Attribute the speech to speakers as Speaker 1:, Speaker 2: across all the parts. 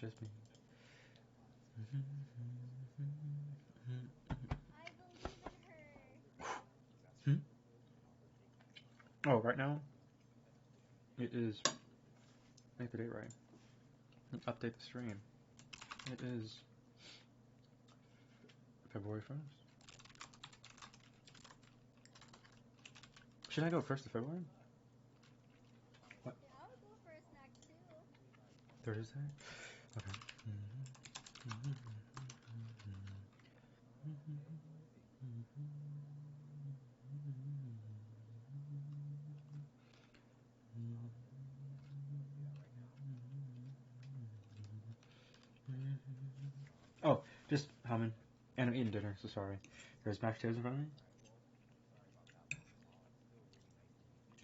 Speaker 1: just me.
Speaker 2: I believe in her.
Speaker 1: Hmm? Oh, right now it is. Make the date right. Update the stream. It is February 1st. Should I go first of February? What?
Speaker 2: Yeah, I would go for a snack too.
Speaker 1: Thursday? Okay. Oh, just humming. And I'm eating dinner, so sorry. There's mashed potatoes in front of me.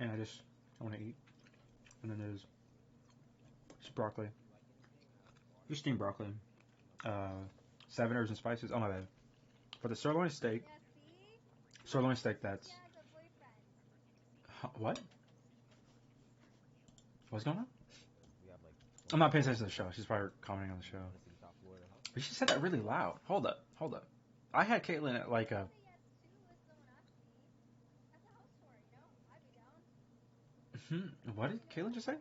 Speaker 1: And I want to eat. And then there's just broccoli. Just steamed broccoli. Uh, 7 herbs and spices. Oh, my bad. For the
Speaker 2: Yeah, see?
Speaker 1: sirloin
Speaker 2: Look,
Speaker 1: steak that's.
Speaker 2: she has a boyfriend.
Speaker 1: What? What's going on? I'm not paying attention to the show. She's probably commenting on the show. But she said that really loud. Hold up. Hold up. I had Caitlin at like
Speaker 2: I
Speaker 1: a.
Speaker 2: can say yes too if someone asks me. That's a house tour, you know? I'd be down.
Speaker 1: What did Caitlin just say?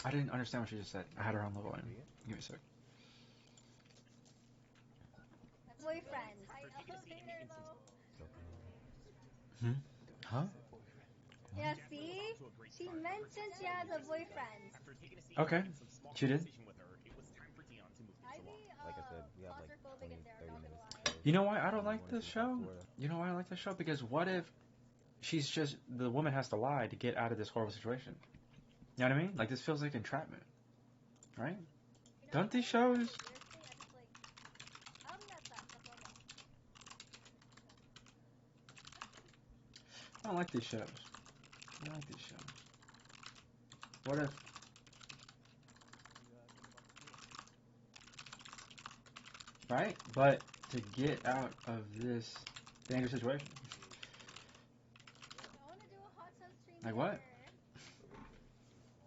Speaker 1: I didn't understand what she just said. I had her on the volume. Give me a sec.
Speaker 2: Boyfriend. Tight elevator though.
Speaker 1: Huh?
Speaker 2: Yeah, see? She mentioned she has a boyfriend.
Speaker 1: Okay. She did.
Speaker 2: I'd be claustrophobic in there, I'm not gonna lie.
Speaker 1: You know why I don't like this show? You know why I don't like this show? Because what if she's just the woman has to lie to get out of this horrible situation? You know what I mean? Like this feels like entrapment, right?
Speaker 2: You know,
Speaker 1: Don't these
Speaker 2: I don't
Speaker 1: shows?
Speaker 2: find it weird thing. I just like I don't think that's that. That's normal.
Speaker 1: I don't like these shows. I don't like these shows. What if? Right? But to get out of this dangerous situation,
Speaker 2: I wanna do a hot sun stream
Speaker 1: like
Speaker 2: with
Speaker 1: what?
Speaker 2: her.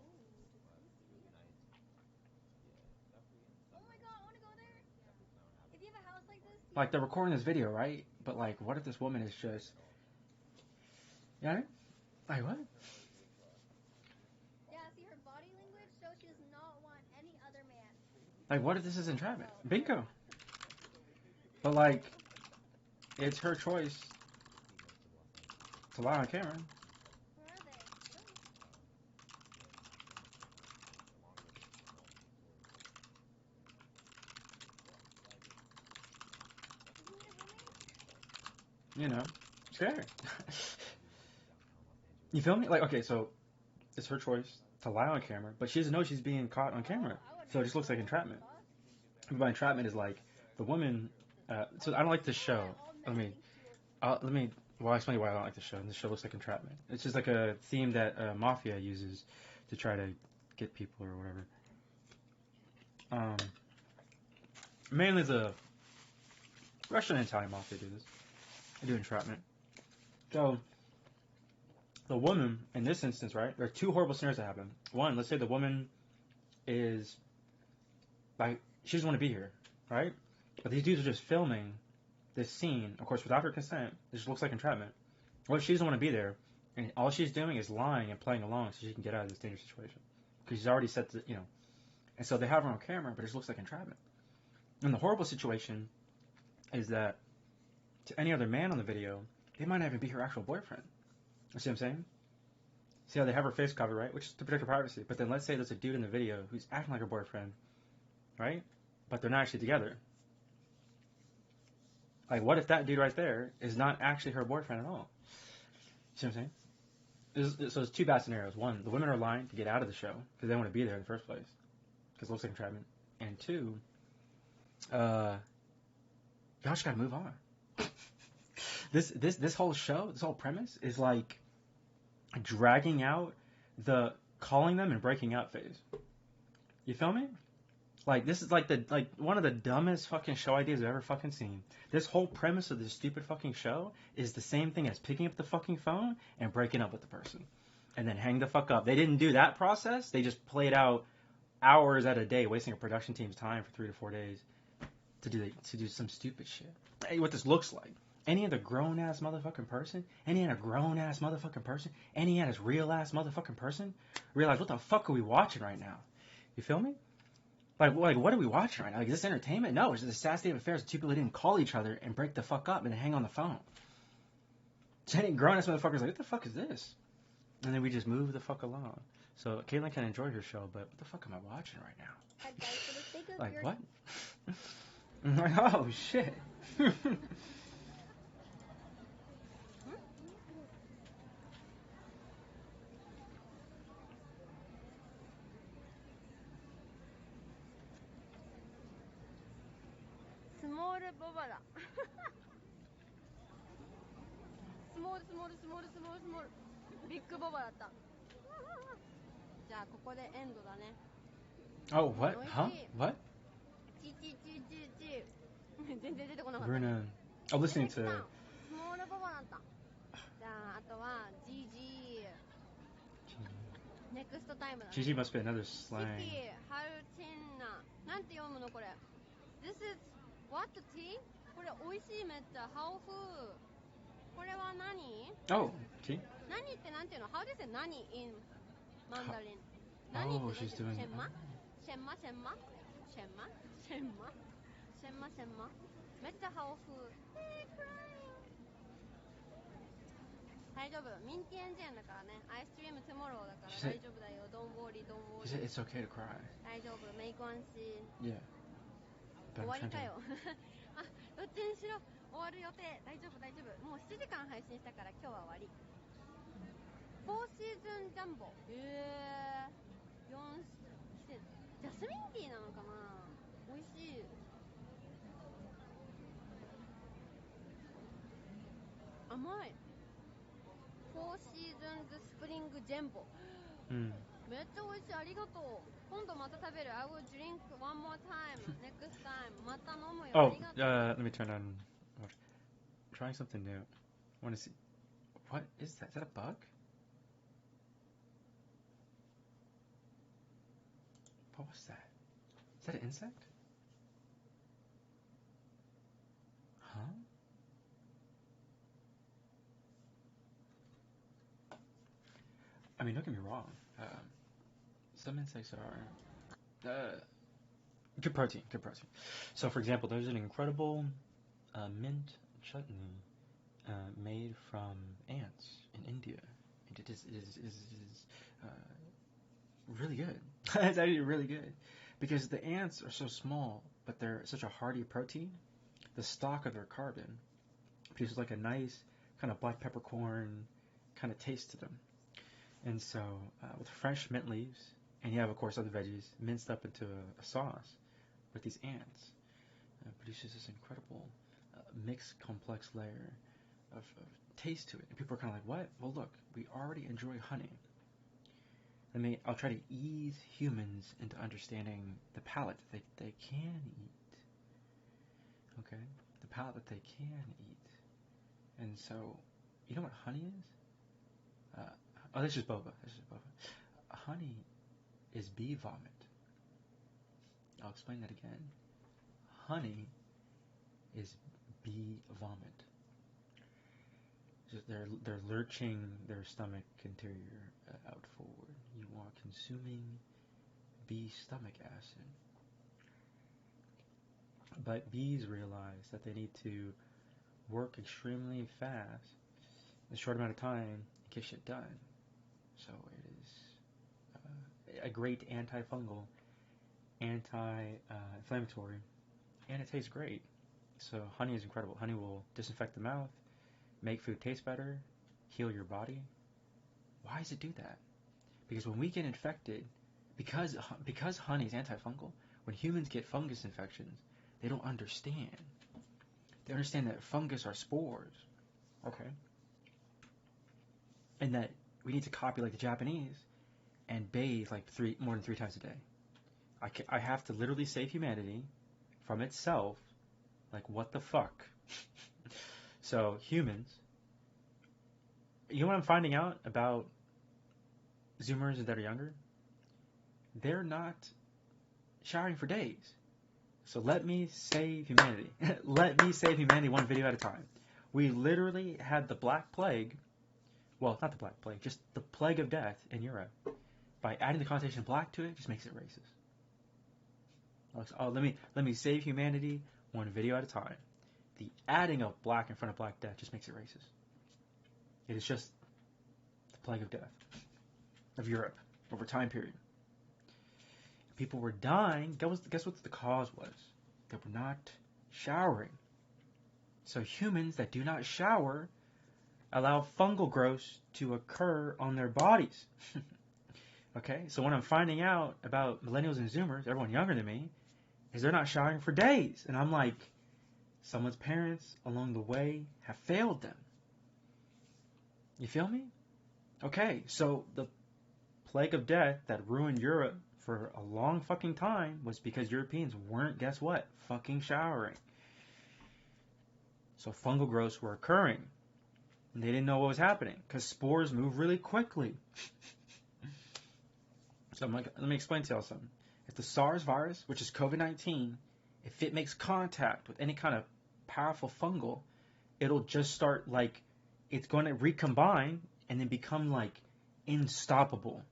Speaker 2: Ooh, let me see. Oh my god, I wanna go there. If you have a house like this,
Speaker 1: Like they're
Speaker 2: yo.
Speaker 1: recording this video, right? But like, what if this woman is just, you know what I mean? Like what?
Speaker 2: Yeah, see her body language shows she does not want any other man.
Speaker 1: Like what if this is entrapment?
Speaker 2: Bro.
Speaker 1: Bingo. But like, it's her choice to lie on camera.
Speaker 2: Where are they? Where are they? Isn't he a roommate?
Speaker 1: You know, scary. You feel me? Like okay, so it's her choice to lie on camera, but she doesn't know she's being caught on camera,
Speaker 2: Oh, I would
Speaker 1: so it
Speaker 2: never
Speaker 1: just looks like
Speaker 2: go. What the
Speaker 1: entrapment.
Speaker 2: fuck?
Speaker 1: But entrapment is like the woman. So I don't like this
Speaker 2: I don't know
Speaker 1: show.
Speaker 2: why all
Speaker 1: Let
Speaker 2: men
Speaker 1: me
Speaker 2: think she looks.
Speaker 1: let me. Well, I'll explain why I don't like this show. And this show looks like entrapment. It's just like a theme that Mafia uses to try to get people or whatever. Um, Mainly the Russian and Italian Mafia do this. They do entrapment. So the woman in this instance, right? There are two horrible scenarios that happen. One, let's say the woman is like she doesn't want to be here, right? But these dudes are just filming this scene, of course, without her consent. It just looks like entrapment. What if she doesn't want to be there, and all she's doing is lying and playing along so she can get out of this dangerous situation? Because she's already set the, you know. And so they have her on camera, but it just looks like entrapment. And the horrible situation is that to any other man on the video, they might not even be her actual boyfriend. You see what I'm saying? See how they have her face covered, right? Which is to protect her privacy. But then let's say there's a dude in the video who's acting like her boyfriend, right? But they're not actually together. Like, what if that dude right there is not actually her boyfriend at all? See what I'm saying? So there's two bad scenarios. One, the women are lying to get out of the show because they don't want to be there in the first place because it looks like entrapment. And two, y'all just gotta move on. This whole show, this whole premise is like dragging out the calling them and breaking up phase. You feel me? Like this is like one of the dumbest fucking show ideas I've ever fucking seen. This whole premise of this stupid fucking show is the same thing as picking up the fucking phone and breaking up with the person. and then hang the fuck up. They didn't do that process. They just played out hours at a day, wasting a production team's time for 3 to 4 days to do some stupid shit. Hey, what this looks like. Any other grown ass motherfucking person, any other grown ass motherfucking person, any other real ass motherfucking person, realize what the fuck are we watching right now? You feel me? Like what are we watching right now? Like, is this entertainment? No, it's just a sad state of affairs. Two people that didn't call each other and break the fuck up and then hang on the phone. So any grown ass motherfuckers like, what the fuck is this? And then we just move the fuck along. So Caitlin can enjoy her show, but what the fuck am I watching right now? Like what? I'm like, oh shit.
Speaker 3: Small boba だ。スモールビッグボバだった。じゃあここでエンドだね。
Speaker 1: Oh, what? Huh? What?
Speaker 3: 全然出てこなかった。
Speaker 1: We're gonna... I'm listening to...
Speaker 3: スモールボバだった。じゃああとは GG。ネクストタイムだね。
Speaker 1: GG must be another slang.
Speaker 3: シキハルチンナ。なんて読むのこれ。This is what tea? これ美味しいめっちゃ。ハオフー。これは何？
Speaker 1: Oh, tea?
Speaker 3: 何ってなんていうの？ How do you say 何 in Mandarin? 何
Speaker 1: Oh,
Speaker 3: って
Speaker 1: she's doing...
Speaker 3: シェンマめっちゃハオフー。大丈夫。ミンティエンジェンだからね。アイスクリームトゥモローだから大丈夫だよ。Don't worry.
Speaker 1: She said it's okay to cry.
Speaker 3: 大丈夫。メイクワンシー。
Speaker 1: Yeah.
Speaker 3: 終わりかよ。あ、どっちにしろ終わる予定。大丈夫。もう7時間配信したから今日は終わり。4シーズンジャンボ。4季節。ジャスミンティーなのかな。美味しい。甘い。4シーズンズスプリングジェンボ。めっちゃ美味しい。ありがとう。今度また食べる。I will drink one more time. Next time. また飲むよ。
Speaker 1: Oh,
Speaker 3: ありがとう。
Speaker 1: let me turn on... Trying something new. I want to see... What is that? Is that a bug? What was that? Is that an insect? Huh? I mean, don't get me wrong. Some insects are good protein. So, for example, there's an incredible mint chutney made from ants in India. It is really good. It's actually really good because the ants are so small, but they're such a hearty protein. The stalk of their carbon produces like a nice kind of black peppercorn kind of taste to them. And so with fresh mint leaves, and you have, of course, other veggies minced up into a sauce with these ants, produces this incredible mixed, complex layer of taste to it. And people are kind of like, what? Well, look, we already enjoy honey. I'll try to ease humans into understanding the palate that they can eat. Okay? The palate that they can eat. And so, you know what honey is? This is boba. Honey is bee vomit. I'll explain that again. Honey is bee vomit. They're lurching their stomach interior out forward. You are consuming bee stomach acid. But bees realize that they need to work extremely fast in a short amount of time to get shit done. So it is a great antifungal, anti-inflammatory, and it tastes great. So honey is incredible. Honey will disinfect the mouth, make food taste better, heal your body. Why does it do that? Because when we get infected, because honey is antifungal, when humans get fungus infections, they don't understand. They understand that fungus are spores, okay? And that we need to copy like the Japanese and bathe like more than 3 times a day. I have to literally save humanity from itself. Like, what the fuck? So, humans, you know what I'm finding out about Zoomers that are younger, they're not showering for days. So let me save humanity. Let me save humanity one video at a time. We literally had the Black Plague. Well, not the Black Plague, just the Plague of Death in Europe. By adding the connotation black to it, just makes it racist. Oh, let me save humanity one video at a time. The adding of black in front of Black Death just makes it racist. It is just the Plague of Death of Europe over time period. People were dying. Guess what the cause was? They were not showering. So humans that do not shower allow fungal growth to occur on their bodies. Okay, so when I'm finding out about millennials and Zoomers, everyone younger than me, is they're not showering for days. And I'm like, someone's parents along the way have failed them. You feel me? Okay, so the Plague of Death that ruined Europe for a long fucking time was because Europeans weren't, guess what? Fucking showering. So fungal growths were occurring. And they didn't know what was happening because spores move really quickly. So I'm like, let me explain to y'all something. If the SARS virus, which is COVID-19, if it makes contact with any kind of powerful fungal, it'll just start like, it's going to recombine and then become like unstoppable.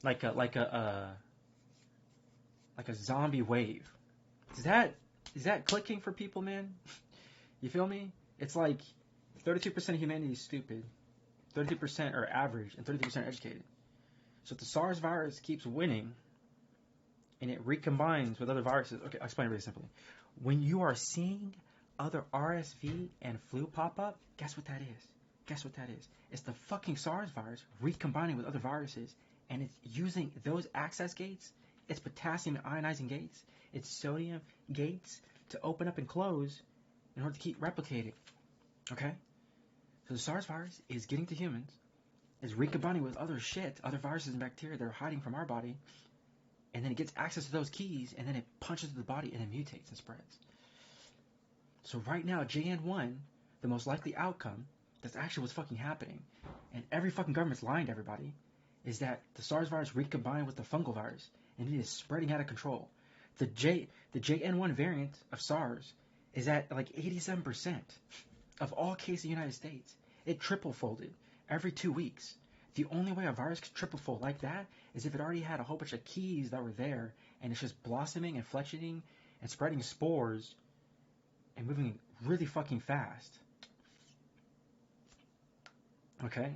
Speaker 1: Like a zombie wave. Is that clicking for people, man? You feel me? It's like 32% of humanity is stupid, 32% are average, and 33% are educated. So if the SARS virus keeps winning and it recombines with other viruses, okay, I'll explain it really simply. When you are seeing other RSV and flu pop up, guess what that is? Guess what that is? It's the fucking SARS virus recombining with other viruses, and it's using those access gates, it's potassium ionizing gates, it's sodium gates to open up and close in order to keep replicating. Okay? So the SARS virus is getting to humans, is recombining with other shit, other viruses and bacteria that are hiding from our body, and then it gets access to those keys, and then it punches through the body and then mutates and spreads. So right now, JN1, the most likely outcome, that's actually what's fucking happening, and every fucking government's lying to everybody, is that the SARS virus recombined with the fungal virus, and it is spreading out of control. The JN1 variant of SARS is at like 87% of all cases in the United States. It triple-folded every 2 weeks. The only way a virus could triple-fold like that is if it already had a whole bunch of keys that were there, and it's just blossoming and fletching and spreading spores and moving really fucking fast. Okay?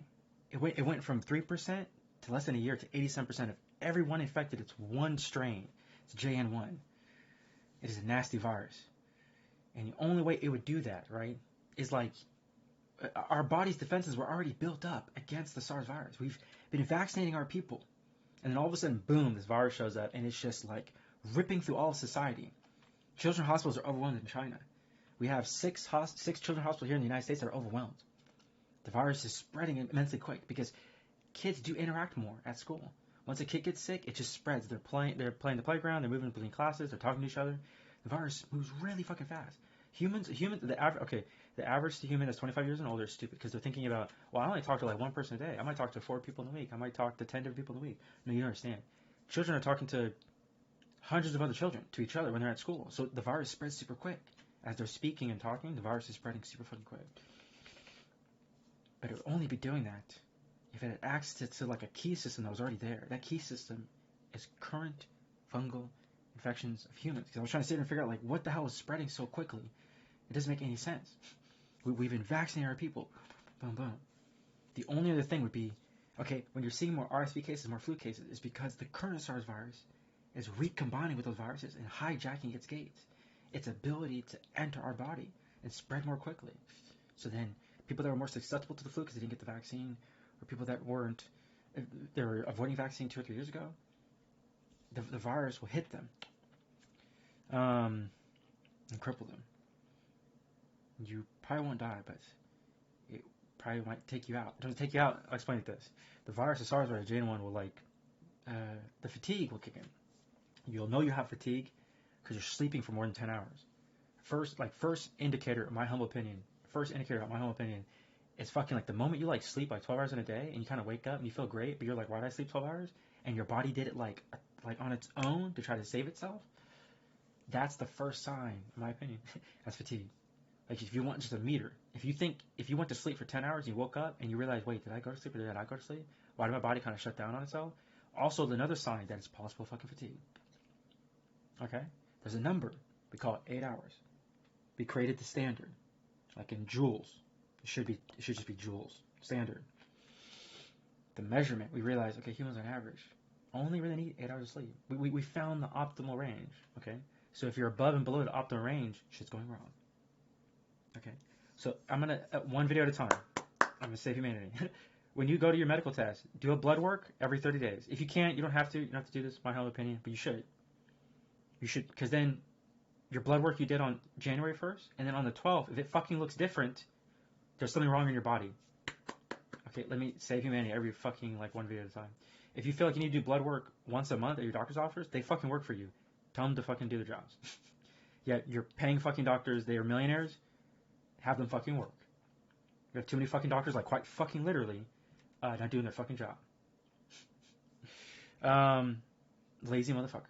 Speaker 1: It went from 3% to less than a year to 87% of everyone infected. It's one strain. It's JN1. It is a nasty virus. And the only way it would do that, right, is like our body's defenses were already built up against the SARS virus. We've been vaccinating our people. And then all of a sudden, boom, this virus shows up, and it's just like ripping through all of society. Children's hospitals are overwhelmed in China. We have six children's hospitals here in the United States that are overwhelmed. The virus is spreading immensely quick because kids do interact more at school. Once a kid gets sick, it just spreads. They're playing the playground, they're moving between classes, they're talking to each other. The virus moves really fucking fast. The average to human that's 25 years and older is stupid because they're thinking about, well, I only talk to like one person a day. I might talk to 4 people in a week. I might talk to 10 different people in a week. No, you don't understand. Children are talking to hundreds of other children, to each other when they're at school. So the virus spreads super quick. As they're speaking and talking, the virus is spreading super fucking quick. But it would only be doing that if it had access to like a key system that was already there. That key system is current fungal infections of humans. Because I was trying to sit here and figure out like what the hell is spreading so quickly. It doesn't make any sense. We've been vaccinating our people. Boom, boom. The only other thing would be, okay, when you're seeing more RSV cases, more flu cases, is because the current SARS virus is recombining with those viruses and hijacking its gates, its ability to enter our body and spread more quickly. So then people that were more susceptible to the flu because they didn't get the vaccine, or people that weren't, they were avoiding vaccine 2 or 3 years ago, the virus will hit them and cripple them. You probably won't die, but it probably might take you out. It doesn't take you out. I'll explain it this. The virus, the SARS virus, JN1 will the fatigue will kick in. You'll know you have fatigue because you're sleeping for more than 10 hours. First indicator, in my humble opinion, It's fucking like the moment you like sleep like 12 hours in a day and you kind of wake up and you feel great, but you're like, why did I sleep 12 hours? And your body did it like on its own to try to save itself. That's the first sign, in my opinion. That's fatigue. Like if you want just a meter, if you went to sleep for 10 hours and you woke up and you realize, wait, did I go to sleep or did I not go to sleep? Why did my body kind of shut down on itself? Also, another sign that it's possible fucking fatigue. Okay? There's a number. We call it 8 hours. We created the standard, like in joules. It should just be joules, standard. The measurement, we realized, okay, humans on average only really need 8 hours of sleep. We found the optimal range, okay? So if you're above and below the optimal range, shit's going wrong. Okay? So I'm going to, one video at a time, I'm going to save humanity. When you go to your medical test, do a blood work every 30 days. If you can't, you don't have to. You don't have to do this, my humble opinion, but you should. You should, because then your blood work you did on January 1st, and then on the 12th, if it fucking looks different, there's something wrong in your body. Okay, let me save humanity every fucking, like, one video at a time. If you feel like you need to do blood work once a month at your doctor's office, they fucking work for you. Tell them to fucking do their jobs. Yeah, you're paying fucking doctors, they are millionaires, have them fucking work. You have too many fucking doctors, like, quite fucking literally, not doing their fucking job. Lazy motherfuckers.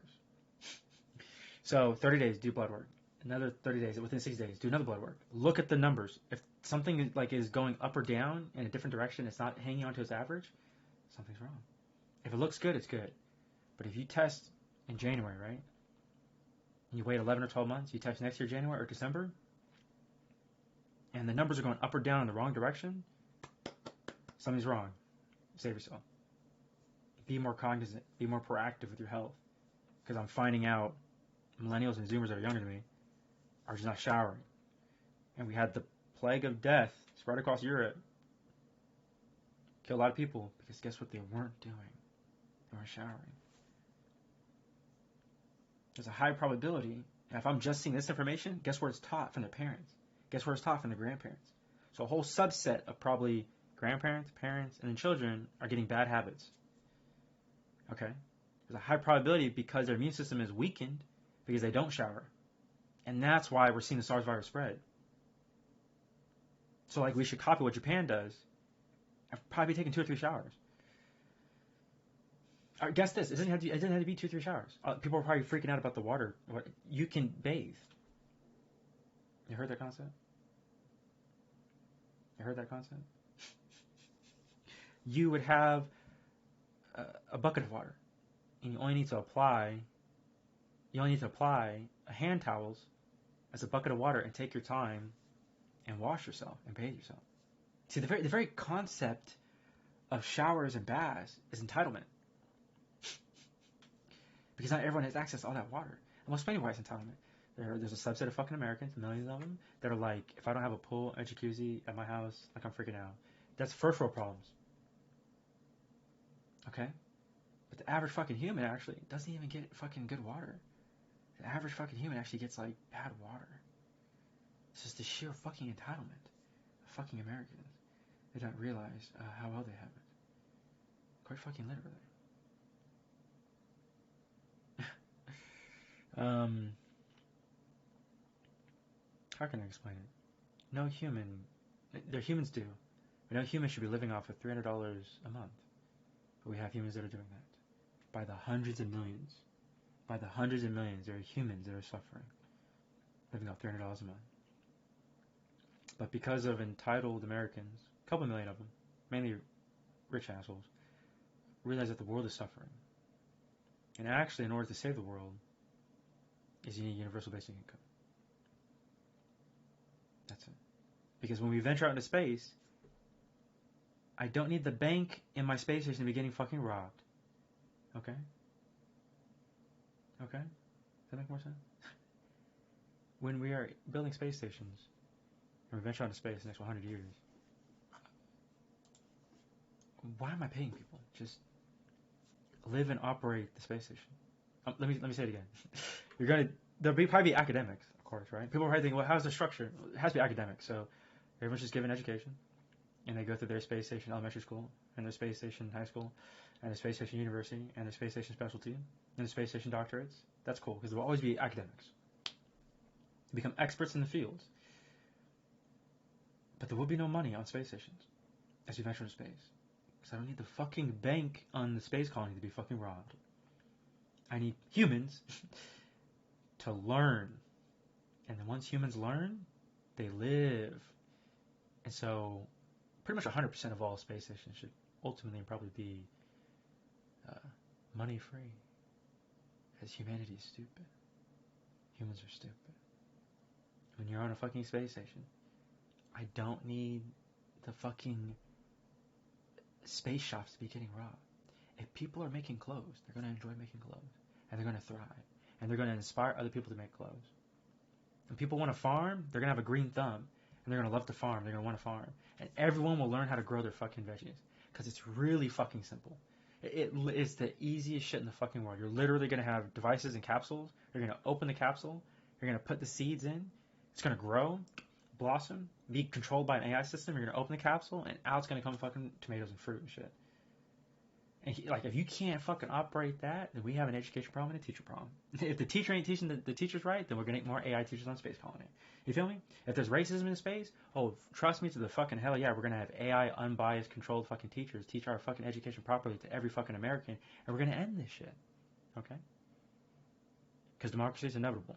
Speaker 1: So 30 days, do blood work. Another 30 days, within 60 days, do another blood work. Look at the numbers. If something like is going up or down in a different direction, it's not hanging on to its average, something's wrong. If it looks good, it's good. But if you test in January, right, and you wait 11 or 12 months, you test next year, January or December, and the numbers are going up or down in the wrong direction, something's wrong. Save yourself. Be more cognizant. Be more proactive with your health. Because I'm finding out millennials and Zoomers that are younger than me are just not showering. And we had the plague of death spread across Europe. Kill a lot of people because guess what they weren't doing? They weren't showering. There's a high probability, and if I'm just seeing this information, guess where it's taught from their parents? Guess where it's taught from their grandparents? So a whole subset of probably grandparents, parents, and then children are getting bad habits. Okay? There's a high probability because their immune system is weakened because they don't shower. And that's why we're seeing the SARS virus spread. So, like, we should copy what Japan does and probably be taking 2 or 3 showers. Guess this. It doesn't have to be 2 or 3 showers. People are probably freaking out about the water. You can bathe. You heard that concept? You heard that concept? You would have a bucket of water, and you only need to apply hand towels as a bucket of water and take your time and wash yourself and bathe yourself. See, the very concept of showers and baths is entitlement. Because not everyone has access to all that water. And we'll explain why it's entitlement. There's a subset of fucking Americans, millions of them, that are like, if I don't have a pool and a jacuzzi at my house, like, I'm freaking out. That's first world problems. Okay? But the average fucking human actually doesn't even get fucking good water. The average fucking human actually gets, like, bad water. It's just the sheer fucking entitlement of fucking Americans. They don't realize how well they have it. Quite fucking literally. How can I explain it? No human, humans do, but no human should be living off of $300 a month. But we have humans that are doing that. By the hundreds of millions. By the hundreds of millions, there are humans that are suffering, living off $300 a month. But because of entitled Americans, a couple million of them, mainly rich assholes, realize that the world is suffering. And actually, in order to save the world, is you need universal basic income. That's it. Because when we venture out into space, I don't need the bank in my space station to be getting fucking robbed. Okay? Okay? Does that make more sense? When we are building space stations, and we venture out into space the next 100 years, why am I paying people? Just live and operate the space station. Let me say it again. There'll probably be academics, of course, right? People are probably thinking, well, how's the structure? It has to be academic. So everyone's just given education, and they go through their space station elementary school, and their space station high school, and their space station university, and their space station specialty, and their space station doctorates. That's cool, because there will always be academics. Become experts in the field. But there will be no money on space stations as we venture into space. Because I don't need the fucking bank on the space colony to be fucking robbed. I need humans to learn. And then once humans learn, they live. And so pretty much 100% of all space stations should ultimately probably be money free. Because humanity is stupid. Humans are stupid. When you're on a fucking space station, I don't need the fucking space shops to be getting robbed. If people are making clothes, they're going to enjoy making clothes. And they're going to thrive. And they're going to inspire other people to make clothes. When people want to farm, they're going to have a green thumb. And they're going to love to farm. They're going to want to farm. And everyone will learn how to grow their fucking veggies. Because it's really fucking simple. It's the easiest shit in the fucking world. You're literally going to have devices and capsules. You're going to open the capsule. You're going to put the seeds in. It's going to grow, blossom, be controlled by an AI system. You're going to open the capsule, and out it's going to come fucking tomatoes and fruit and shit. And if you can't fucking operate that, then we have an education problem and a teacher problem. If the teacher ain't teaching the teachers right, then we're going to get more AI teachers on Space Colony. You feel me? If there's racism in space, trust me to the fucking hell yeah, we're going to have AI unbiased, controlled fucking teachers teach our fucking education properly to every fucking American, and we're going to end this shit. Okay? Because democracy is inevitable.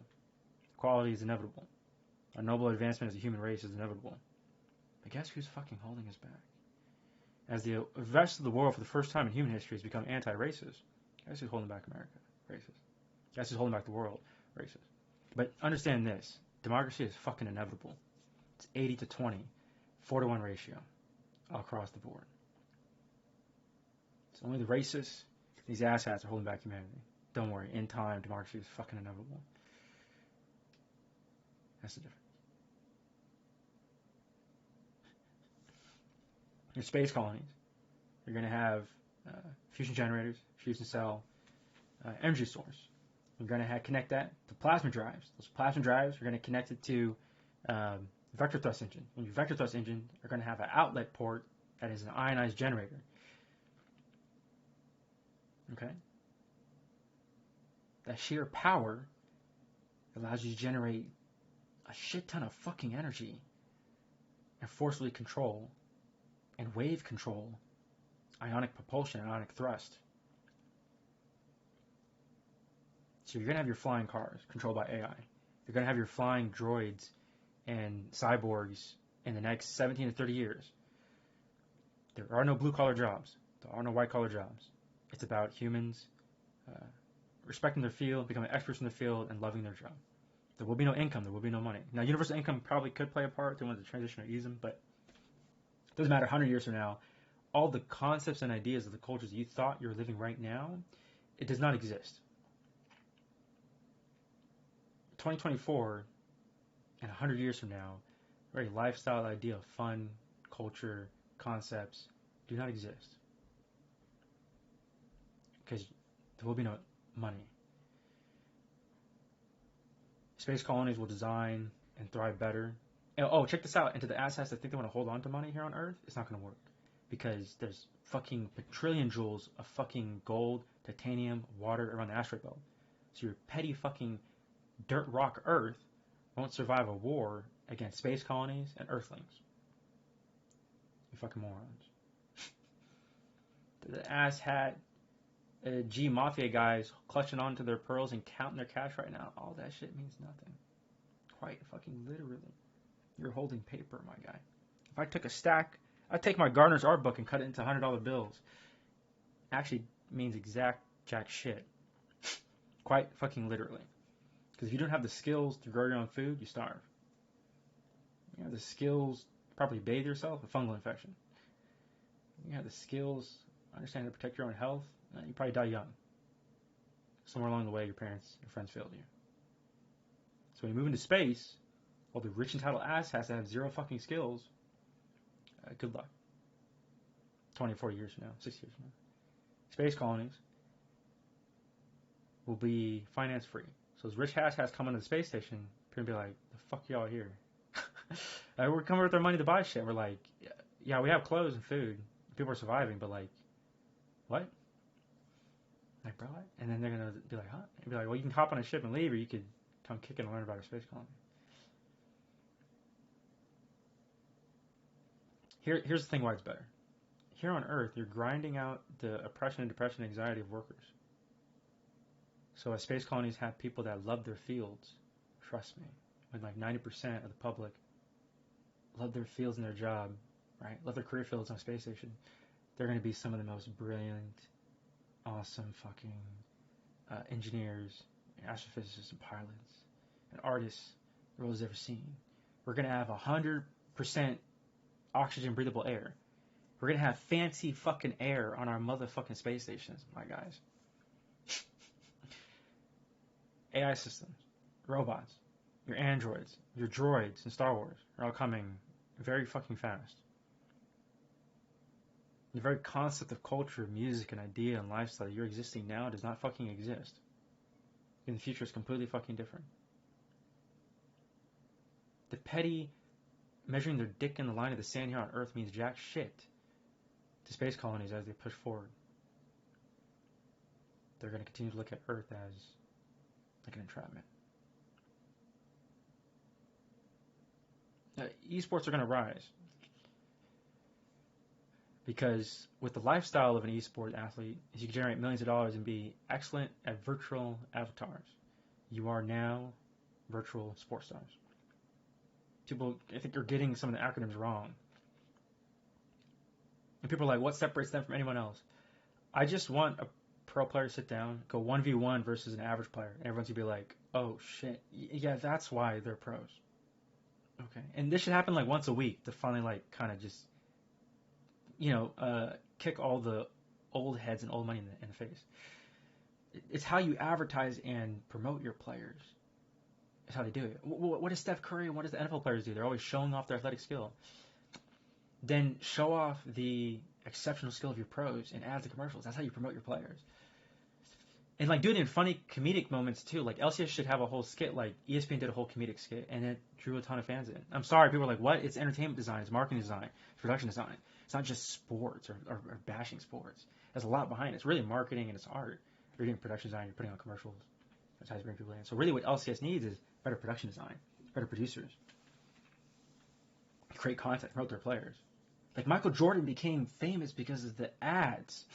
Speaker 1: Equality is inevitable. Our noble advancement as a human race is inevitable. But guess who's fucking holding us back? As the rest of the world, for the first time in human history, has become anti-racist, guess who's holding back America? Racist. Guess who's holding back the world? Racist. But understand this. Democracy is fucking inevitable. It's 80 to 20, 4-to-1 ratio all across the board. It's only the racists, these asshats are holding back humanity. Don't worry. In time, democracy is fucking inevitable. That's the difference. Your space colonies, you're going to have fusion generators, fusion cell, energy source. You're going to connect that to plasma drives. Those plasma drives are going to connect it to vector thrust engine. And your vector thrust engine are going to have an outlet port that is an ionized generator. Okay? That sheer power allows you to generate a shit ton of fucking energy and forcefully control and wave control ionic propulsion, ionic thrust. So you're going to have your flying cars controlled by AI. You're going to have your flying droids and cyborgs in the next 17 to 30 years. There are no blue-collar jobs. There are no white-collar jobs. It's about humans respecting their field, becoming experts in the field, and loving their job. There will be no income. There will be no money. Now, universal income probably could play a part. They wanted to transition or ease them, but it doesn't matter. 100 years from now, all the concepts and ideas of the cultures you thought you're living right now, it does not exist. 2024, and 100 years from now, very lifestyle idea of fun, culture, concepts do not exist. Because there will be no money. Space colonies will design and thrive better. And, check this out. And to the asshats that think they want to hold on to money here on Earth, it's not going to work. Because there's fucking quadrillion joules of fucking gold, titanium, water around the asteroid belt. So your petty fucking dirt rock Earth won't survive a war against space colonies and Earthlings. You fucking morons. The asshat G Mafia guys clutching onto their pearls and counting their cash right now, all that shit means nothing. Quite fucking literally. You're holding paper, my guy. If I took a stack, I'd take my Gardner's art book and cut it into $100 bills. Actually means exact jack shit. Quite fucking literally. Because if you don't have the skills to grow your own food, you starve. You have the skills to properly bathe yourself, a fungal infection. You have the skills, understand to protect your own health, you probably die young. Somewhere along the way, your parents, your friends failed you. So when you move into space, all the rich entitled asshats that have zero fucking skills, good luck. 24 years from now, 6 years from now. Space colonies will be finance free. So as rich asshats come into the space station, people will be like, the fuck y'all here? We're coming with our money to buy shit. We're like, yeah, we have clothes and food. People are surviving, but like, what? Like, bro, what? And then they're going to be like, huh? And be like, well, you can hop on a ship and leave, or you could come kick it and learn about our space colony. Here's the thing why it's better. Here on Earth, you're grinding out the oppression and depression and anxiety of workers. So as space colonies have people that love their fields, trust me, when like 90% of the public love their fields and their job, right? Love their career fields on a space station, they're going to be some of the most brilliant, awesome fucking engineers, and astrophysicists, and pilots, and artists the world has ever seen. We're going to have 100% oxygen breathable air. We're going to have fancy fucking air on our motherfucking space stations, my guys. AI systems, robots, your androids, your droids in Star Wars are all coming very fucking fast. The very concept of culture, music, and idea and lifestyle that you're existing now does not fucking exist. In the future, it's completely fucking different. The petty measuring their dick in the line of the sand here on Earth means jack shit to space colonies as they push forward. They're going to continue to look at Earth as like an entrapment. Now, esports are going to rise because with the lifestyle of an esport athlete, is you can generate millions of dollars and be excellent at virtual avatars. You are now virtual sports stars. People, I think, are getting some of the acronyms wrong. And people are like, what separates them from anyone else? I just want a pro player to sit down, go 1v1 versus an average player, and everyone's going to be like, oh shit, yeah, that's why they're pros. Okay. And this should happen like once a week to finally like kind of just, kick all the old heads and old money in the face. It's how you advertise and promote your players. It's how they do it. What does Steph Curry and what does the NFL players do? They're always showing off their athletic skill. Then show off the exceptional skill of your pros and add the commercials. That's how you promote your players. And like do it in funny comedic moments too. Like LCS should have a whole skit. Like ESPN did a whole comedic skit and it drew a ton of fans in. I'm sorry, people are like, what? It's entertainment design, it's marketing design, it's production design. It's not just sports or bashing sports. There's a lot behind it. It's really marketing and it's art. You're doing production design, you're putting on commercials. That's how you bring people in. So really what LCS needs is better production design, better producers. Create content, promote their players. Like Michael Jordan became famous because of the ads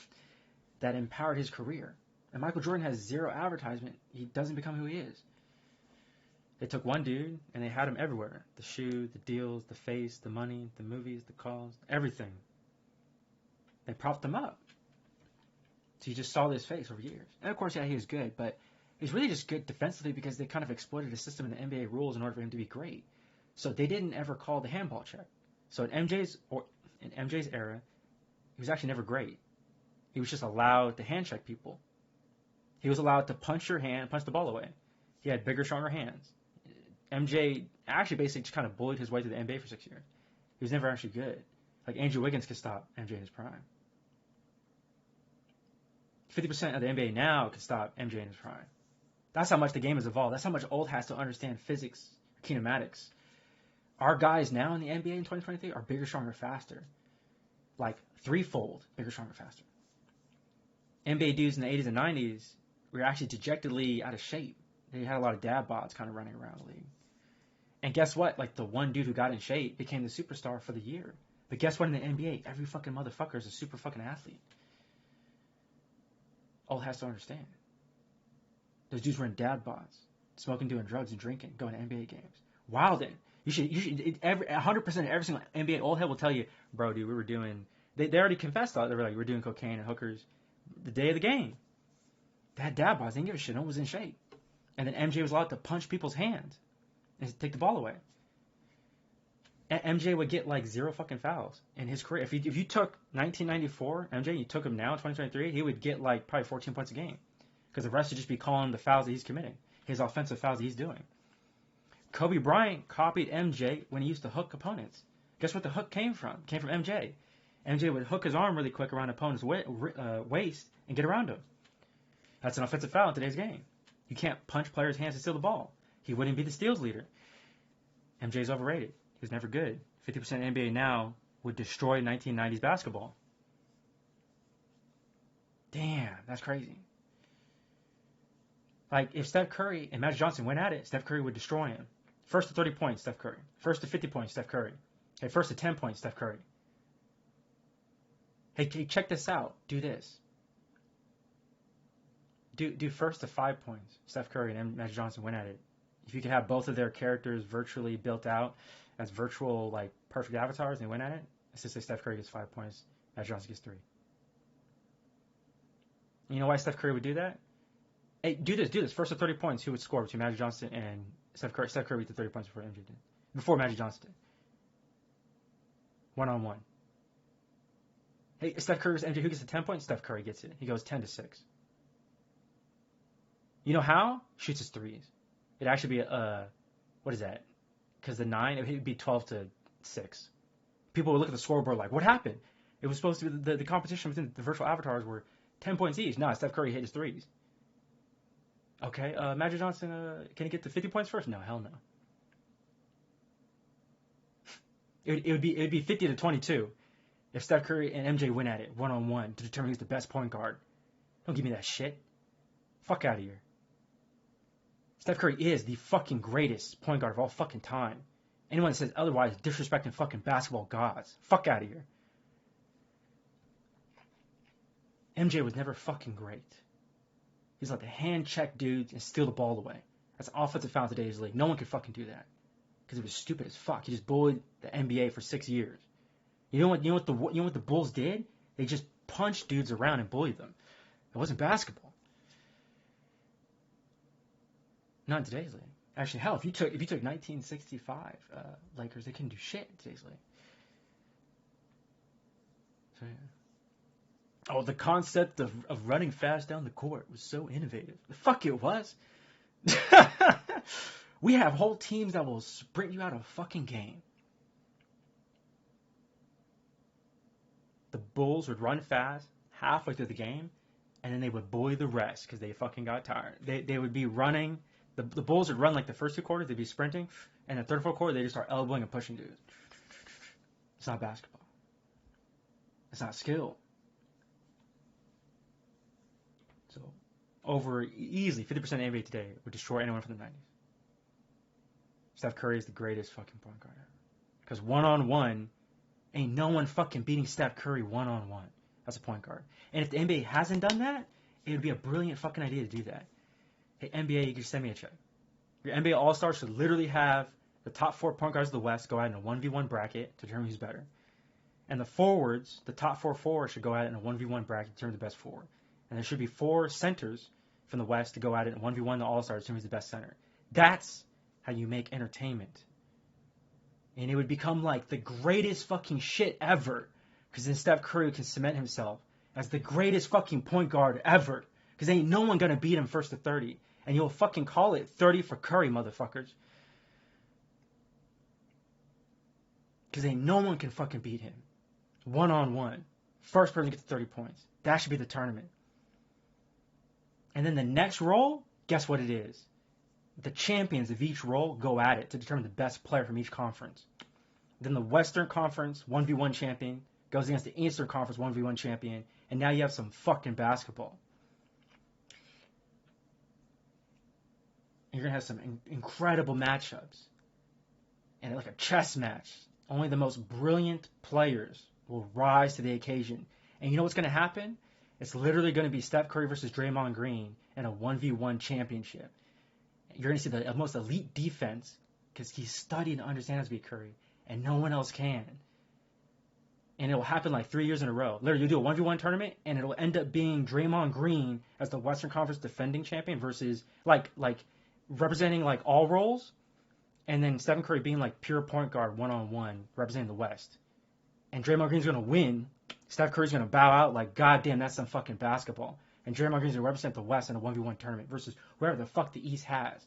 Speaker 1: that empowered his career. And Michael Jordan has zero advertisement. He doesn't become who he is. They took one dude and they had him everywhere. The shoe, the deals, the face, the money, the movies, the calls, everything. They propped him up. So you just saw his face over years. And of course, yeah, he was good, but he's really just good defensively because they kind of exploited a system in the NBA rules in order for him to be great. So they didn't ever call the handball check. So in MJ's era, he was actually never great. He was just allowed to hand check people. He was allowed to punch the ball away. He had bigger, stronger hands. MJ actually basically just kind of bullied his way to the NBA for 6 years. He was never actually good. Like Andrew Wiggins could stop MJ in his prime. 50% of the NBA now could stop MJ in his prime. That's how much the game has evolved. That's how much old has to understand physics, kinematics. Our guys now in the NBA in 2023 are bigger, stronger, faster. Like threefold bigger, stronger, faster. NBA dudes in the 80s and 90s were actually dejectedly out of shape. They had a lot of dad bods kind of running around the league. And guess what? Like the one dude who got in shape became the superstar for the year. But guess what? In the NBA, every fucking motherfucker is a super fucking athlete. All has to understand. Those dudes were in dad bods, smoking, doing drugs, and drinking, going to NBA games. Wildin'. You should 100% of every single NBA old head will tell you, bro, dude, we were doing. They already confessed that. They were like, we were doing cocaine and hookers the day of the game. They had dad bods. They didn't give a shit. No one was in shape. And then MJ was allowed to punch people's hands and take the ball away. And MJ would get like 0 fucking fouls in his career. If you took 1994 MJ, you took him now in 2023, he would get like probably 14 points a game because the rest would just be calling the fouls that he's committing, his offensive fouls that he's doing. Kobe Bryant copied MJ when he used to hook opponents. Guess what the hook came from? It came from MJ. MJ would hook his arm really quick around an opponent's waist and get around him. That's an offensive foul in today's game. You can't punch players' hands to steal the ball. He wouldn't be the steals leader. MJ's overrated. He was never good. 50% of NBA now would destroy 1990s basketball. Damn, that's crazy. Like, if Steph Curry and Magic Johnson went at it, Steph Curry would destroy him. First to 30 points, Steph Curry. First to 50 points, Steph Curry. Okay, first to 10 points, Steph Curry. Hey, check this out. Do this. Do first to 5 points. Steph Curry and Magic Johnson win at it. If you could have both of their characters virtually built out as virtual, like, perfect avatars, and they win at it, let's just say Steph Curry gets 5 points, Magic Johnson gets 3. You know why Steph Curry would do that? Hey, do this. First to 30 points, who would score between Magic Johnson and Steph Curry? Steph Curry did 30 points before MJ did. Before Magic Johnson did. 1-on-1. Hey, Steph Curry versus MJ, who gets the 10 points? Steph Curry gets it. He goes 10-6. You know how? Shoots his threes. It'd actually be what is that? Because the 9, it would be 12-6. People would look at the scoreboard like, what happened? It was supposed to be the competition within the virtual avatars were 10 points each. No, Steph Curry hit his threes. Okay, Magic Johnson, can he get to 50 points first? No, hell no. It would be 50-22 if Steph Curry and MJ win at it 1-on-1 to determine who's the best point guard. Don't give me that shit. Fuck out of here. Steph Curry is the fucking greatest point guard of all fucking time. Anyone that says otherwise is disrespecting fucking basketball gods. Fuck out of here. MJ was never fucking great. He's like the hand-check dude and steal the ball away. That's an offensive foul in today's league. No one could fucking do that. Because it was stupid as fuck. He just bullied the NBA for 6 years. You know what the Bulls did? They just punched dudes around and bullied them. It wasn't basketball. Not in today's league. Actually, hell, if you took 1965 Lakers, they couldn't do shit in today's league. So yeah. Oh, the concept of running fast down the court was so innovative. The fuck it was. We have whole teams that will sprint you out of a fucking game. The Bulls would run fast halfway through the game, and then they would bully the rest because they fucking got tired. They would be running. The Bulls would run like the first 2 quarters. They'd be sprinting, and the third, fourth quarter, they just start elbowing and pushing dudes. It's not basketball. It's not skill. So, over easily 50% of the NBA today would destroy anyone from the 90s. Steph Curry is the greatest fucking point guard ever. Because 1-on-1, ain't no one fucking beating Steph Curry 1-on-1 as a point guard. And if the NBA hasn't done that, it would be a brilliant fucking idea to do that. Hey, NBA, you can send me a check. Your NBA All-Stars should literally have the top 4 point guards of the West go out in a 1v1 bracket to determine who's better. And the forwards, the top 4 forwards should go out in a 1v1 bracket to determine the best forward. And there should be 4 centers from the West to go at it in 1v1 the All-Stars to determine who's the best center. That's how you make entertainment. And it would become like the greatest fucking shit ever. Because then Steph Curry can cement himself as the greatest fucking point guard ever. Because ain't no one going to beat him first to 30. And you'll fucking call it 30 for Curry, motherfuckers. Because ain't no one can fucking beat him. 1-on-1. First person to get to 30 points. That should be the tournament. And then the next role, guess what it is? The champions of each role go at it to determine the best player from each conference. Then the Western Conference 1v1 champion goes against the Eastern Conference 1v1 champion. And now you have some fucking basketball. You're going to have some incredible matchups. And like a chess match. Only the most brilliant players will rise to the occasion. And you know what's going to happen? It's literally going to be Steph Curry versus Draymond Green in a 1v1 championship. You're going to see the most elite defense because he studied and understands how to be Curry. And no one else can. And it will happen like 3 years in a row. Literally, you do a 1v1 tournament, and it will end up being Draymond Green as the Western Conference defending champion versus like representing like all roles, and then Stephen Curry being like pure point guard 1-on-1 representing the West. And Draymond Green's going to win. Steph Curry's going to bow out like, God damn, that's some fucking basketball. And Draymond Green's going to represent the West in a 1v1 tournament versus wherever the fuck the East has.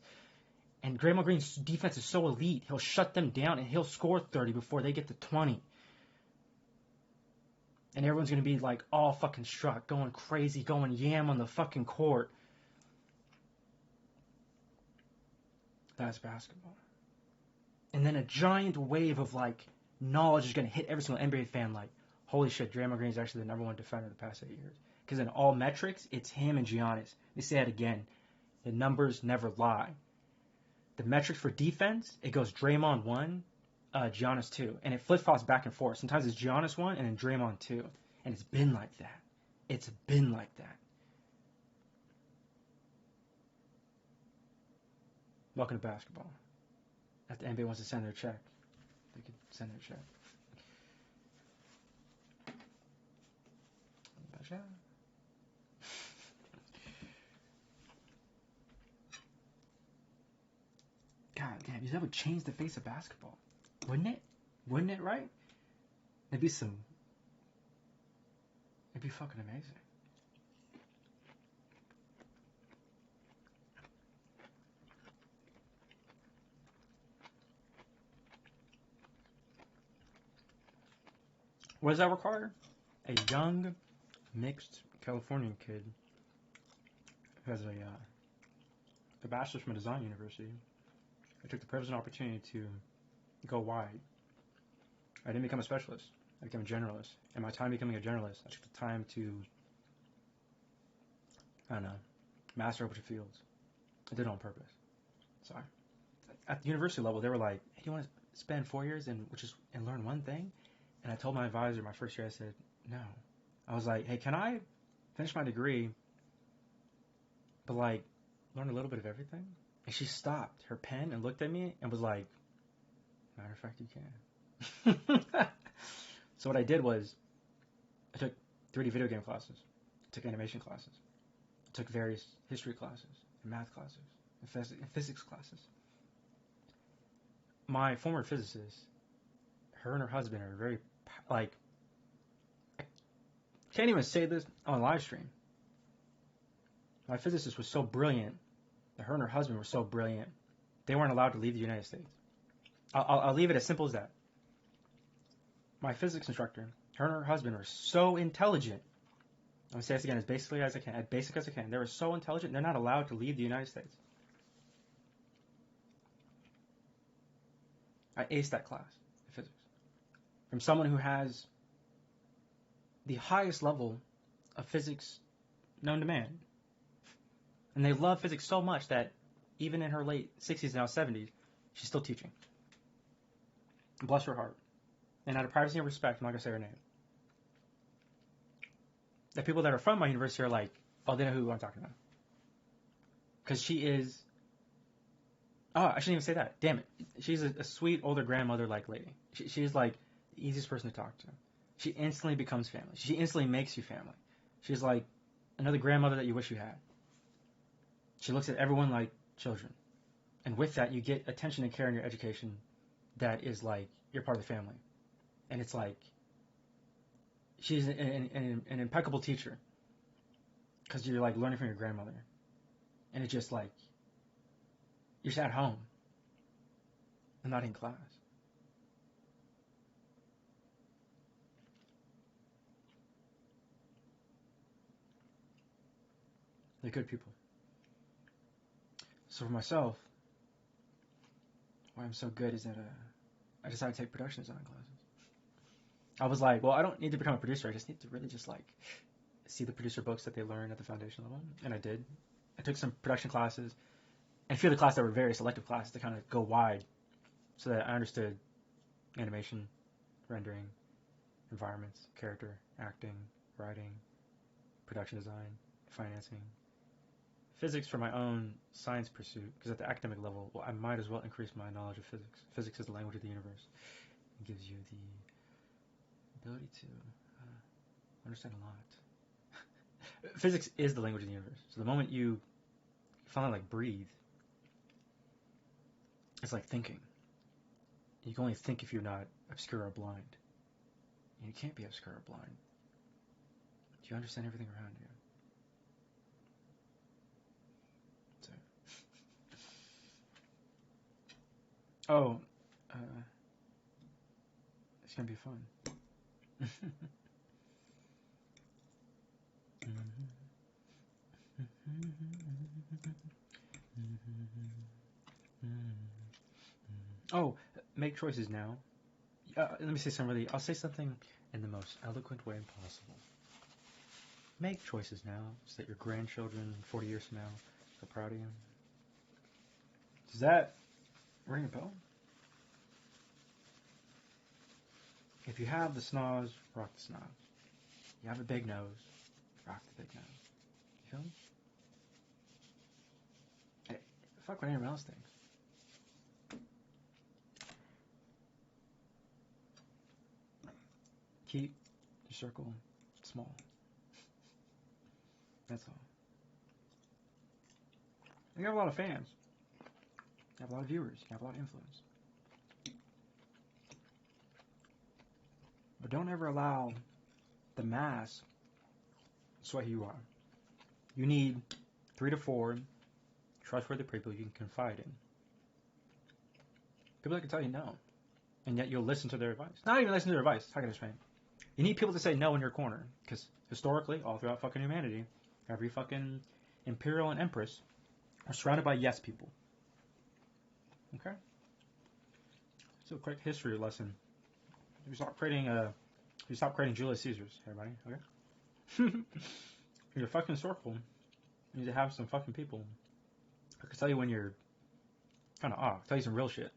Speaker 1: And Draymond Green's defense is so elite, he'll shut them down and he'll score 30 before they get to 20. And everyone's going to be like all fucking struck, going crazy, going yam on the fucking court. That's basketball. And then a giant wave of like knowledge is going to hit every single NBA fan like, holy shit, Draymond Green is actually the number 1 defender in the past 8 years. Because in all metrics, it's him and Giannis. They say it again. The numbers never lie. The metrics for defense, it goes Draymond 1, Giannis 2. And it flip-flops back and forth. Sometimes it's Giannis 1 and then Draymond 2. And it's been like that. It's been like that. Welcome to basketball. If the NBA wants to send their check, they could send their check. God damn, that would change the face of basketball. Wouldn't it? Wouldn't it, right? It'd be fucking amazing. What does that require? A young, mixed Californian kid who has a bachelor's from a design university. I took the privilege and opportunity to go wide. I didn't become a specialist. I became a generalist. And my time becoming a generalist, I took the time to, I don't know, master a bunch of fields. I did it on purpose. So at the university level, they were like, hey, you want to spend 4 years and learn one thing? And I told my advisor my first year, I said, no. I was like, hey, can I finish my degree, but like learn a little bit of everything? And she stopped her pen and looked at me and was like, matter of fact, you can. So what I did was I took 3D video game classes, I took animation classes, I took various history classes, and math classes, and physics classes. My former physicist, her and her husband are very, like, I can't even say this on live stream. My physicist was so brilliant that her and her husband were so brilliant, they weren't allowed to leave the United States. I'll leave it as simple as that. My physics instructor, her and her husband were so intelligent. I'm going to say this again as basic as I can. They were so intelligent, they're not allowed to leave the United States. I aced that class in physics. From someone who has the highest level of physics known to man. And they love physics so much that even in her late 60s, now 70s, she's still teaching. Bless her heart. And out of privacy and respect, I'm not going to say her name. The people that are from my university are like, oh, they know who I'm talking about. Because she is... Oh, I shouldn't even say that. Damn it. She's a sweet, older grandmother-like lady. She's like the easiest person to talk to. She instantly becomes family. She instantly makes you family. She's like another grandmother that you wish you had. She looks at everyone like children. And with that, you get attention and care in your education that is like, you're part of the family. And it's like, she's an impeccable teacher. Because you're like learning from your grandmother. And it's just like, you're just at home. And not in class. They're good people. So for myself, why I'm so good is that I decided to take production design classes. I was like, well, I don't need to become a producer. I just need to really just like see the producer books that they learn at the foundation level. And I did. I took some production classes and a few of the classes that were very selective classes to kind of go wide so that I understood animation, rendering, environments, character, acting, writing, production design, financing, physics for my own science pursuit, because at the academic level, well, I might as well increase my knowledge of physics. Physics is the language of the universe. It gives you the ability to understand a lot. Physics is the language of the universe. So the moment you finally like breathe, it's like thinking. You can only think if you're not obscure or blind. And you can't be obscure or blind. You understand everything around you. So. Oh, it's gonna be fun. Oh, make choices now. Let me say something I'll say something in the most eloquent way possible. Make choices now so that your grandchildren 40 years from now are proud of you. Does that ring a bell? If you have the snaz, rock the snaz. You have a big nose. Rock the big nose. You feel me? Hey, fuck what anyone else thinks. Keep your circle small. That's all. You have a lot of fans. You have a lot of viewers. You have a lot of influence. But don't ever allow the mass to sway who you are. You need 3 to 4 trustworthy people you can confide in. People that can tell you no. And yet you'll listen to their advice. Not even listen to their advice. How can I explain? You need people to say no in your corner. Because historically, all throughout fucking humanity, every fucking imperial and empress are surrounded by yes people. Okay? So a quick history lesson. We stop creating Julius Caesars, everybody. Okay? In your fucking circle, you need to have some fucking people who can tell you when you're kind of off. Tell you some real shit.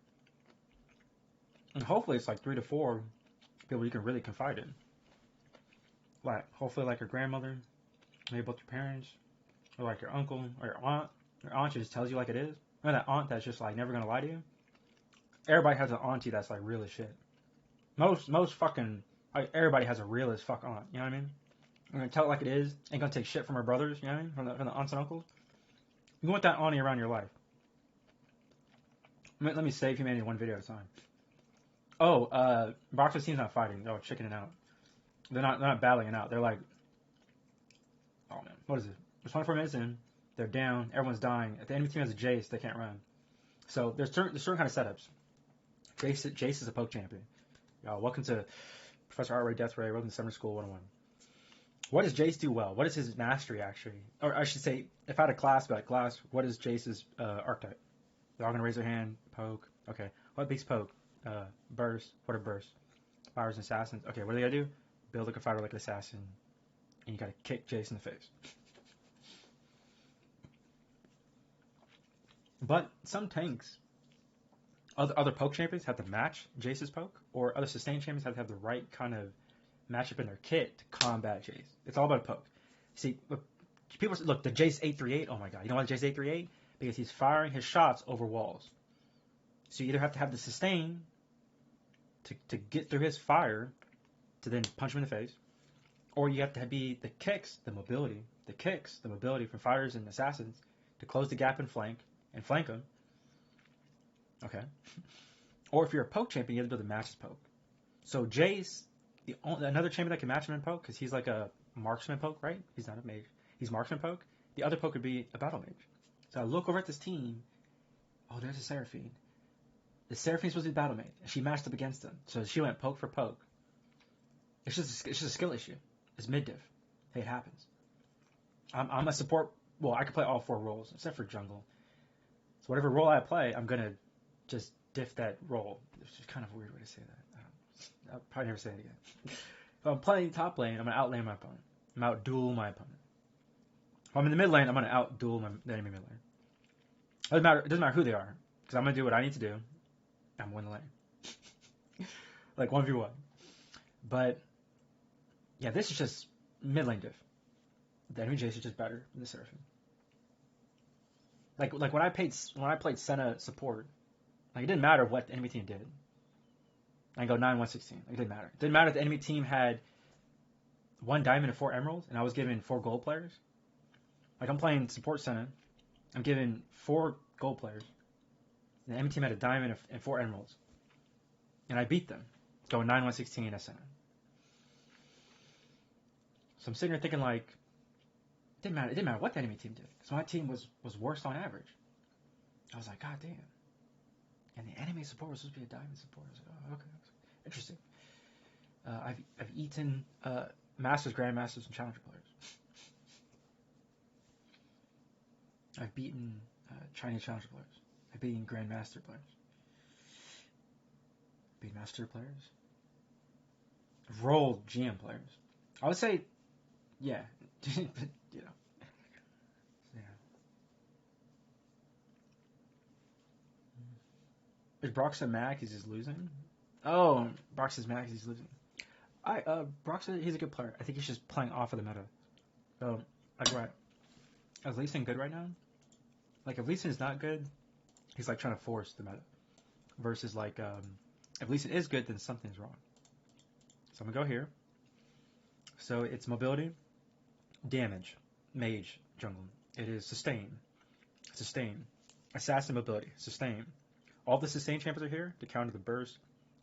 Speaker 1: And hopefully it's like 3 to 4 people you can really confide in. Like, hopefully like your grandmother, maybe both your parents, or like your uncle, or your aunt. Your aunt just tells you like it is. Or that aunt that's just like never gonna lie to you. Everybody has an auntie that's like real as shit. Most fucking, like, everybody has a real as fuck aunt, you know what I mean? I'm gonna tell it like it is, ain't gonna take shit from her brothers, you know what I mean? From the aunts and uncles. You want that auntie around your life. Let me save humanity one video at a time. Oh, Boxer's team's not fighting. They're chickening out. They're not battling it out. They're like, oh man, what is it? There's 24 minutes in. They're down. Everyone's dying. If the enemy team has a Jace, they can't run. So there's certain kind of setups. Jace is a poke champion. Welcome to Professor Art Ray Death Ray. Welcome to Summer School 101. What does Jace do well? What is his mastery actually? Or I should say, if I had a class about class, what is Jace's archetype? They're all gonna raise their hand. Poke. Okay. What beats poke? Burst. What are burst? Fires and assassins. Okay. What do they gotta do? Build like a fighter, like an assassin, and you gotta kick Jace in the face. But some tanks, other poke champions have to match Jace's poke, or other sustain champions have to have the right kind of matchup in their kit to combat Jace. It's all about poke. See, people look, the Jace 838. Oh my god, you know why the Jace 838? Because he's firing his shots over walls. So you either have to have the sustain to get through his fire to then punch him in the face, or you have to be the kicks, the mobility from fighters and assassins to close the gap and flank him. Okay. Or if you're a poke champion, you have to be able to match his poke. So Jace, another champion that can match him in poke, because he's like a marksman poke, right? He's not a mage. He's marksman poke. The other poke would be a battle mage. So I look over at this team. Oh, there's a Seraphine. The Seraphine's supposed to be battle mage, and she matched up against him. So she went poke for poke. It's just a skill issue. It's mid diff. Hey, it happens. I'm a support. Well, I can play all 4 roles except for jungle. So whatever role I play, I'm gonna just diff that role. It's just kind of a weird way to say that. I'll probably never say it again. If I'm playing top lane, I'm gonna outlane my opponent. I'm out-duel my opponent. If I'm in the mid lane, I'm gonna out-duel the enemy mid lane. It doesn't matter who they are, because I'm gonna do what I need to do. I'm gonna win the lane. Like 1v1. But yeah, this is just mid lane diff. The enemy Jace is just better than the Seraphine. Like when I played Senna support, like it didn't matter what the enemy team did. I go 9-1-16. Like, it didn't matter. It didn't matter if the enemy team had 1 diamond and 4 emeralds, and I was given 4 gold players. Like I'm playing support Senna, I'm given 4 gold players. And the enemy team had a diamond and 4 emeralds, and I beat them, going 9-1-16 as Senna. So I'm sitting here thinking like, it didn't matter what the enemy team did, because my team was worse on average. I was like, god damn. And the enemy support was supposed to be a diamond support. I was like, oh, okay, interesting. I've eaten Masters, Grandmasters, and Challenger players. I've beaten Chinese Challenger players. I've beaten Grandmaster players. I've beaten Master players. I've rolled GM players. I would say, yeah, but you know. Is Brox a Mac? Is he losing? Oh, Brox is Mac. He's losing. Brock's he's a good player. I think he's just playing off of the meta. So, like, right. Is Lee Sin good right now? Like, if Lee Sin is not good, he's like trying to force the meta. Versus like, if Lee Sin is good, then something's wrong. So I'm gonna go here. So it's mobility, damage, mage, jungle. It is sustain, assassin, mobility, sustain. All the sustain champions are here to counter the burst.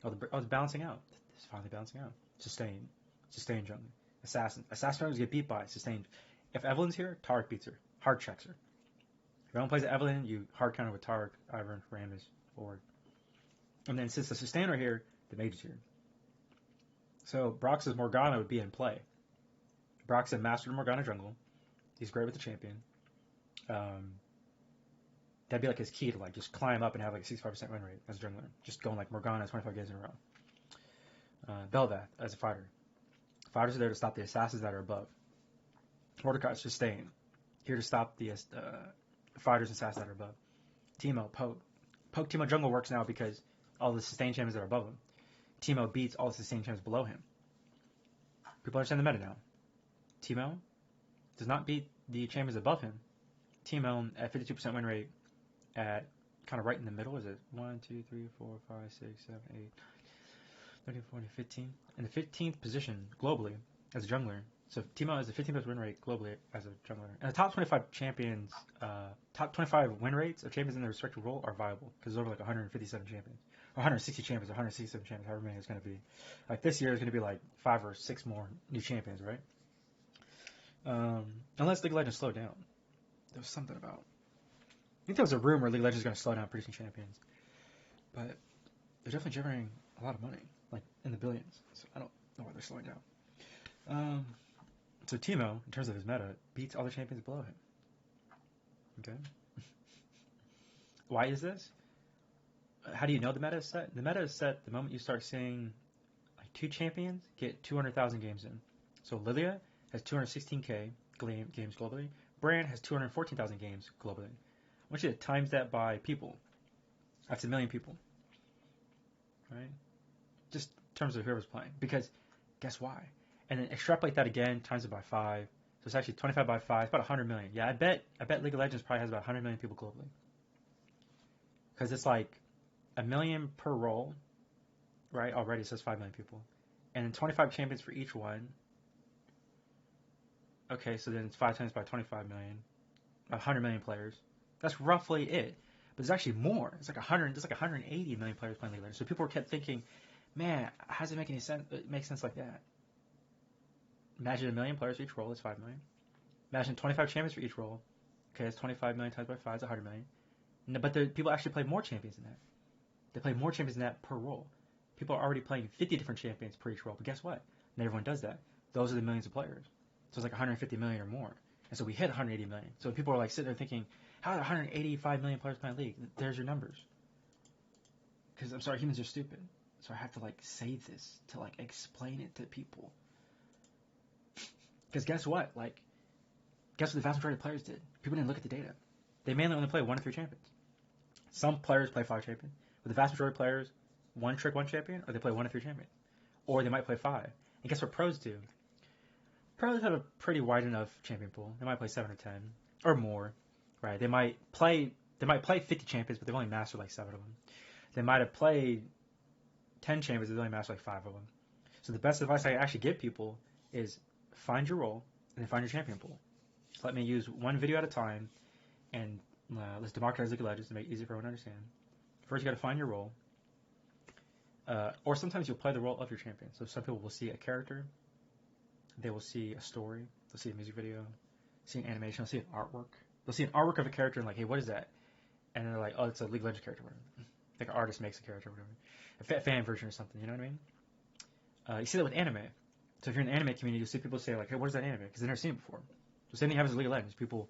Speaker 1: It's balancing out. It's finally balancing out. Sustain jungle. Assassin runners get beat by sustained. If Evelyn's here, Taric beats her. Hard checks her. If everyone plays Evelyn, you hard counter with Taric, Ivern, Rammus, forward. And then since the sustainer here, the mage is here. So Brox's Morgana would be in play. Brox's a mastered Morgana jungle. He's great with the champion. That'd be like his key to like just climb up and have like a 65% win rate as a jungler. Just going like Morgana 25 games in a row. Bel'Veth as a fighter. Fighters are there to stop the assassins that are above. Mordecai is sustain. Here to stop the fighters and assassins that are above. Teemo, Poke. Poke Teemo jungle works now because all the sustain champions that are above him. Teemo beats all the sustain champions below him. People understand the meta now. Teemo does not beat the champions above him. Teemo at 52% win rate at kind of right in the middle. Is it 1, 2, 3, 4, 5, 6, 7, 8, 13, 14, 15? In the 15th position globally as a jungler. So Teemo has a 15% win rate globally as a jungler. And the top 25 champions, top 25 win rates of champions in their respective role are viable because there's over like 157 champions. Or 160 champions, 167 champions, however many it's going to be. Like this year is going to be like 5 or 6 more new champions, right? Unless League of Legends slowed down. There was something about. I think there was a rumor League of Legends is going to slow down producing champions. But they're definitely generating a lot of money, like in the billions. So I don't know why they're slowing down. So Teemo, in terms of his meta, beats all the champions below him. Okay. Why is this? How do you know the meta is set? The meta is set the moment you start seeing like 2 champions get 200,000 games in. So Lilia has 216k games globally. Brand has 214,000 games globally. I want you to times that by people. That's 1 million people. Right? Just in terms of whoever's playing. Because guess why? And then extrapolate that again, times it by 5. So it's actually 25 by 5. It's about 100 million. Yeah, I bet League of Legends probably has about 100 million people globally. Because it's like 1 million per role, right? Already says 5 million people. And then 25 champions for each one. Okay, so then it's 5 times by 25 million. 100 million players. That's roughly it. But there's actually more. It's like 180 million players playing League of Legends. So people kept thinking, man, how does it make any sense? It makes sense like that. Imagine 1 million players for each role, that's 5 million. Imagine 25 champions for each role. Okay, that's 25 million times by 5, it's 100 million. No, but people actually play more champions than that. They play more champions than that per role. People are already playing 50 different champions per each role. But guess what? Not everyone does that. Those are the millions of players. So it's like 150 million or more. And so we hit 180 million. So people are like sitting there thinking, how are 185 million players playing League? There's your numbers. Because I'm sorry, humans are stupid. So I have to like say this to like explain it to people. Because guess what? Guess what the vast majority of players did? People didn't look at the data. They mainly only play 1 to 3 champions. Some players play 5 champions. But the vast majority of players, 1 champion, or they play 1 to 3 champions. Or they might play 5. And guess what pros do? Pros have a pretty wide enough champion pool. They might play 7 or 10. Or more. Right? They might play 50 champions, but they've only mastered like 7 of them. They might have played 10 champions, but they've only mastered like 5 of them. So the best advice I actually give people is find your role and then find your champion pool. So let me use one video at a time, and let's democratize League of Legends to make it easy for everyone to understand. First, you got to find your role, or sometimes you'll play the role of your champion. So some people will see a character, they will see a story, they'll see a music video, see an animation, they'll see an artwork. They'll see an artwork of a character and like, hey, what is that? And they're like, oh, it's a League of Legends character. Whatever. Like an artist makes a character, or whatever, a fan version or something. You know what I mean? You see that with anime. So if you're in the anime community, you'll see people say like, hey, what is that anime? Because they've never seen it before. So same thing happens with League of Legends. People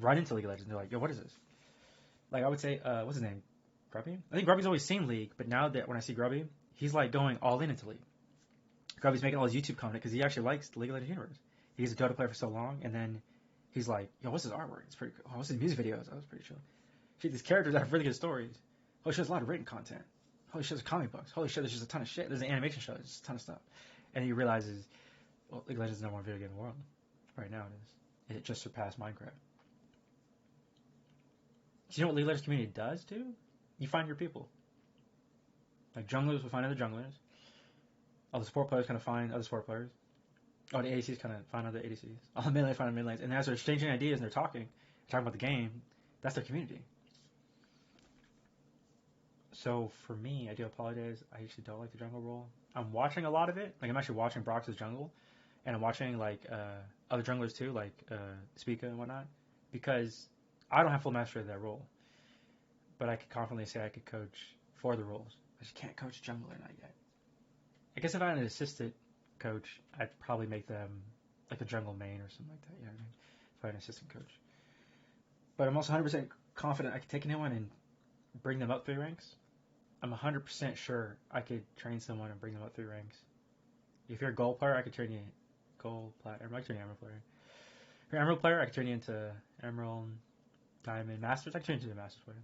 Speaker 1: run into League of Legends and they're like, yo, what is this? Like I would say, what's his name? Grubby? I think Grubby's always seen League, but now that when I see Grubby, he's like going all in into League. Grubby's making all his YouTube content because he actually likes the League of Legends universe. He's a Dota player for so long, and then he's like, yo, what's his artwork? It's pretty cool. Oh, what's his music videos? That was pretty chill. Shit, these characters that have really good stories. Holy shit, there's a lot of written content. Holy shit, there's comic books. Holy shit, there's just a ton of shit. There's an animation show. There's just a ton of stuff. And he realizes, well, League of Legends is the number one video game in the world. Right now it is. It just surpassed Minecraft. Do you know what League of Legends community does, too? You find your people. Like, junglers will find other junglers. All the support players kind of find other support players. Oh, the ADCs kind of find other ADCs. All the mid lanes find mid lanes. And as they're exchanging ideas and they're talking about the game, that's their community. So for me, I do apologize. I actually don't like the jungle role. I'm watching a lot of it. Like, I'm actually watching Brox's jungle. And I'm watching, like, other junglers, too, like Spica and whatnot. Because I don't have full mastery of that role. But I could confidently say I could coach for the roles. I just can't coach jungler, not yet. I guess if I had an assistant coach, I'd probably make them like a jungle main or something like that. You know what I mean? If I had an assistant coach. But I'm also 100% confident I could take anyone and bring them up 3 ranks. I'm 100% sure I could train someone and bring them up 3 ranks. If you're a gold player, I could train you gold, platinum. I could turn you emerald player. If you're an emerald player, I could turn you into emerald, diamond, masters. I could turn you into a masters player.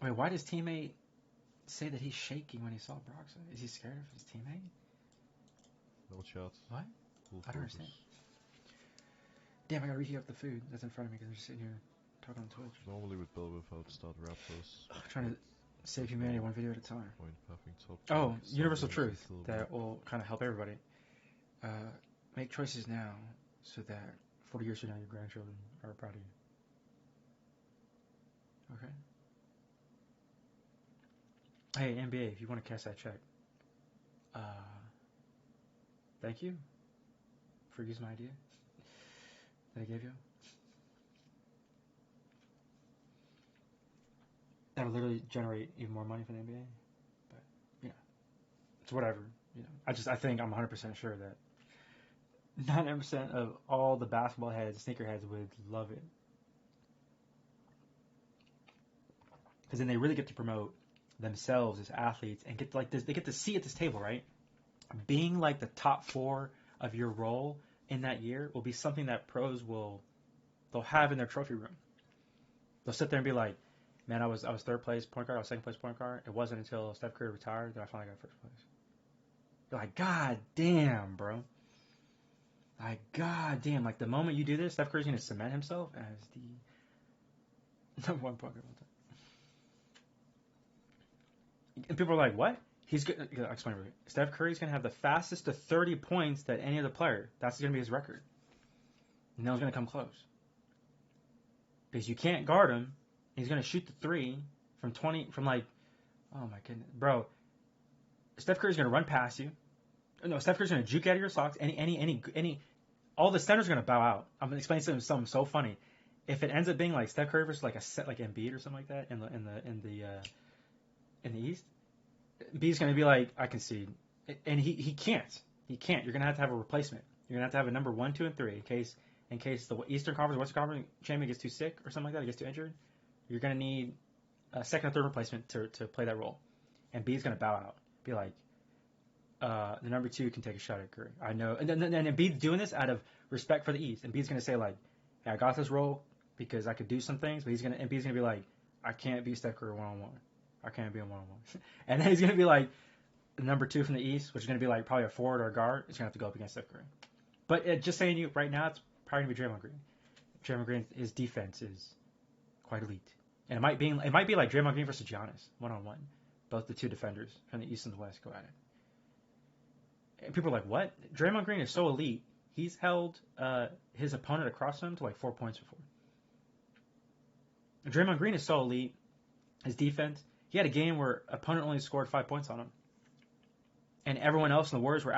Speaker 1: Wait, why does teammate say that he's shaking when he saw Brox? Is he scared of his teammate?
Speaker 4: No chat.
Speaker 1: What?
Speaker 4: Full
Speaker 1: I don't
Speaker 4: focus.
Speaker 1: understand. Damn, I gotta reheat up the food that's in front of me because I'm just sitting here talking on Twitch.
Speaker 4: Normally with Belveth, I would start Raptors.
Speaker 1: Trying to save humanity one video at a time.
Speaker 4: Point puffing top.
Speaker 1: Oh,
Speaker 4: Some
Speaker 1: universal
Speaker 4: games
Speaker 1: truth
Speaker 4: it's a little
Speaker 1: that
Speaker 4: bit-
Speaker 1: will kind of help everybody. Make choices now so that 40 years from now your grandchildren are proud of you. Okay? Hey, NBA, if you want to cash that check, thank you for using my idea that I gave you. That'll literally generate even more money for the NBA. But, you know, it's whatever. You know, I think I'm 100% sure that 99% of all the basketball heads, sneaker heads would love it. Because then they really get to promote themselves as athletes and get like this. They get to see at this table, right? Being like the top 4 of your role in that year will be something that pros they'll have in their trophy room. They'll sit there and be like, man, I was 3rd place point guard, I was 2nd place point guard. It wasn't until Steph Curry retired that I finally got 1st place. They're like, God damn, bro. Like, God damn. Like, the moment you do this, Steph Curry's going to cement himself as the number 1 point guard of all time. And people are like, what? He's going to explain it. Steph Curry's going to have the fastest to 30 points that any other player. That's going to be his record. No one's going to come close. Because you can't guard him. He's going to shoot the 3 from 20, from like, oh my goodness. Bro, Steph Curry's going to run past you. No, Steph Curry's going to juke out of your socks. All the centers are going to bow out. I'm going to explain something so funny. If it ends up being like Steph Curry versus like a set like Embiid or something like that in the East, Embiid's going to be like, I concede. And he can't. He can't. You're going to have a replacement. You're going to have a number 1, 2, and 3 in case the Eastern Conference, Western Conference champion gets too sick or something like that, he gets too injured. You're going to need a 2nd or 3rd replacement to play that role. And B's going to bow out. Be like, the number 2 can take a shot at Curry. I know. And then Embiid's doing this out of respect for the East. And B's going to say, like, hey, I got this role because I could do some things. But B's going to be like, I can't beat Steph Curry one-on-one. I can't be him one-on-one. And then he's going to be like, the number 2 from the East, which is going to be like probably a forward or a guard, is going to have to go up against Steph Curry. But just saying you right now, it's probably going to be Draymond Green. Draymond Green, his defense is quite elite. And it might be like Draymond Green versus Giannis, one-on-one. Both the 2 defenders from the East and the West go at it. And people are like, what? Draymond Green is so elite. He's held his opponent across him to like 4 points before. And Draymond Green is so elite. His defense, he had a game where opponent only scored 5 points on him. And everyone else in the Warriors were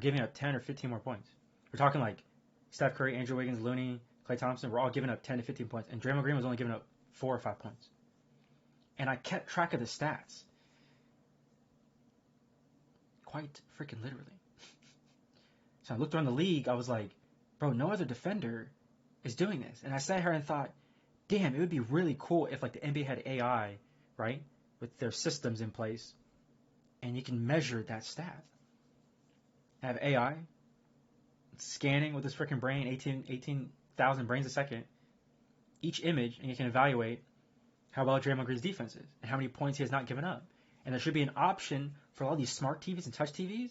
Speaker 1: giving up 10 or 15 more points. We're talking like Steph Curry, Andrew Wiggins, Looney, Klay Thompson were all giving up 10 to 15 points. And Draymond Green was only giving up 4 or 5 points. And I kept track of the stats. Quite freaking literally. So I looked around the league. I was like, bro, no other defender is doing this. And I sat here and thought, damn, it would be really cool if like the NBA had AI, right, with their systems in place, and you can measure that stat. Have AI scanning with this freaking brain, 18,000 brains a second, each image, and you can evaluate how well Draymond Green's defense is and how many points he has not given up. And there should be an option for all these smart TVs and touch TVs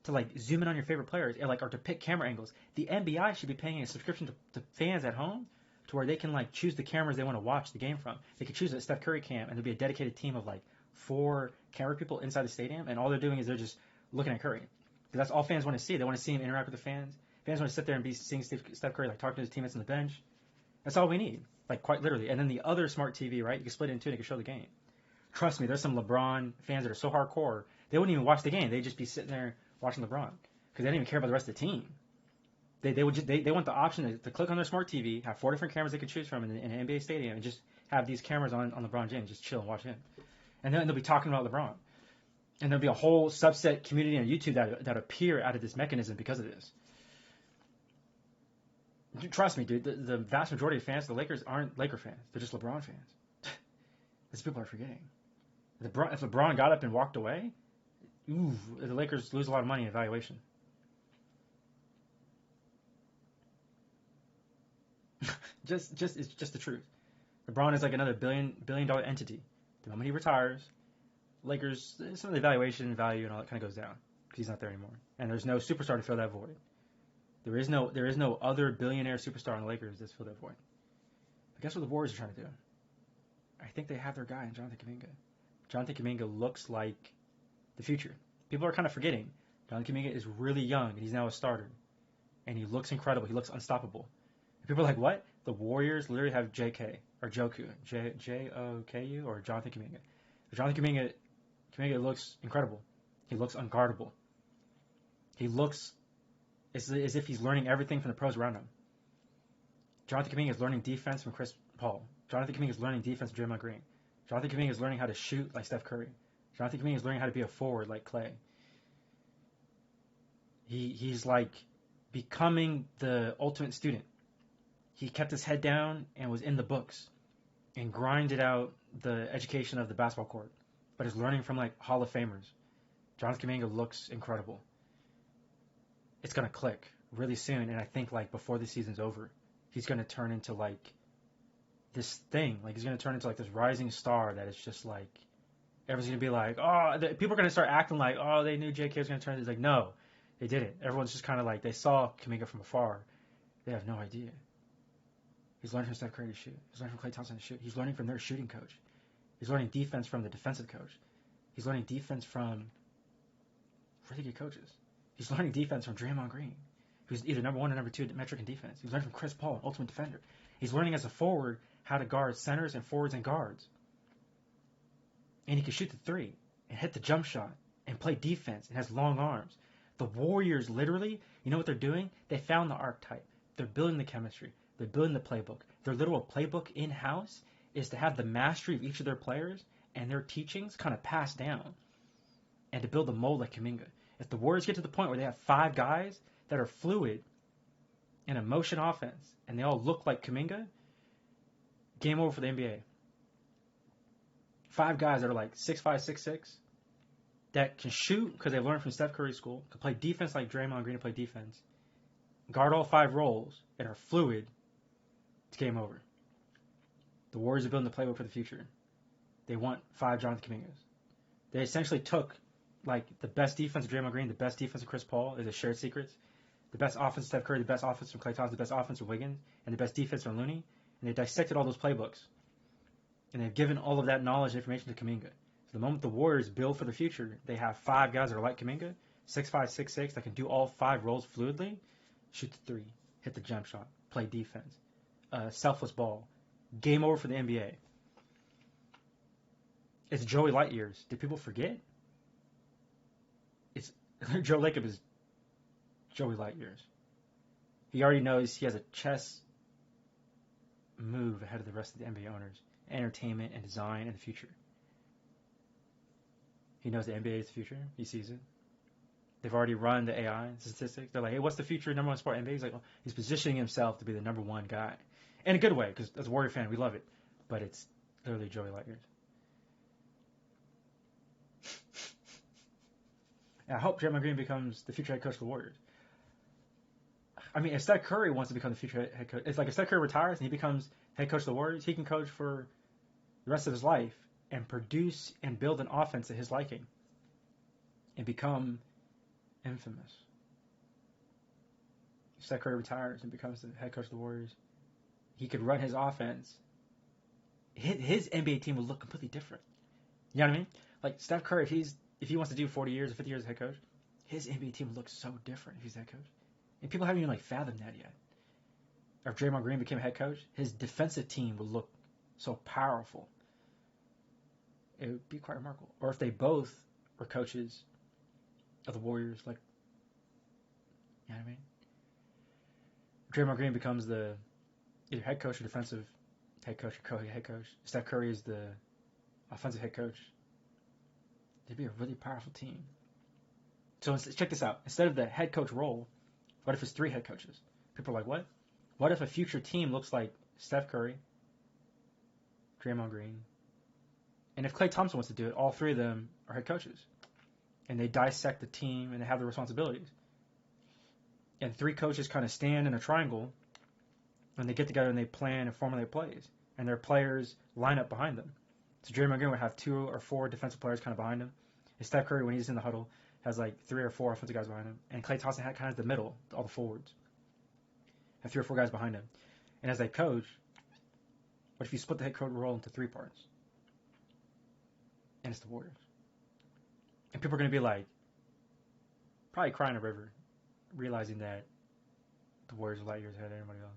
Speaker 1: to like zoom in on your favorite players and or to pick camera angles. The NBA should be paying a subscription to fans at home to where they can like choose the cameras they want to watch the game from. They could choose a Steph Curry cam, and there'll be a dedicated team of like 4 camera people inside the stadium, and all they're doing is they're just looking at Curry. Because that's all fans want to see. They want to see him interact with the fans. Fans want to sit there and be seeing Steph Curry like talking to his teammates on the bench. That's all we need, like quite literally. And then the other smart TV, right? You can split it in two and it can show the game. Trust me, there's some LeBron fans that are so hardcore they wouldn't even watch the game. They'd just be sitting there watching LeBron because they didn't even care about the rest of the team. They want the option to click on their smart TV, have 4 different cameras they could choose from in an NBA stadium, and just have these cameras on LeBron James, just chill and watch him. And then they'll be talking about LeBron. And there'll be a whole subset community on YouTube that appear out of this mechanism because of this. Trust me, dude, the vast majority of fans of the Lakers aren't Laker fans. They're just LeBron fans. These people are forgetting. If LeBron got up and walked away, the Lakers lose a lot of money in evaluation. It's just the truth. LeBron is like another billion dollar entity. The moment he retires, Lakers, some of the evaluation value and all that kind of goes down because he's not there anymore. And there's no superstar to fill that void. There is no other billionaire superstar on the Lakers that's filled that void. But guess what the Warriors are trying to do? I think they have their guy in Jonathan Kuminga. Jonathan Kuminga looks like the future. People are kind of forgetting. Jonathan Kuminga is really young and he's now a starter. And he looks incredible. He looks unstoppable. And people are like, what? The Warriors literally have JK or Joku, Joku or Jonathan Kuminga. But Jonathan Kuminga looks incredible. He looks unguardable. He looks as if he's learning everything from the pros around him. Jonathan Kuminga is learning defense from Chris Paul. Jonathan Kuminga is learning defense from Draymond Green. Jonathan Kuminga is learning how to shoot like Steph Curry. Jonathan Kuminga is learning how to be a forward like Klay. He's like becoming the ultimate student. He kept his head down and was in the books and grinded out the education of the basketball court, but is learning from like Hall of Famers. Jonathan Kuminga looks incredible. It's going to click really soon, and I think like before the season's over, he's going to turn into like this thing. Like he's going to turn into like this rising star that is just like everyone's going to be like, people are going to start acting like, they knew JK was going to turn. It's like, no, they didn't. Everyone's just kind of like, they saw Kuminga from afar. They have no idea. He's learning from Steph Curry to shoot. He's learning from Klay Thompson to shoot. He's learning from their shooting coach. He's learning defense from the defensive coach. He's learning defense from really good coaches. He's learning defense from Draymond Green, who's either number 1 or number 2 metric in defense. He's learning from Chris Paul, an ultimate defender. He's learning as a forward how to guard centers and forwards and guards. And he can shoot the 3 and hit the jump shot and play defense and has long arms. The Warriors literally, you know what they're doing? They found the archetype. They're building the chemistry. They're building the playbook. Their literal playbook in-house is to have the mastery of each of their players and their teachings kind of passed down and to build a mold like Kuminga. If the Warriors get to the point where they have 5 guys that are fluid in a motion offense and they all look like Kuminga, game over for the NBA. 5 guys that are like 6'5", 6'6", that can shoot because they learned from Steph Curry school, can play defense like Draymond Green to play defense, guard all 5 roles, and are fluid, it's game over. The Warriors are building the playbook for the future. They want 5 Jonathan Kumingas. They essentially took like the best defense of Draymond Green, the best defense of Chris Paul, is the shared secrets, the best offense of Steph Curry, the best offense from Klay Thompson, the best offense from Wiggins, and the best defense from Looney, and they dissected all those playbooks. And they've given all of that knowledge and information to Kuminga. So the moment the Warriors build for the future, they have 5 guys that are like Kuminga, 6'5", 6'6", that can do all 5 roles fluidly, shoot the 3, hit the jump shot, play defense, selfless ball. Game over for the NBA. It's Joey Light years. Did people forget? It's Joe Lacob is Joey Light years. He already knows he has a chess move ahead of the rest of the NBA owners. Entertainment and design in the future. He knows the NBA is the future. He sees it. They've already run the AI statistics. They're like, hey, what's the future number 1 sport in NBA? He's like, he's positioning himself to be the number 1 guy. In a good way, because as a Warrior fan, we love it. But it's literally Joey Light years. I hope Draymond Green becomes the future head coach of the Warriors. I mean, if Steph Curry wants to become the future head coach, it's like if Steph Curry retires and he becomes head coach of the Warriors, he can coach for the rest of his life and produce and build an offense to his liking and become infamous. If Steph Curry retires and becomes the head coach of the Warriors, he could run his offense. His NBA team would look completely different. You know what I mean? Like Steph Curry, if he wants to do 40 years or 50 years as head coach, his NBA team would look so different if he's head coach. And people haven't even fathomed that yet. Or if Draymond Green became a head coach, his defensive team would look so powerful. It would be quite remarkable. Or if they both were coaches of the Warriors, you know what I mean? Draymond Green becomes the either head coach or defensive head coach or co-head coach. Steph Curry is the offensive head coach. They'd be a really powerful team. So check this out. Instead of the head coach role, what if it's 3 head coaches? People are like, what? What if a future team looks like Steph Curry, Draymond Green, and if Klay Thompson wants to do it, all 3 of them are head coaches. And they dissect the team and they have their responsibilities. And 3 coaches kind of stand in a triangle and they get together and they plan and formulate plays. And their players line up behind them. So Draymond Green would have 2 or 4 defensive players kind of behind him. And Steph Curry, when he's in the huddle, has 3 or 4 offensive guys behind him. And Klay Thompson had kind of the middle, all the forwards. Have 3 or 4 guys behind him. And as they coach, what if you split the head coach role into 3 parts? And it's the Warriors. And people are going to be probably crying a river, realizing that the Warriors are light years ahead of everybody else.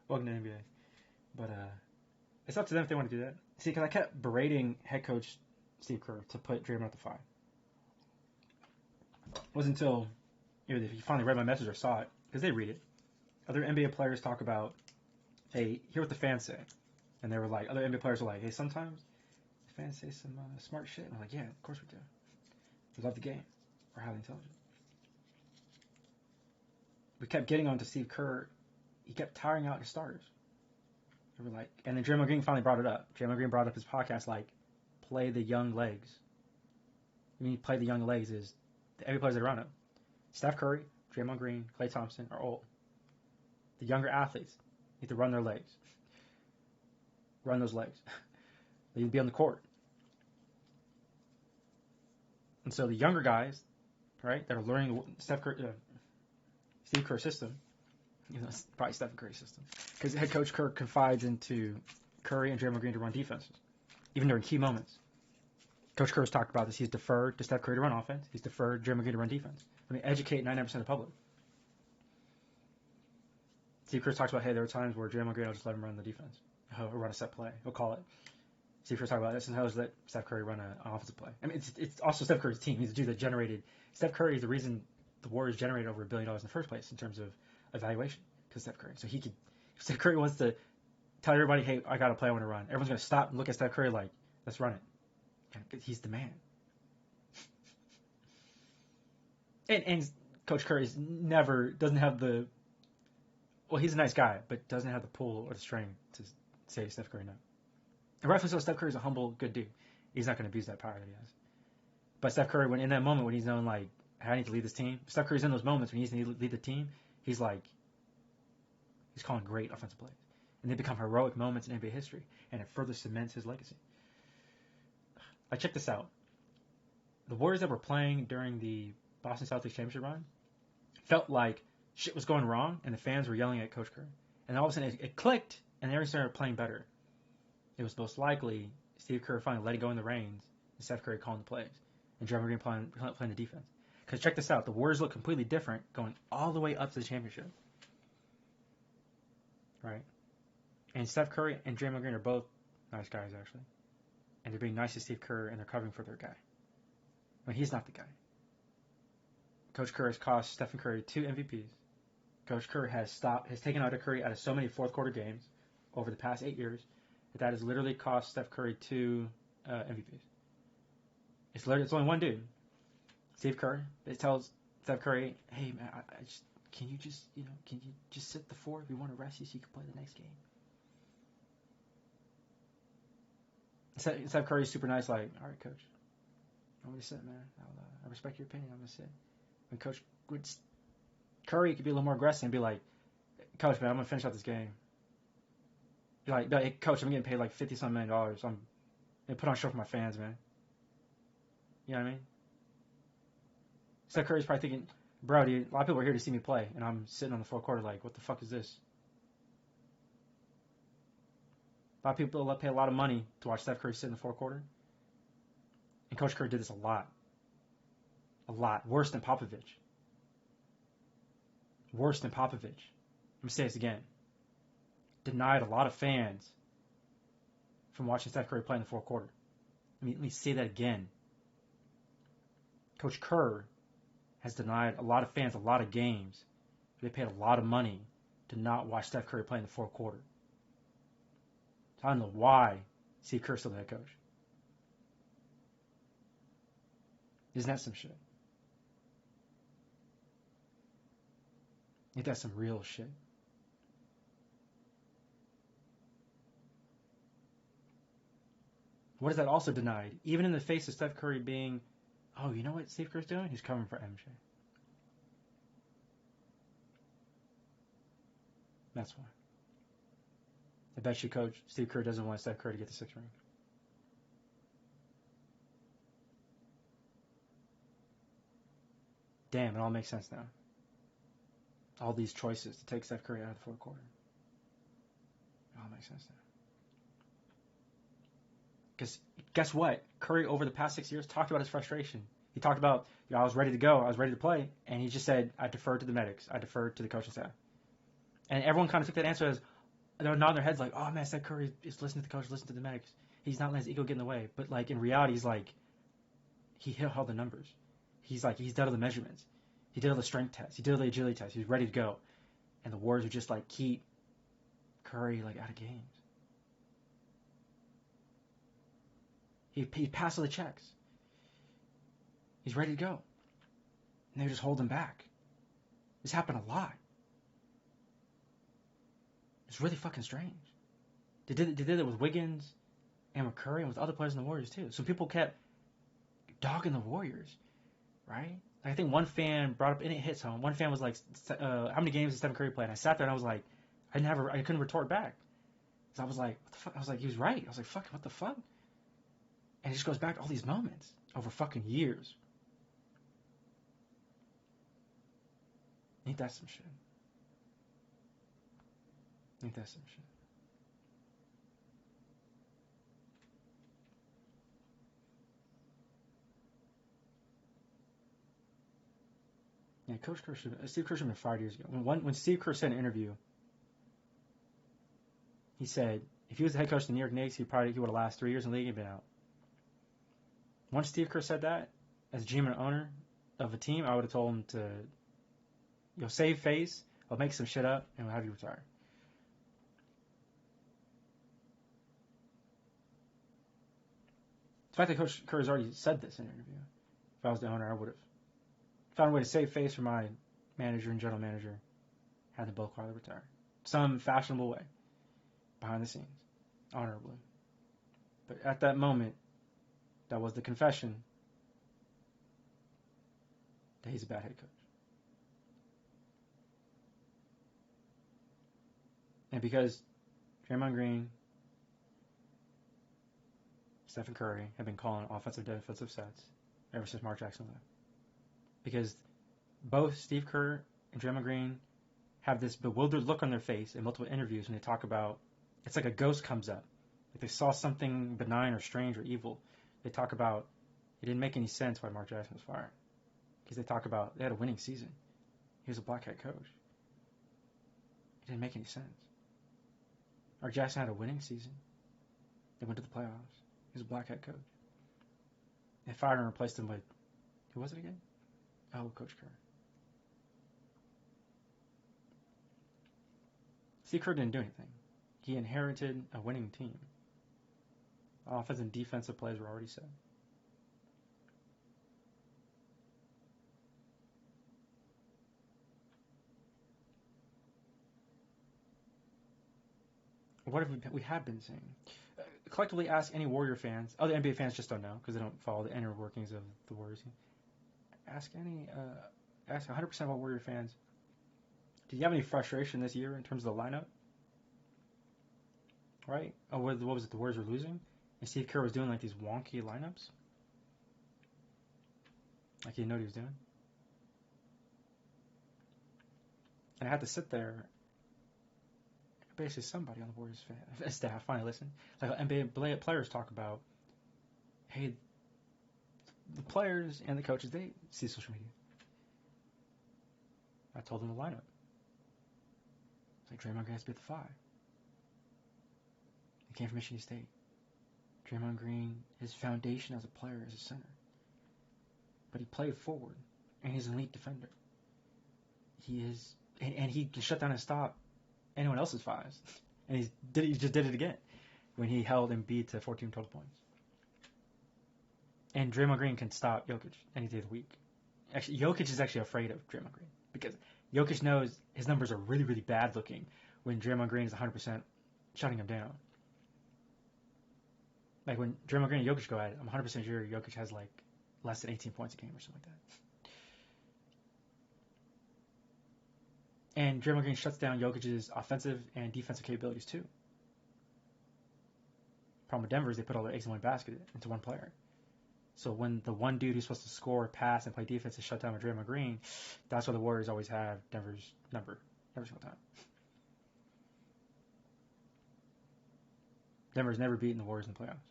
Speaker 1: Welcome to the NBA. But it's up to them if they want to do that. See, because I kept berating head coach Steve Kerr to put Draymond at the 5. It wasn't until he finally read my message or saw it, because they read it. Other NBA players talk about, hey, hear what the fans say. And they were other NBA players were hey, sometimes the fans say some smart shit. And I'm yeah, of course we do. We love the game. We're highly intelligent. We kept getting on to Steve Kerr. He kept tiring out his starters. They were and then Draymond Green finally brought it up. Draymond Green brought up his podcast play the young legs. I mean, play the young legs is the NBA players that are around him. Steph Curry, Draymond Green, Klay Thompson are old. The younger athletes need to run their legs. Run those legs. They need to be on the court. And so the younger guys, right, that are learning Steve Kerr's system, it's probably Stephen Curry's system, because head coach Kerr confides into Curry and Draymond Green to run defenses, even during key moments. Coach Kerr has talked about this. He's deferred to Steph Curry to run offense. He's deferred Draymond Green to run defense. I mean, educate 99% of the public. Steve Kerr talks about, hey, there are times where Draymond Green will just let him run the defense. He'll run a set play. He'll call it. Steve Kerr talks about this, and he'll just let Steph Curry run an offensive play. I mean, it's also Steph Curry's team. He's the dude that generated. Steph Curry is the reason the Warriors generated over $1 billion in the first place in terms of evaluation, because Steph Curry. So if Steph Curry wants to tell everybody, hey, I got a play I want to run, everyone's going to stop and look at Steph Curry let's run it. He's the man. And Coach Curry doesn't have the, well, he's a nice guy, but doesn't have the pull or the strength to say to Steph Curry no. And rightfully so, Steph Curry's a humble, good dude. He's not going to abuse that power that he has. But Steph Curry, when in that moment when he's known hey, I need to lead this team, Steph Curry's in those moments when he needs to lead the team, he's calling great offensive plays. And they become heroic moments in NBA history, and it further cements his legacy. Check this out. The Warriors that were playing during the Boston Celtics championship run felt like shit was going wrong, and the fans were yelling at Coach Kerr. And all of a sudden it clicked, and they started playing better. It was most likely Steve Kerr finally letting go in the reins, and Steph Curry calling the plays, and Draymond Green playing the defense. Because check this out, the Warriors look completely different going all the way up to the championship. Right? And Steph Curry and Draymond Green are both nice guys, actually. And they're being nice to Steve Kerr, and they're covering for their guy. I mean, he's not the guy. Coach Kerr has cost Stephen Curry 2 MVPs. Coach Kerr has taken out of Curry out of so many fourth quarter games over the past 8 years that has literally cost Steph Curry 2 MVPs. It's only one dude, Steve Kerr. It tells Steph Curry, hey man, can you just sit the 4 if we want to rest you so you can play the next game? Steph Curry's super nice, all right, coach, I'm going to sit, man. I respect your opinion. I'm going to sit. When Curry could be a little more aggressive and be Coach, man, I'm gonna finish out this game. You're like, hey, Coach, I'm getting paid like $50-some million. I'm gonna put on a show for my fans, man. You know what I mean? Steph Curry's probably thinking, bro, dude, a lot of people are here to see me play, and I'm sitting on the fourth quarter like, what the fuck is this? A lot of people pay a lot of money to watch Steph Curry sit in the fourth quarter. And Coach Curry did this a lot. A lot. Worse than Popovich. Worse than Popovich. Let me say this again. Denied a lot of fans from watching Steph Curry play in the fourth quarter. Let me say that again. Coach Kerr has denied a lot of fans a lot of games. They paid a lot of money to not watch Steph Curry play in the fourth quarter. So I don't know why Steve Kerr's still the head coach. Isn't that some shit? Ain't that some real shit? What is that also denied? Even in the face of Steph Curry being, oh, you know what Steve Kerr's doing? He's covering for MJ. That's why. I bet you, Coach, Steve Kerr doesn't want Steph Curry to get the 6th ring. Damn, it all makes sense now. All these choices to take Steph Curry out of the fourth quarter. It all makes sense now. Because guess what? Curry, over the past 6 years, talked about his frustration. He talked about, I was ready to go, I was ready to play, and he just said, I deferred to the medics, I deferred to the coaching staff. And everyone kind of took that answer as, they're nodding their heads like, oh man, Steph Curry is listening to the coach, listening to the medics. He's not letting his ego get in the way. But like in reality, he's like, he hit all the numbers. He's done all the measurements. He did all the strength tests. He did all the agility tests. He's ready to go. And the Warriors would just like keep Curry like out of games. He passed all the checks. He's ready to go. And they just hold him back. This happened a lot. It's really fucking strange. They did it with Wiggins and with Curry and with other players in the Warriors too. So people kept dogging the Warriors, right? Like I think one fan brought up, and it hits home. One fan was like, "How many games did Stephen Curry play?" And I sat there and I was like, I couldn't retort back. So I was like, what the fuck? I was like, he was right. I was like, fuck, what the fuck? And it just goes back to all these moments over fucking years. Ain't that some shit? Ain't that some shit? Yeah, Steve Kerr should have been fired years ago. When Steve Kerr said in an interview, he said if he was the head coach of the New York Knicks, he would have lasted 3 years in the league and been out. Once Steve Kerr said that, as GM and owner of a team, I would have told him to, save face, I'll make some shit up, and we'll have you retire. The fact that Coach Kerr has already said this in an interview, if I was the owner, I would have found a way to save face for my manager and general manager, had them both quietly retire. Some fashionable way, behind the scenes, honorably. But at that moment, that was the confession that he's a bad head coach. And because Draymond Green, Stephen Curry have been calling offensive defensive sets ever since Mark Jackson left. Because both Steve Kerr and Draymond Green have this bewildered look on their face in multiple interviews when they talk about, it's like a ghost comes up. Like they saw something benign or strange or evil. They talk about, it didn't make any sense why Mark Jackson was fired. Because they talk about, they had a winning season. He was a black head coach. It didn't make any sense. Mark Jackson had a winning season. They went to the playoffs. He was a black head coach. They fired him and replaced him with, who was it again? Oh, Coach Kerr. Steve Kerr didn't do anything. He inherited a winning team. Offensive and defensive plays were already set. What have we have been saying? Collectively ask any Warrior fans. Other NBA fans just don't know because they don't follow the inner workings of the Warriors team. Ask 100% of all Warrior fans Did you have any frustration this year in terms of the lineup? Right? Oh, what was it? The Warriors were losing? And Steve Kerr was doing like these wonky lineups? Like he didn't know what he was doing? And I had to sit there. Basically, somebody on the Warriors staff finally listened. Like NBA players talk about, hey, the players and the coaches, they see social media. I told them the lineup. It's like Draymond Green has to be at the 5. He came from Michigan State. Draymond Green, his foundation as a player is a center. But he played forward, and he's an elite defender. He is, and he can shut down and stop anyone else's 5s. And he just did it again when he held Embiid to 14 total points. And Draymond Green can stop Jokic any day of the week. Actually, Jokic is actually afraid of Draymond Green because Jokic knows his numbers are really, really bad looking when Draymond Green is 100% shutting him down. Like when Draymond Green and Jokic go at it, I'm 100% sure Jokic has like less than 18 points a game or something like that. And Draymond Green shuts down Jokic's offensive and defensive capabilities too. Problem with Denver is they put all their eggs in one basket into one player. So when the one dude who's supposed to score, pass, and play defense is shut down with Draymond Green, that's why the Warriors always have Denver's number every single time. Denver's never beaten the Warriors in the playoffs.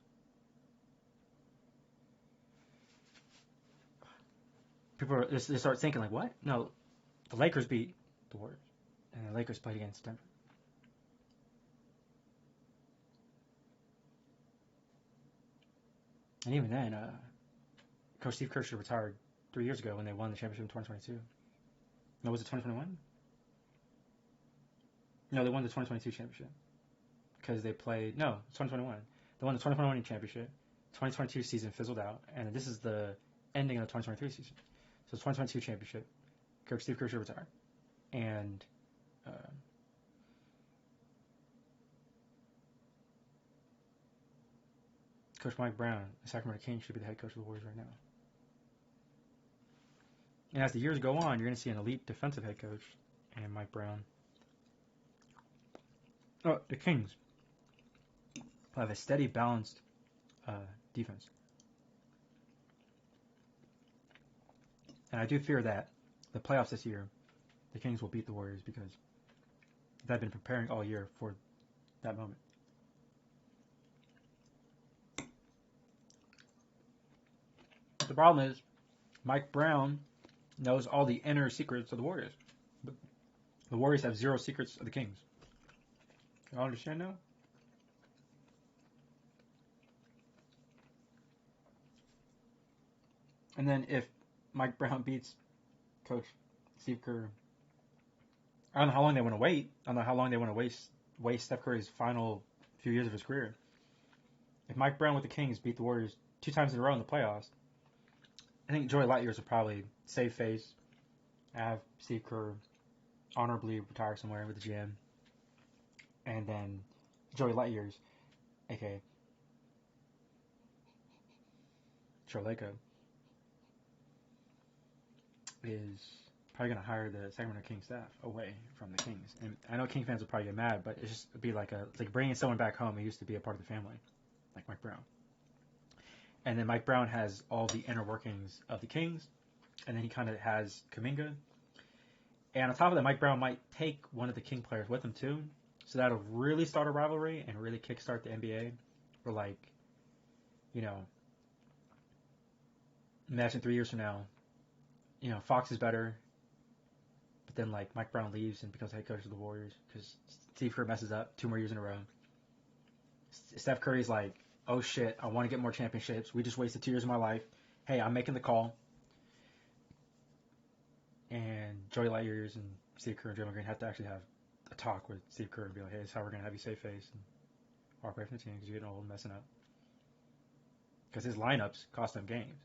Speaker 1: People they start thinking like, what? No, the Lakers beat the Warriors, and the Lakers played against Denver. And even then, Coach Steve Kerr retired 3 years ago when they won the championship in 2022. No, was it 2021? No, they won the 2022 championship because they played. No, it's 2021. They won the 2021 championship. 2022 season fizzled out, and this is the ending of the 2023 season. So 2022 championship, Coach Steve Kerr retired, and Coach Mike Brown, the Sacramento Kings, should be the head coach of the Warriors right now. And as the years go on, you're going to see an elite defensive head coach and Mike Brown. Oh, the Kings will have a steady, balanced defense. And I do fear that the playoffs this year, the Kings will beat the Warriors because they've been preparing all year for that moment. The problem is Mike Brown knows all the inner secrets of the Warriors. But the Warriors have zero secrets of the Kings. You all understand now? And then if Mike Brown beats Coach Steve Kerr, I don't know how long they want to wait. I don't know how long they want to waste Steph Curry's final few years of his career. If Mike Brown with the Kings beat the Warriors 2 times in a row in the playoffs, I think Joey Lightyears will probably save face, have Steve Kerr honorably retire somewhere with the GM, and then Joey Lightyears, aka Joe Lacob, is probably going to hire the Sacramento Kings staff away from the Kings. And I know King fans will probably get mad, but it's just be like bringing someone back home who used to be a part of the family, like Mike Brown. And then Mike Brown has all the inner workings of the Kings, and then he kind of has Kuminga. And on top of that, Mike Brown might take one of the King players with him too, so that'll really start a rivalry and really kickstart the NBA. Where imagine 3 years from now, Fox is better, but then Mike Brown leaves and becomes head coach of the Warriors because Steve Kerr messes up 2 more years in a row. Steph Curry's like, oh shit, I want to get more championships. We just wasted 2 years of my life. Hey, I'm making the call. And Joey Lightyears and Steve Kerr and Draymond Green have to actually have a talk with Steve Kerr and be like, hey, this is how we're going to have you save face and walk away from the team because you're getting old and messing up. Because his lineups cost them games.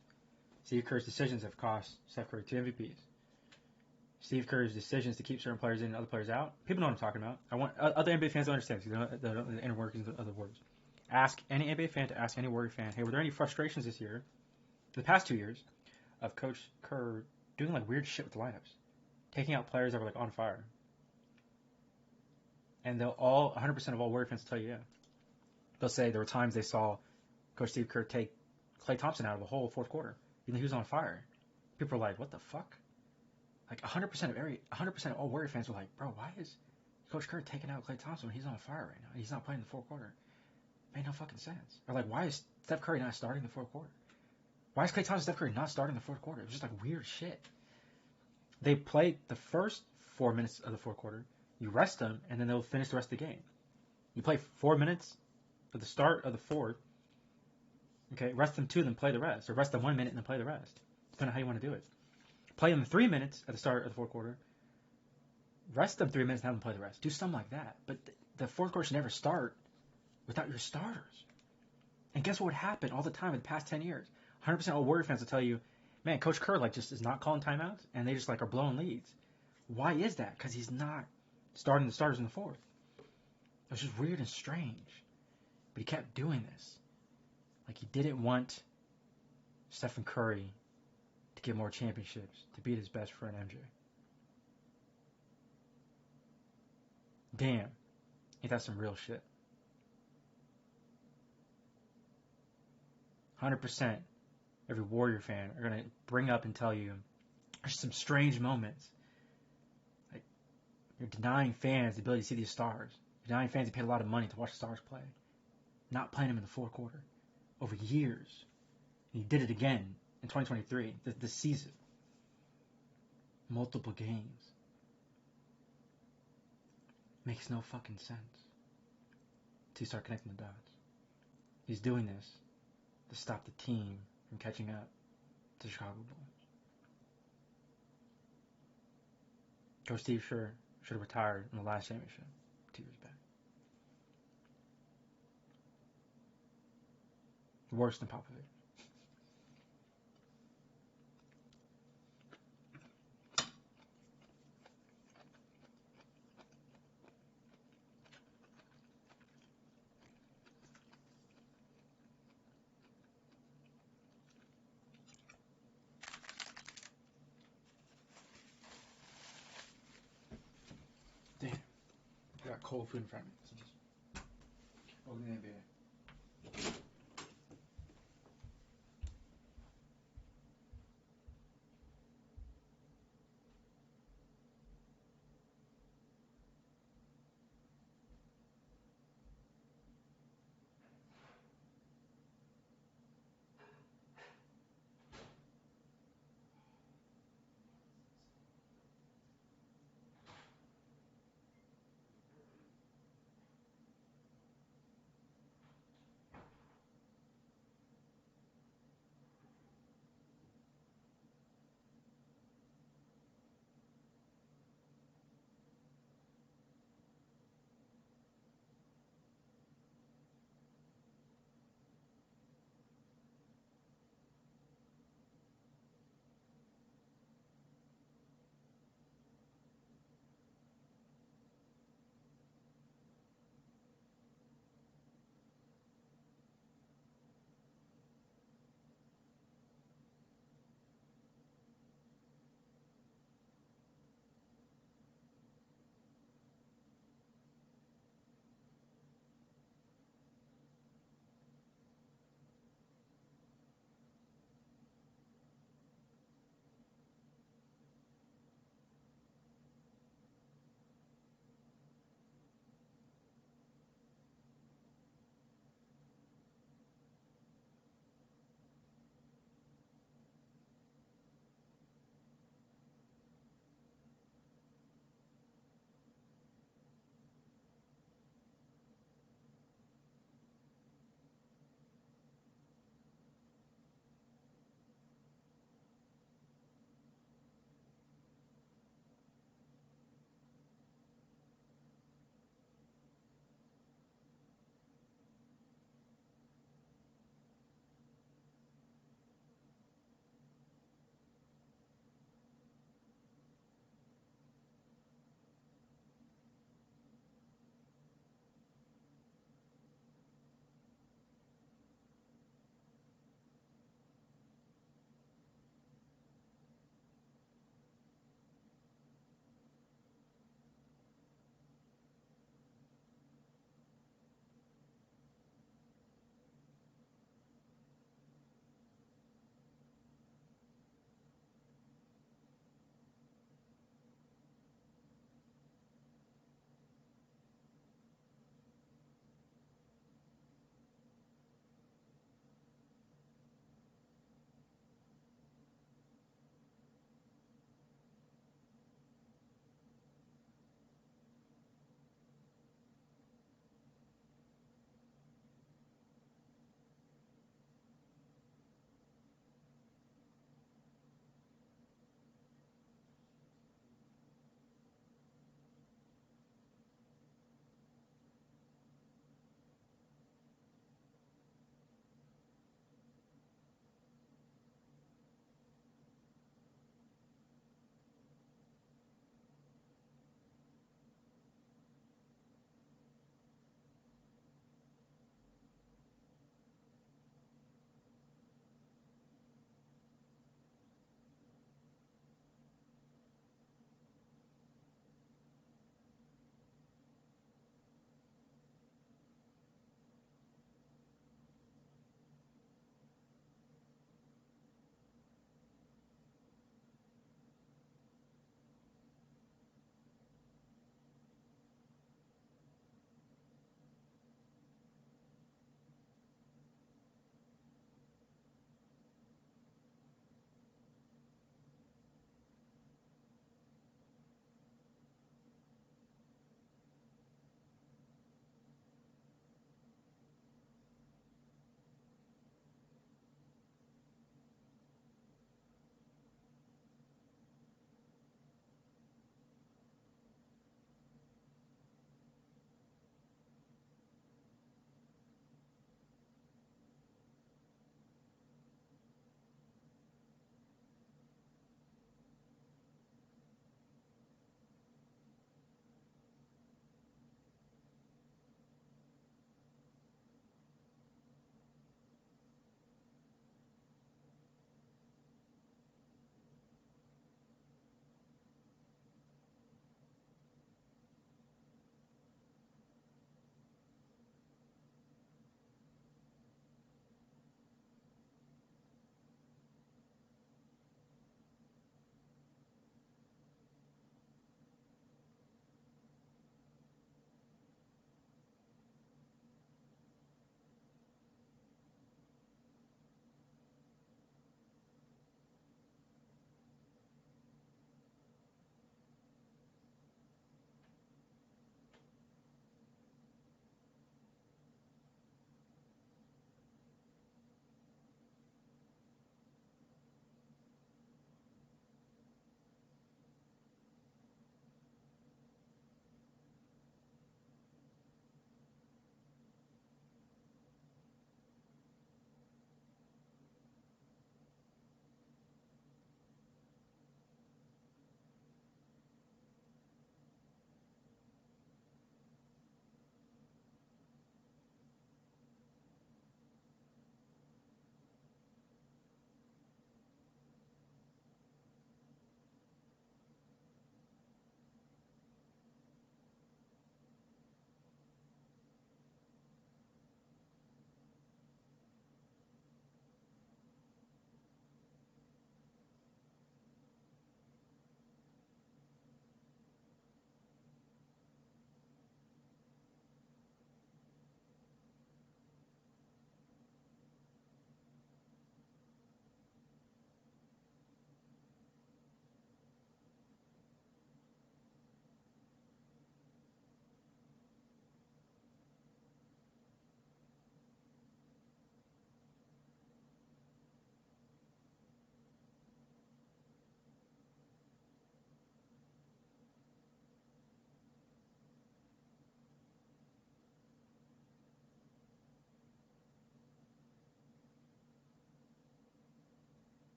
Speaker 1: Steve Kerr's decisions have cost Steph Curry 2 MVPs. Steve Kerr's decisions to keep certain players in and other players out. People know what I'm talking about. I want other NBA fans to understand because they don't the inner workings of the Warriors. Ask any NBA fan to ask any Warrior fan, hey, were there any frustrations this year, the past 2 years, of Coach Kerr doing weird shit with the lineups, taking out players that were on fire, And they'll all, 100% of all Warrior fans will tell you, yeah. They'll say there were times they saw Coach Steve Kerr take Klay Thompson out of the whole fourth quarter, even though he was on fire. People are like, what the fuck? Like 100% of all Warrior fans were like, bro, why is Coach Kerr taking out Klay Thompson when he's on fire right now? He's not playing the fourth quarter. Made no fucking sense. Or like, why is Steph Curry not starting the fourth quarter? Why is Klay Thompson and Steph Curry not starting the fourth quarter? It was just like weird shit. They played the first 4 minutes of the fourth quarter. You rest them, and then they'll finish the rest of the game. You play 4 minutes at the start of the fourth. Okay, rest them 2, then play the rest. Or rest them 1 minute and then play the rest. Depending on how you want to do it. Play them 3 minutes at the start of the fourth quarter. Rest them 3 minutes and have them play the rest. Do something like that. But the fourth quarter should never start without your starters. And guess what would happen all the time in the past 10 years? 100% of all Warrior fans will tell you, man, Coach Kerr like just is not calling timeouts, and they just like are blowing leads. Why is that? Because he's not starting the starters in the fourth. It was just weird and strange. But he kept doing this. Like he didn't want Stephen Curry to get more championships, to beat his best friend MJ. Damn. Ain't that some real shit? 100% every Warrior fan are going to bring up and tell you there's some strange moments. Like, you're denying fans the ability to see these stars. You're denying fans who paid a lot of money to watch the stars play. Not playing them in the fourth quarter. Over years. And he did it again in 2023, this season. Multiple games. Makes no fucking sense. Until you start connecting the dots. He's doing this to stop the team from catching up to the Chicago Bulls. Coach Steve should have retired in the last championship 2 years back. Worse than Popovich. Damn. I got cold food in front of me. So just open the NBA.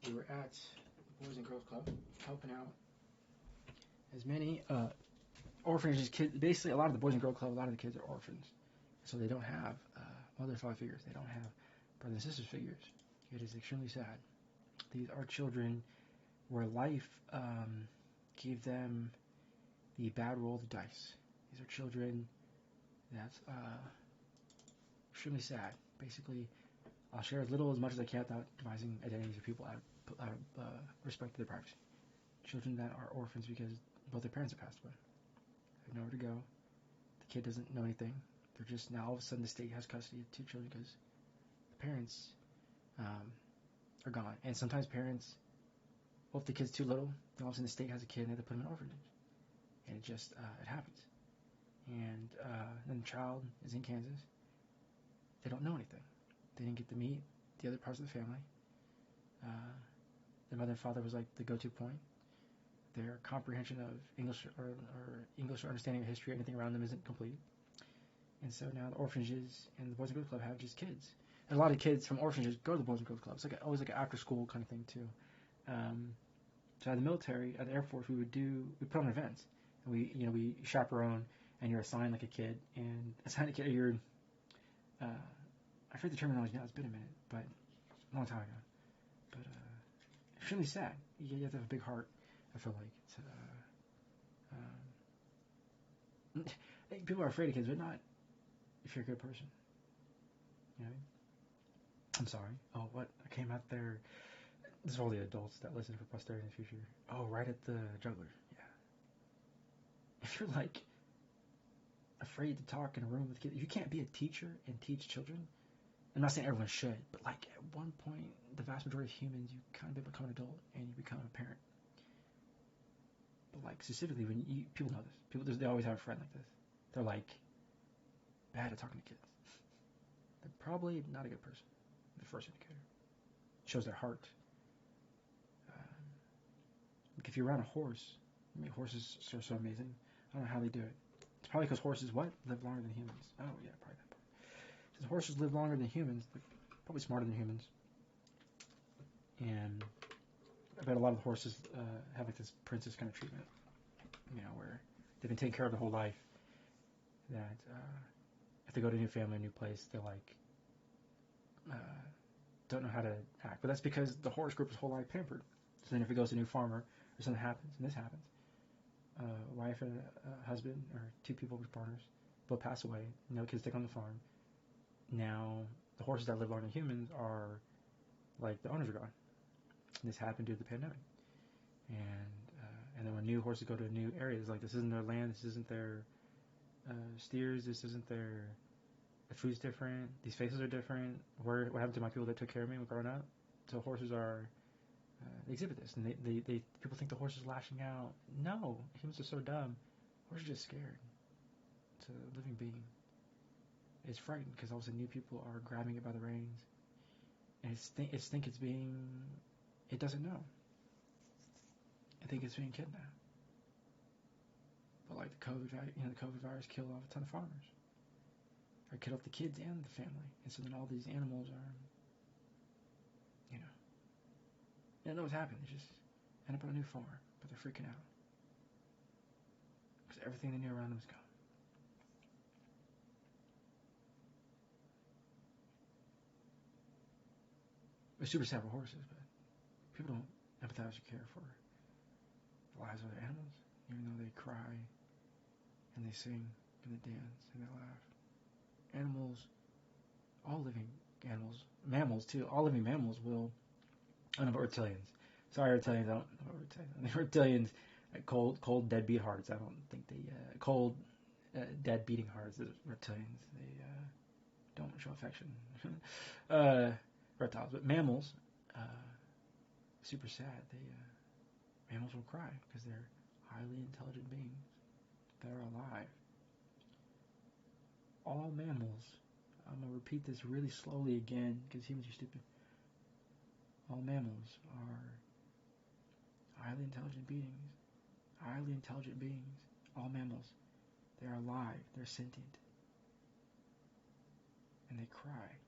Speaker 5: we were at the Boys and Girls Club helping out as many orphanages. Kids, basically, a lot of the Boys and Girls Club, a lot of the kids are orphans, so they don't have mother and father figures. They don't have brother and sister figures. It is extremely sad. These are children where life gave them the bad roll of the dice. These are children that's extremely sad. Basically, I'll share as little as much as I can without devising identities of people out of respect to their privacy. Children that are orphans because both their parents have passed away. They have nowhere to go. The kid doesn't know anything. They're just now all of a sudden the state has custody of two children because the parents are gone. And sometimes parents, well, if the kid's too little, all of a sudden the state has a kid and they have to put him in an orphanage. And it just, it happens. And then the child is in Kansas. They don't know anything. They didn't get to meet the other parts of the family. The mother and father was like the go-to point. Their comprehension of English or English or understanding of history, anything around them isn't complete. And so now the orphanages and the Boys and Girls Club have just kids. And a lot of kids from orphanages go to the Boys and Girls Club. It's like always like an after-school kind of thing too. So at the military, at the Air Force, we put on events, and we chaperone, and you're assigned like a kid, and assigned a kid, you're I forget the terminology now. It's been a minute, but a long time ago. But extremely sad. You have to have a big heart. I feel like it's people are afraid of kids, but not if you're a good person. You know? I'm sorry. Oh, what? I came out there. This is all the adults that listen for posterity in the future. Oh, right at the juggler. Yeah. If you're like afraid to talk in a room with kids, you can't be a teacher and teach children. I'm not saying everyone should, but like at one point, the vast majority of humans, you kind of become an adult and you become a parent. But like specifically, people know this. They always have a friend like this. They're like bad at talking to kids. They're probably not a good person. The first indicator shows their heart. Like if you're around a horse, I mean, horses are so amazing. I don't know how they do it. It's probably because horses live longer than humans. Oh yeah, probably that part. Since horses live longer than humans, they're probably smarter than humans. And I bet a lot of the horses have like this princess kind of treatment, where they've been taken care of their whole life. That if they go to a new family, a new place, they're like don't know how to act. But that's because the horse group is whole life pampered. So then if it goes to a new farmer or something happens, and this happens, wife and a husband or two people with partners both pass away, no kids stick on the farm. Now the horses that live longer than humans are like the owners are gone. And this happened due to the pandemic. And then when new horses go to a new area, it's like this isn't their land, this isn't their steers, this isn't their. The food's different. These faces are different. What happened to my people that took care of me when growing up? So horses are. They exhibit this, and they people think the horse is lashing out. No, humans are so dumb. Horses are just scared. It's a living being. It's frightened because all of a sudden new people are grabbing it by the reins, and it's being. It doesn't know. I think it's being kidnapped. But like the COVID virus killed off a ton of farmers. Or killed off the kids and the family, and so then all these animals are. They don't know what's happened. They just end up on a new farm, but they're freaking out. Because everything they knew around them is gone. It's super sad for horses, but people don't empathize or care for the lives of their animals, even though they cry and they sing and they dance and they laugh. Animals, all living animals, mammals too, all living mammals will. I don't know about reptilians. Sorry, reptilians. I don't know about reptilians. Reptilians, cold, dead beat hearts. I don't think they cold, dead beating hearts. Reptilians, they don't show affection. Reptiles, but mammals, super sad. Mammals will cry because they're highly intelligent beings that are alive. All mammals. I'm gonna repeat this really slowly again because humans are stupid. All mammals are highly intelligent beings. Highly intelligent beings. All mammals. They're alive. They're sentient. And they cry.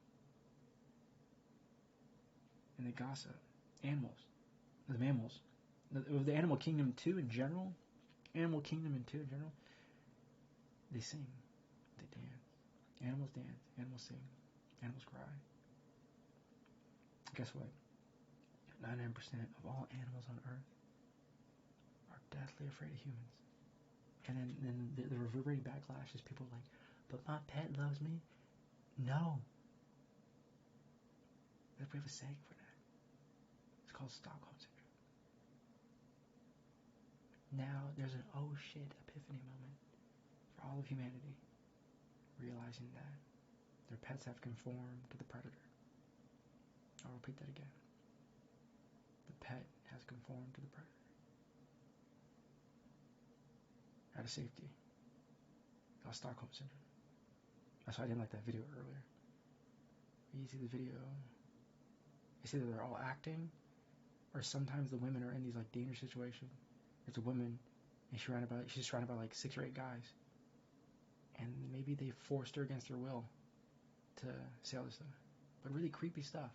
Speaker 5: And they gossip. Animals. the mammals, the animal kingdom too in general, they sing, they dance. Animals dance, animals sing, animals cry. Guess what? 99% of all animals on Earth are deathly afraid of humans. And then the reverberating backlash is people like, but my pet loves me. No. We have a saying for that. It's called Stockholm Syndrome. Now there's an oh shit epiphany moment for all of humanity, realizing that their pets have conformed to the predator. I'll repeat that again. The pet has conformed to the predator. Out of safety. That was Stockholm Syndrome. That's why I didn't like that video earlier. You see the video, it's either they're all acting, or sometimes the women are in these like dangerous situations. It's a woman, and she's surrounded by like 6 or 8 guys, and maybe they forced her against her will to say all this stuff, but really creepy stuff.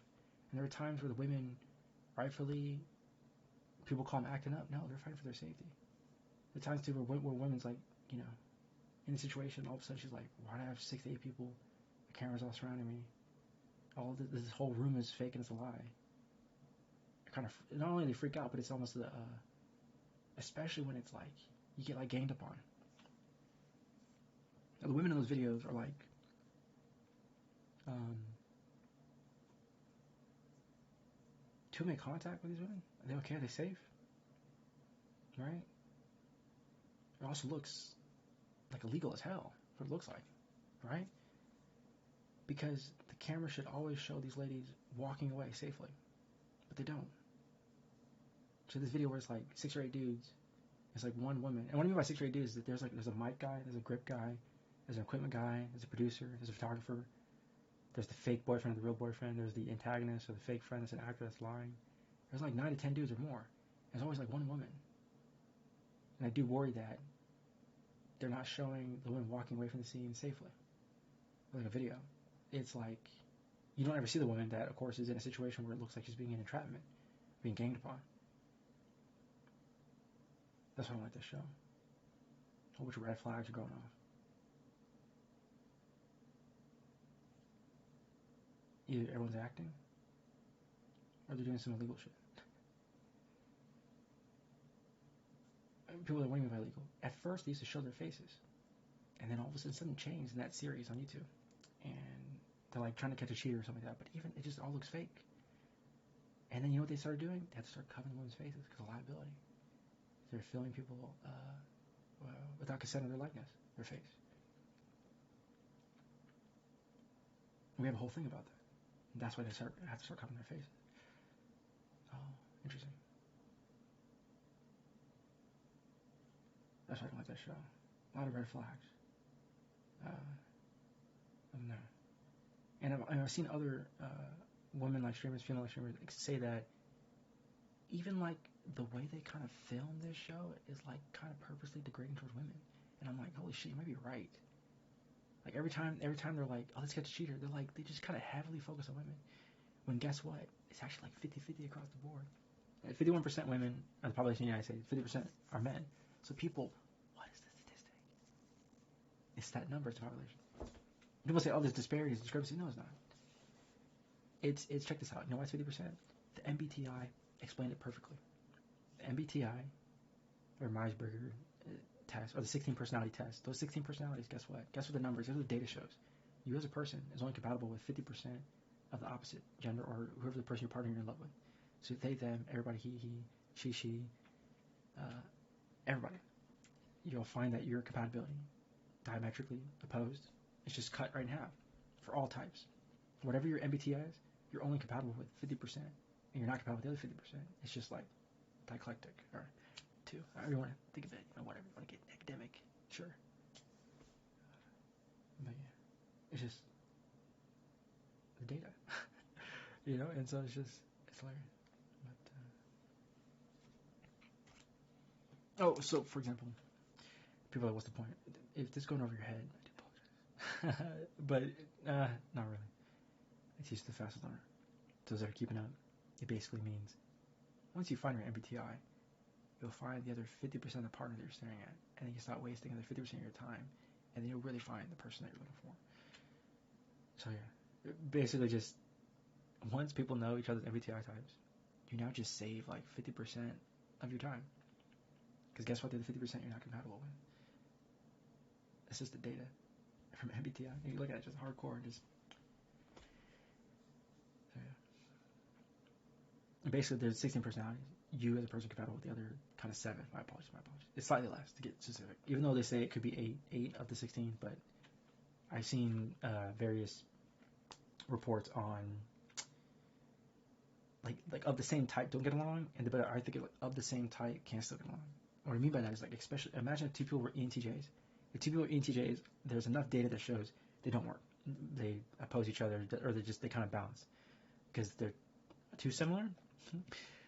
Speaker 5: And there are times where the women, rightfully, people call them acting up. No, they're fighting for their safety. The times too where women's like, you know, in a situation, all of a sudden she's like, why do I have 6 to 8 people? The cameras all surrounding me. All this whole room is fake and it's a lie. Kind of, not only they freak out, but it's almost especially when it's like you get like ganged upon. Now, the women in those videos are like, to make contact with these women. Are they okay? Are they safe? Right? It also looks like illegal as hell. What it looks like, right? Because the camera should always show these ladies walking away safely, but they don't. So this video where it's like 6 or 8 dudes, it's like one woman. And what I mean by 6 or 8 dudes is that there's a mic guy, there's a grip guy, there's an equipment guy, there's a producer, there's a photographer, there's the fake boyfriend, the real boyfriend, there's the antagonist or the fake friend that's an actor that's lying. There's like 9 to 10 dudes or more. There's always like one woman. And I do worry that they're not showing the woman walking away from the scene safely. Like a video. It's like, you don't ever see the woman that, of course, is in a situation where it looks like she's being in entrapment, being ganged upon. That's why I don't like this show. A whole bunch of red flags are going off. Either everyone's acting, or they're doing some illegal shit. People are like, what do you mean by illegal? At first, they used to show their faces. And then all of a sudden, something changed in that series on YouTube. And they're like trying to catch a cheater or something like that. But even, it just all looks fake. And then you know what they started doing? They had to start covering women's faces because of liability. They're filming people without consent of their likeness, their face. We have a whole thing about that. And that's why they have to start covering their faces. Oh, interesting. That's why I don't like that show. A lot of red flags. I don't know. And I've seen other women like streamers, female like streamers, say that even like the way they kind of film this show is like kind of purposely degrading towards women. And I'm like, holy shit, you might be right. Like every time they're like, oh, let's catch a cheater, they're like, they just kind of heavily focus on women. When guess what? It's actually like 50-50 across the board. 51% women are the population in the United States, 50% are men. So people, what is the statistic? It's that number, it's the population. People say, oh, there's disparities, discrepancy. No, it's not. It's check this out. You know why it's 50%? The MBTI explained it perfectly. The MBTI, or Myers-Briggs test, or the 16 personality test. Those 16 personalities, guess what? Guess what the numbers, guess what the data shows? You as a person is only compatible with 50% of the opposite gender, or whoever the person you're partnering in love with. So they, them, everybody, he, she, everybody. You'll find that your compatibility, diametrically opposed, is just cut right in half for all types. Whatever your MBTI is, you're only compatible with 50%, and you're not compatible with the other 50%. It's just like dialectic, or two. However you want to think of it, whatever. You want to get academic, sure. But yeah, it's just the data, and so it's hilarious. But, oh, so for example, people are like, what's the point? If this is going over your head, I do apologize. But, not really. It's just the fastest learner. Those that are keeping up, it basically means once you find your MBTI, you'll find the other 50% of the partner that you're staring at, and then you stop wasting the other 50% of your time, and then you'll really find the person that you're looking for. So yeah, basically just once people know each other's MBTI types, you now just save like 50% of your time. Because guess what? The other 50% you're not compatible with. It's just the data from MBTI. You look at it just hardcore and just. So yeah. Basically, there's 16 personalities. You as a person compatible with the other kind of 7. My apologies. It's slightly less to get specific. Even though they say it could be 8 of the 16, but I've seen various reports on like of the same type don't get along, but I think of the same type can still get along. What I mean by that is like, especially imagine if 2 people were ENTJs. If 2 people are ENTJs, there's enough data that shows they don't work. They oppose each other, or they kind of balance because they're too similar.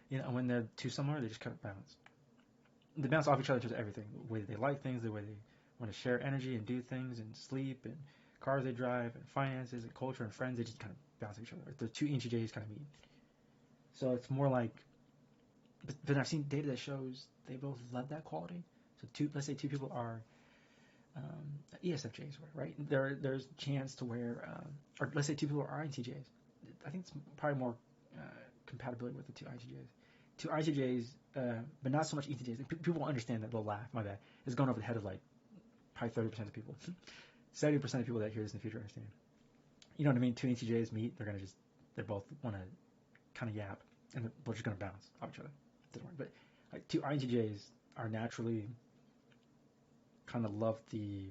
Speaker 5: When they're too similar, they just kind of balance. They bounce off each other to everything. The way they like things, the way they want to share energy and do things and sleep and cars they drive and finances and culture and friends, they just kind of bounce off each other. The 2 ENTJs kind of meet. So it's more like, but I've seen data that shows they both love that quality. So let's say 2 people are ESFJs, right? There's a chance to where, or let's say 2 people are INTJs. I think it's probably more compatibility with the 2 INTJs. 2 INTJs, but not so much ENTJs. People will understand that. They'll laugh. My bad. It's going over the head of like probably 30% of people. 70% of people that hear this in the future understand. You know what I mean? 2 ENTJs meet. They both want to kind of yap, and they're just going to bounce off each other. Doesn't work. But like 2 INTJs are naturally kind of love the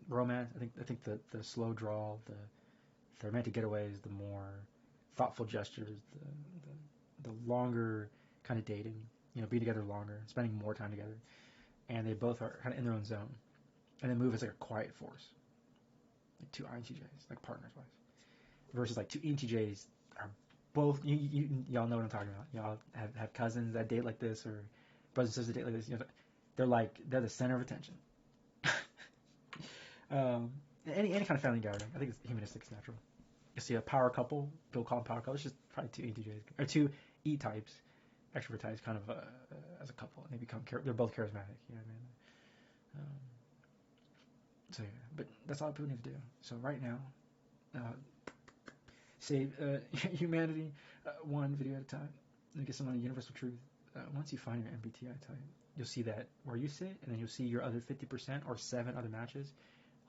Speaker 5: romance. I think the slow drawl, the romantic getaways, the more thoughtful gestures, the longer kind of dating, being together longer, spending more time together, and they both are kind of in their own zone, and they move as like a quiet force, like 2 INTJs, like partners wise, versus like 2 ENTJs are both. Y'all know what I'm talking about. Y'all have cousins that date like this, or brothers and sisters that date like this. They're the center of attention. Any kind of family gathering, I think it's humanistic, it's natural. You see a power couple, Bill called power couple. It's just probably 2 ENTJs or 2 E types, extrovert types, kind of as a couple, and they're both charismatic. You know what I mean? So yeah, but that's all people need to do. So right now, save humanity one video at a time. And get someone a universal truth. Once you find your MBTI type, you'll see that where you sit, and then you'll see your other 50% or 7 other matches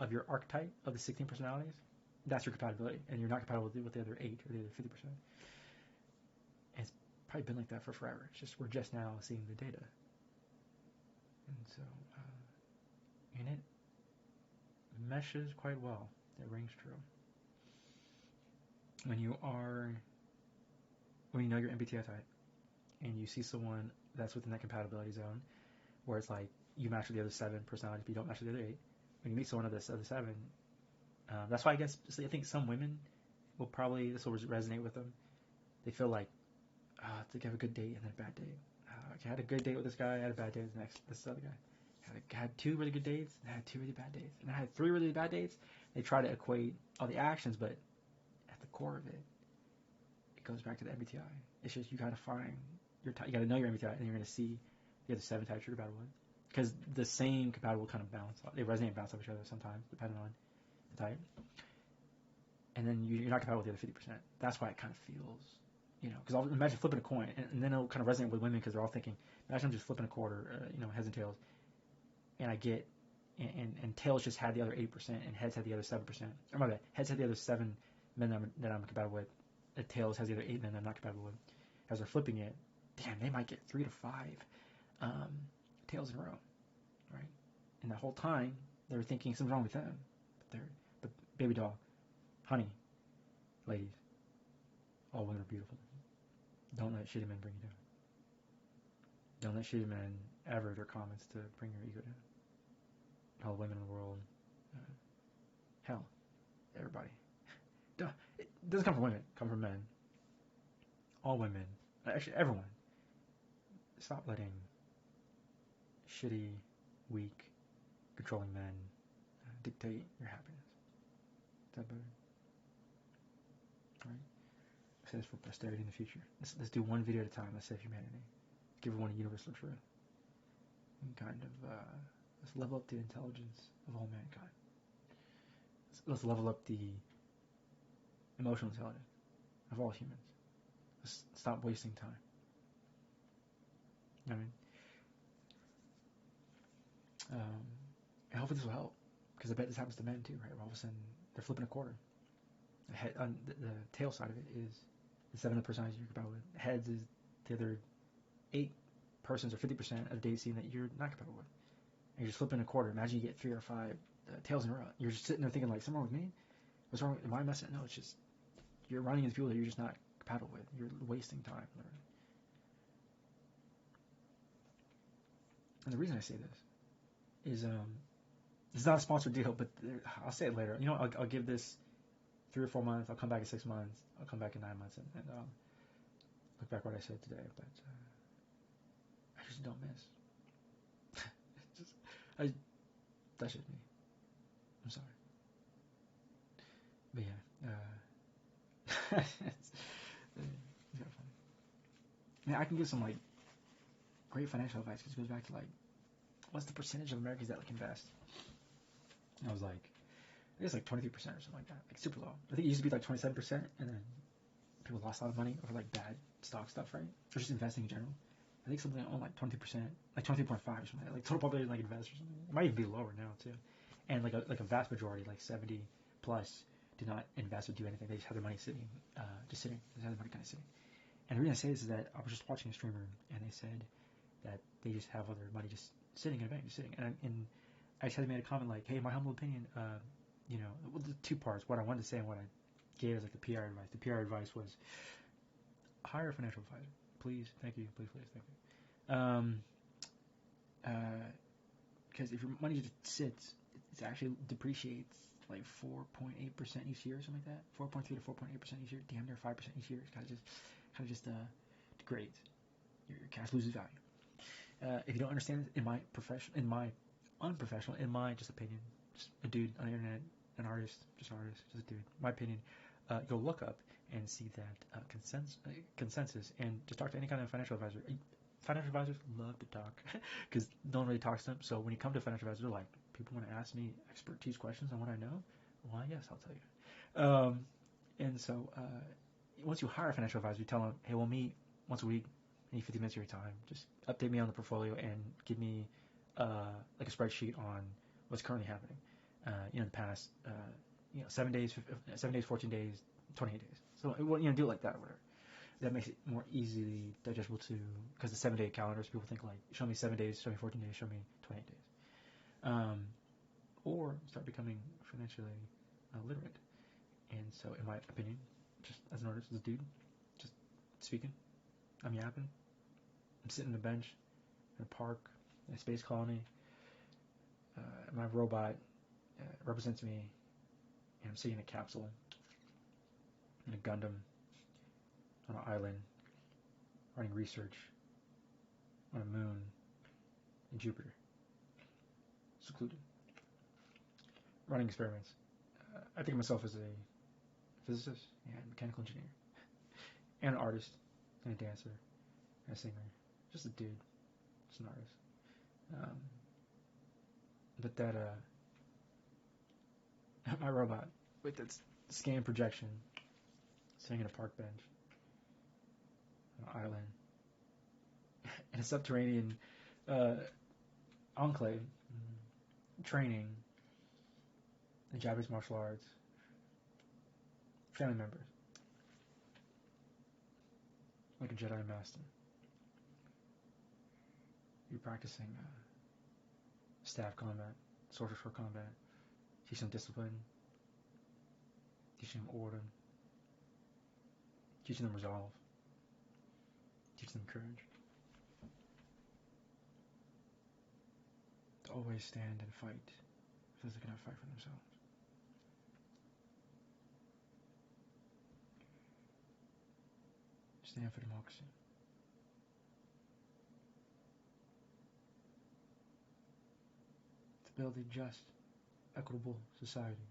Speaker 5: of your archetype of the 16 personalities. That's your compatibility, and you're not compatible with the other 8 or the other 50%. And it's probably been like that for forever. It's just we're just now seeing the data, and so and it meshes quite well. It rings true. When you know your MBTI type, and you see someone that's within that compatibility zone, where it's like you match with the other 7 personalities, but you don't match with the other 8. When you meet someone of this other 7, that's why I think some women will this will resonate with them. They feel like, they have a good date and then a bad date. I had a good date with this guy, I had a bad date with this other guy. Had 2 really good dates, and I had 2 really bad dates. And I had 3 really bad dates. They try to equate all the actions, but at the core of it, it goes back to the MBTI. It's just you got to find your type. You got to know your MBTI, and you're going to see the other 7 types you're compatible with. Because the same compatible kind of bounce. They resonate and bounce off each other sometimes, depending on the type. And then you're not compatible with the other 50%. That's why it kind of feels, because I'll imagine flipping a coin, and then it'll kind of resonate with women because they're all thinking, imagine I'm just flipping a quarter, heads and tails, and I get, and tails just had the other 8%, and heads had the other 7%. Or my bad, heads had the other 7 men that I'm compatible with, and tails has the other 8 men that I'm not compatible with. As they're flipping it, damn, they might get 3 to 5 tails in a row, right? And the whole time, they're thinking something's wrong with them. But baby doll, honey, ladies, all women are beautiful. Don't let shitty men bring you down. Don't let shitty men ever their comments to bring your ego down. All women in the world, hell, everybody. It doesn't come from women, it comes from men. All women, actually everyone. Stop letting shitty, weak, controlling men dictate your happiness. Is that better? Right? I say this for posterity in the future. Let's do one video at a time. Let's save humanity. give everyone a universal truth and kind of let's level up the intelligence of all mankind. Let's level up the emotional intelligence of all humans. Let's stop wasting time. You know what I mean? And hopefully this will help, because I bet this happens to men too, right? Where all of a sudden they're flipping a quarter. The tail side of it is the 7 of the personalities you're compatible with. Heads is the other 8 persons or 50% of the data scene that you're not compatible with. And you're just flipping a quarter. Imagine you get 3 or 5 tails in a row. You're just sitting there thinking like, something wrong with me? What's wrong? Am I messing? No, it's just you're running into people that you're just not compatible with. You're wasting time. Literally. And the reason I say this is it's not a sponsored deal, but I'll say it later. You know, I'll give this 3 or 4 months. I'll come back in 6 months. I'll come back in 9 months and look back what I said today. But I just don't miss. That's just me. I'm sorry. But yeah, it's kind of funny. Yeah, I can give some like great financial advice because it goes back to like, what's the percentage of Americans that like invest? And I was like, I guess like 23% or something like that, like super low. I think it used to be like 27%, and then people lost a lot of money over like bad stock stuff, right? Or just investing in general. I think something on like 20%, like 23.5 or something like that. Like total population like invest or something. It might even be lower now too. And like a vast majority, like 70 plus, do not invest or do anything. They just have their money sitting, just sitting. They have their money kind of sitting. And the reason I say this is that I was just watching a streamer, and they said that they just have all their money just sitting in a bank, just sitting. And I just had made a comment like, hey, my humble opinion, you know, well, the 2 parts. What I wanted to say and what I gave as like the PR advice. The PR advice was hire a financial advisor, please. Thank you, please, thank you. Because if your money just sits, it actually depreciates like 4.8% each year, or something like that. 4.3 to 4.8% each year, damn near 5% each year. It's kind of just degrades. Your cash loses value. If you don't understand it, in my unprofessional, in my just opinion, just a dude on the internet, an artist, just a dude, my opinion, you'll look up and see that consensus, and just talk to any kind of financial advisor. Financial advisors love to talk because no one really talks to them. So when you come to a financial advisor, they're like, people want to ask me expertise questions on what I know. Why, yes, I'll tell you. And so once you hire a financial advisor, you tell them, hey, we'll meet once a week. I need 50 minutes of your time. Just update me on the portfolio and give me like a spreadsheet on what's currently happening. The past 7 days, 14 days, 28 days. So do it like that or whatever. That makes it more easily digestible to, because the 7-day calendars, people think like, show me 7 days, show me 14 days, show me 28 days. Or start becoming financially literate. And so, in my opinion, just as an artist, as a dude, just speaking, I'm yapping. I'm sitting on a bench in a park, in a space colony. My robot represents me, and I'm sitting in a capsule, in a Gundam, on an island, running research on a moon in Jupiter, secluded, running experiments. I think of myself as a physicist and mechanical engineer, and an artist, and a dancer, and a singer. Just a dude, just an artist. But that my robot with its scan projection, sitting in a park bench, on an island, in a subterranean enclave, training in Japanese martial arts, family members, like a Jedi master. You're practicing staff combat, sword combat, teaching them discipline, teaching them order, teaching them resolve, teaching them courage. To always stand and fight if others cannot fight for themselves. Stand for democracy. To build a just, equitable society.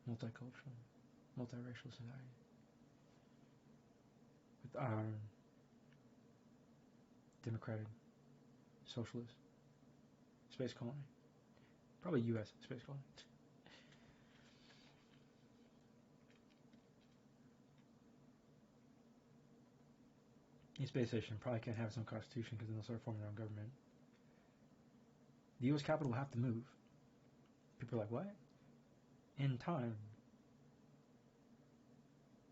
Speaker 5: Multicultural, multiracial society. With iron, democratic, socialist space colony. Probably U.S. space colony. Each space station probably can't have its own constitution because then they'll start forming their own government. The U.S. capital will have to move. People are like, what? In time,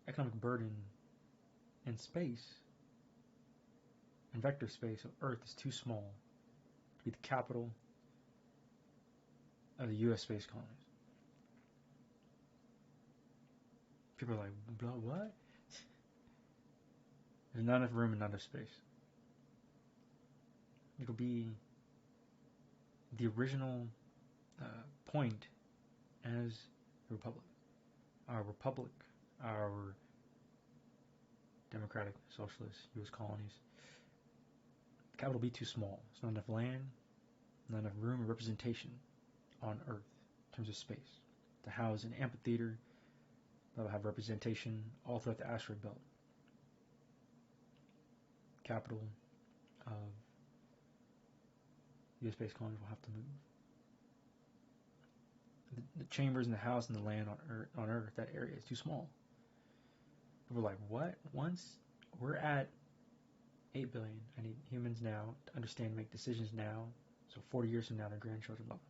Speaker 5: economic burden in space, in vector space of Earth is too small to be the capital of the U.S. space colonies. People are like, blah, what? There's not enough room and not enough space. It'll be the original point as a republic. Our democratic, socialist, U.S. colonies. The capital will be too small. There's not enough land, not enough room or representation on Earth in terms of space to house an amphitheater that will have representation all throughout the asteroid belt. Capital of U.S. space colonies will have to move. The chambers and the house and the land on Earth, that area is too small. We're like, what? Once we're at 8 billion, I need humans now to understand and make decisions now. So 40 years from now, their grandchildren love them.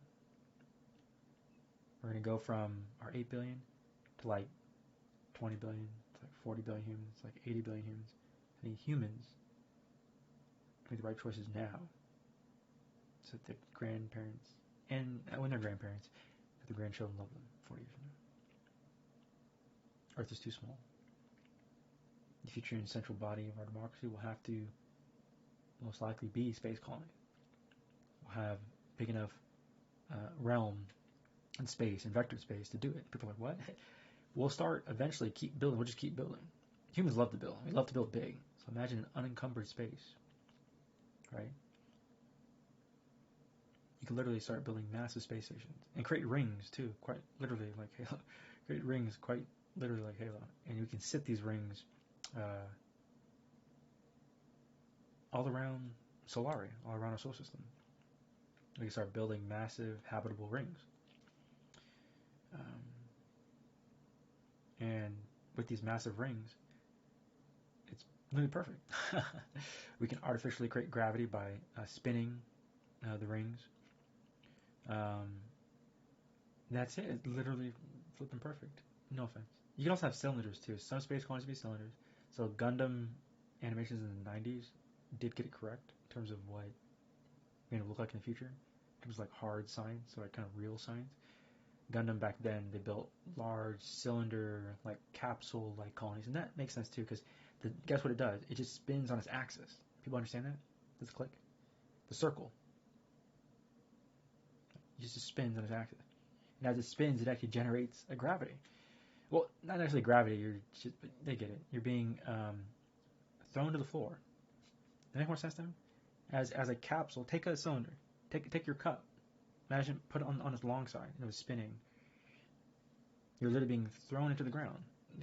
Speaker 5: We're going to go from our 8 billion to like 20 billion, to like 40 billion humans, like 80 billion humans. I need humans to make the right choices now so that their grandparents, and when they're grandparents, that their grandchildren love them 40 years from now. Earth is too small. The future and central body of our democracy will have to most likely be space colony. We'll have big enough realm and space and vector space to do it. People are like, what? We'll start eventually keep building. We'll just keep building. Humans love to build. We love to build big. So imagine an unencumbered space, right? You can literally start building massive space stations and create rings too, quite literally like Halo. Create rings quite literally like Halo. And you can sit these rings all around Solari, all around our solar system. We can start building massive habitable rings. And with these massive rings, it's really perfect. We can artificially create gravity by spinning the rings. That's it. It's literally flipping perfect. No offense. You can also have cylinders too. Some space colonies be cylinders. So Gundam animations in the 90s did get it correct in terms of what it's going to look like in the future. It was like hard science, so like kind of real science. Gundam back then, they built large cylinder, like capsule-like colonies, and that makes sense too, because guess what it does? It just spins on its axis. People understand that? Does it click? The circle. It just spins on its axis. And as it spins, it actually generates a gravity. Well, not necessarily gravity. But they get it. You're being thrown to the floor. Does that make more sense to them? As a capsule, take a cylinder. Take your cup. Imagine, put it on its long side, and it was spinning. You're literally being thrown into the ground.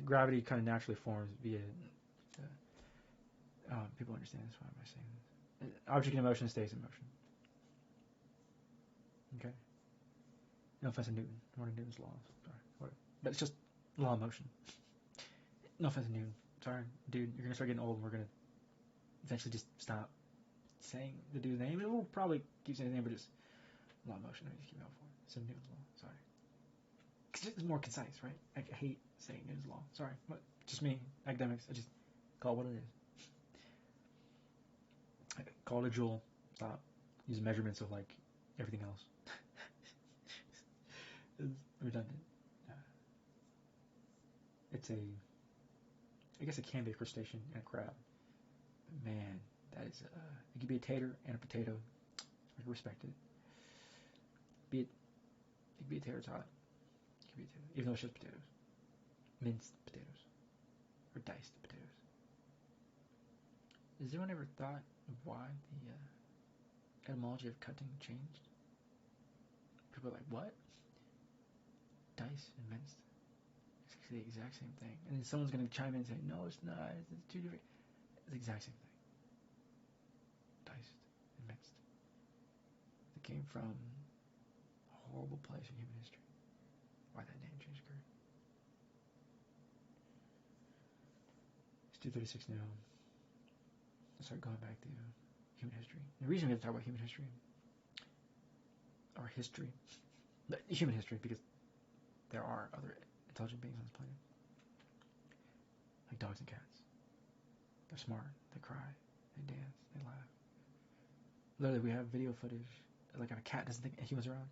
Speaker 5: Gravity kind of naturally forms via... people understand this. Why am I saying this? Object in motion stays in motion. Okay? No offense to Newton. One of Newton's laws. Sorry. Whatever. But it's just law of motion. No offense to Newton. Sorry, dude. You're going to start getting old, and we're going to eventually just stop saying the dude's name. We'll probably keep saying his name, but just... law of motion. I just keep out for it. It's a Newton's law. Sorry. It's more concise, right? I hate saying Newton's law. Sorry. But just me. Academics. I just call it what it is. Call it a joule. Stop. Use measurements of like everything else. It's redundant. It's I guess it can be a crustacean and a crab. But man, that is it could be a tater and a potato. I respect it. It could be a tater tot. It could be a tater, even though it's just potatoes. Minced potatoes. Or diced potatoes. Has anyone ever thought of why the etymology of cutting changed? People are like, what? Dice and minced? It's actually the exact same thing. And then someone's going to chime in and say, no, it's not. It's two different... It's the exact same thing. came from a horrible place in human history. Why that name change occurred. It's 2:36 now. Let's start going back to human history. The reason we have to talk about human history, or history, human history, because there are other intelligent beings on this planet, like dogs and cats. They're smart. They cry. They dance. They laugh. Literally, we have video footage. Like, if a cat doesn't think a human's around,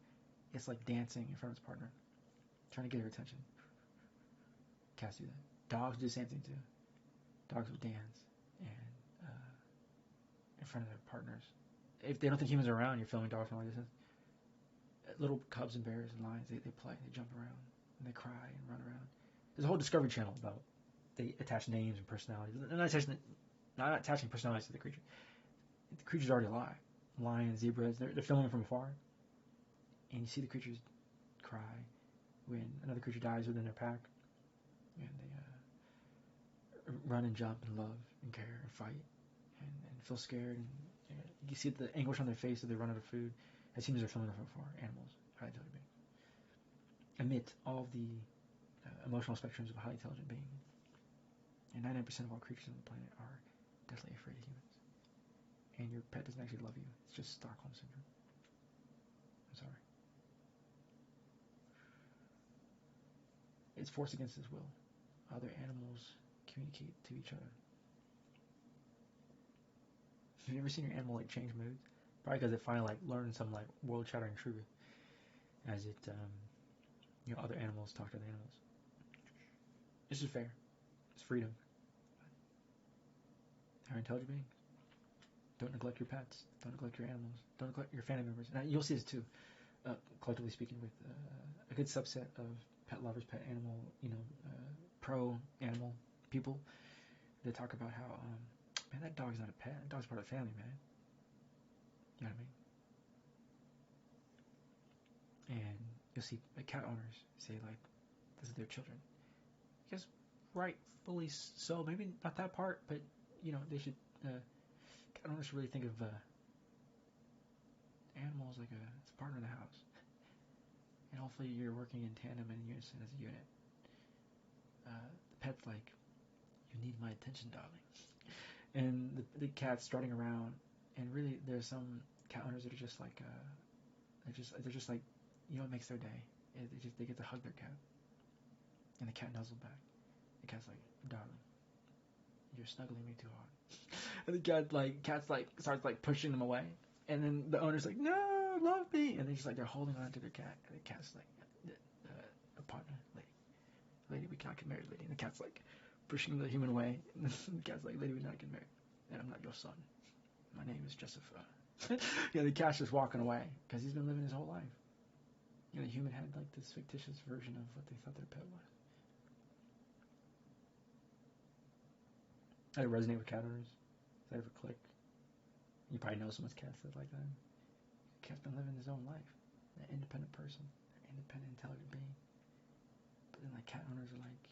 Speaker 5: it's like dancing in front of its partner, trying to get her attention. Cats do that. Dogs do the same thing too. Dogs will dance and in front of their partners. If they don't think humans are around, you're filming dogs from like this. Little cubs and bears and lions, they play, they jump around, and they cry and run around. There's a whole Discovery Channel about they attach names and personalities. They're not attaching personalities to the creature. The creature's already alive. Lions, zebras, they're filming from afar, and you see the creatures cry when another creature dies within their pack, and they run and jump and love and care and fight and feel scared, and you see the anguish on their face as they run out of food. As humans are filming from afar, animals, highly intelligent beings, emit all of the emotional spectrums of a highly intelligent being. And 99% of all creatures on the planet are deathly afraid of humans. And your pet doesn't actually love you. It's just Stockholm Syndrome. I'm sorry. It's forced against its will. Other animals communicate to each other. Have you ever seen your animal like change moods? Probably because it finally like learned some like world-shattering truth as it, other animals talk to other animals. This is fair. It's freedom. They're intelligent beings. Don't neglect your pets. Don't neglect your animals. Don't neglect your family members. And you'll see this too, collectively speaking, with a good subset of pet lovers, pet animal, pro-animal people. They talk about how, man, that dog's not a pet. That dog's part of the family, man. You know what I mean? And you'll see cat owners say, like, this is their children. I guess rightfully so. Maybe not that part, but, they should, cat owners should really think of animals like it's a partner in the house. And hopefully you're working in tandem and in unison as a unit. The pet's like, you need my attention, darling. And the cat's strutting around, and really there's some cat owners that are just like, they're just like, it makes their day. They get to hug their cat. And the cat nuzzles back. The cat's like, darling, you're snuggling me too hard. And the cat's starts like pushing them away. And then the owner's like, no, love me. And they're holding on to their cat. And the cat's like, a partner, lady, we cannot get married, lady. And the cat's like pushing the human away. And the cat's like, lady, we cannot get married. And I'm not your son. My name is Jessica. The cat's just walking away because he's been living his whole life. The human had like this fictitious version of what they thought their pet was. I resonate with cat owners. Does that ever click? You probably know someone's cat said like that. The cat's been living his own life. An independent person, an independent, intelligent being. But then cat owners are like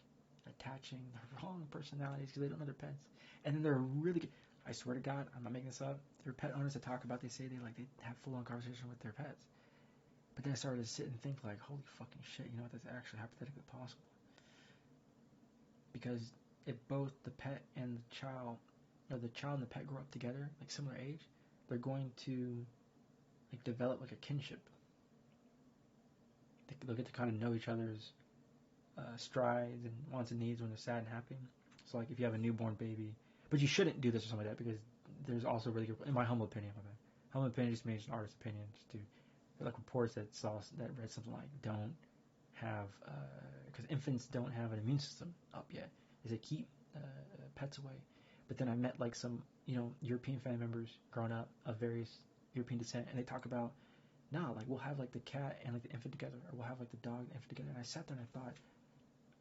Speaker 5: attaching the wrong personalities because they don't know their pets. And then they're really good. I swear to God, I'm not making this up. There are pet owners that talk about, they say they have full-on conversation with their pets. But then I started to sit and think like, holy fucking shit, that's actually hypothetically possible. Because if both the pet and the child, or the child and the pet grow up together, like similar age, they're going to like develop like a kinship. They'll get to kind of know each other's strides and wants and needs when they're sad and happy. So like if you have a newborn baby, but you shouldn't do this or something like that because there's also really good, in my humble opinion, humble opinion just means an artist's opinion, just to like reports that read something like don't have because infants don't have an immune system up yet. They keep pets away. But then I met like some European family members growing up of various European descent, and they talk about like we'll have like the cat and like the infant together, or we'll have like the dog and the infant together. And I sat there and I thought,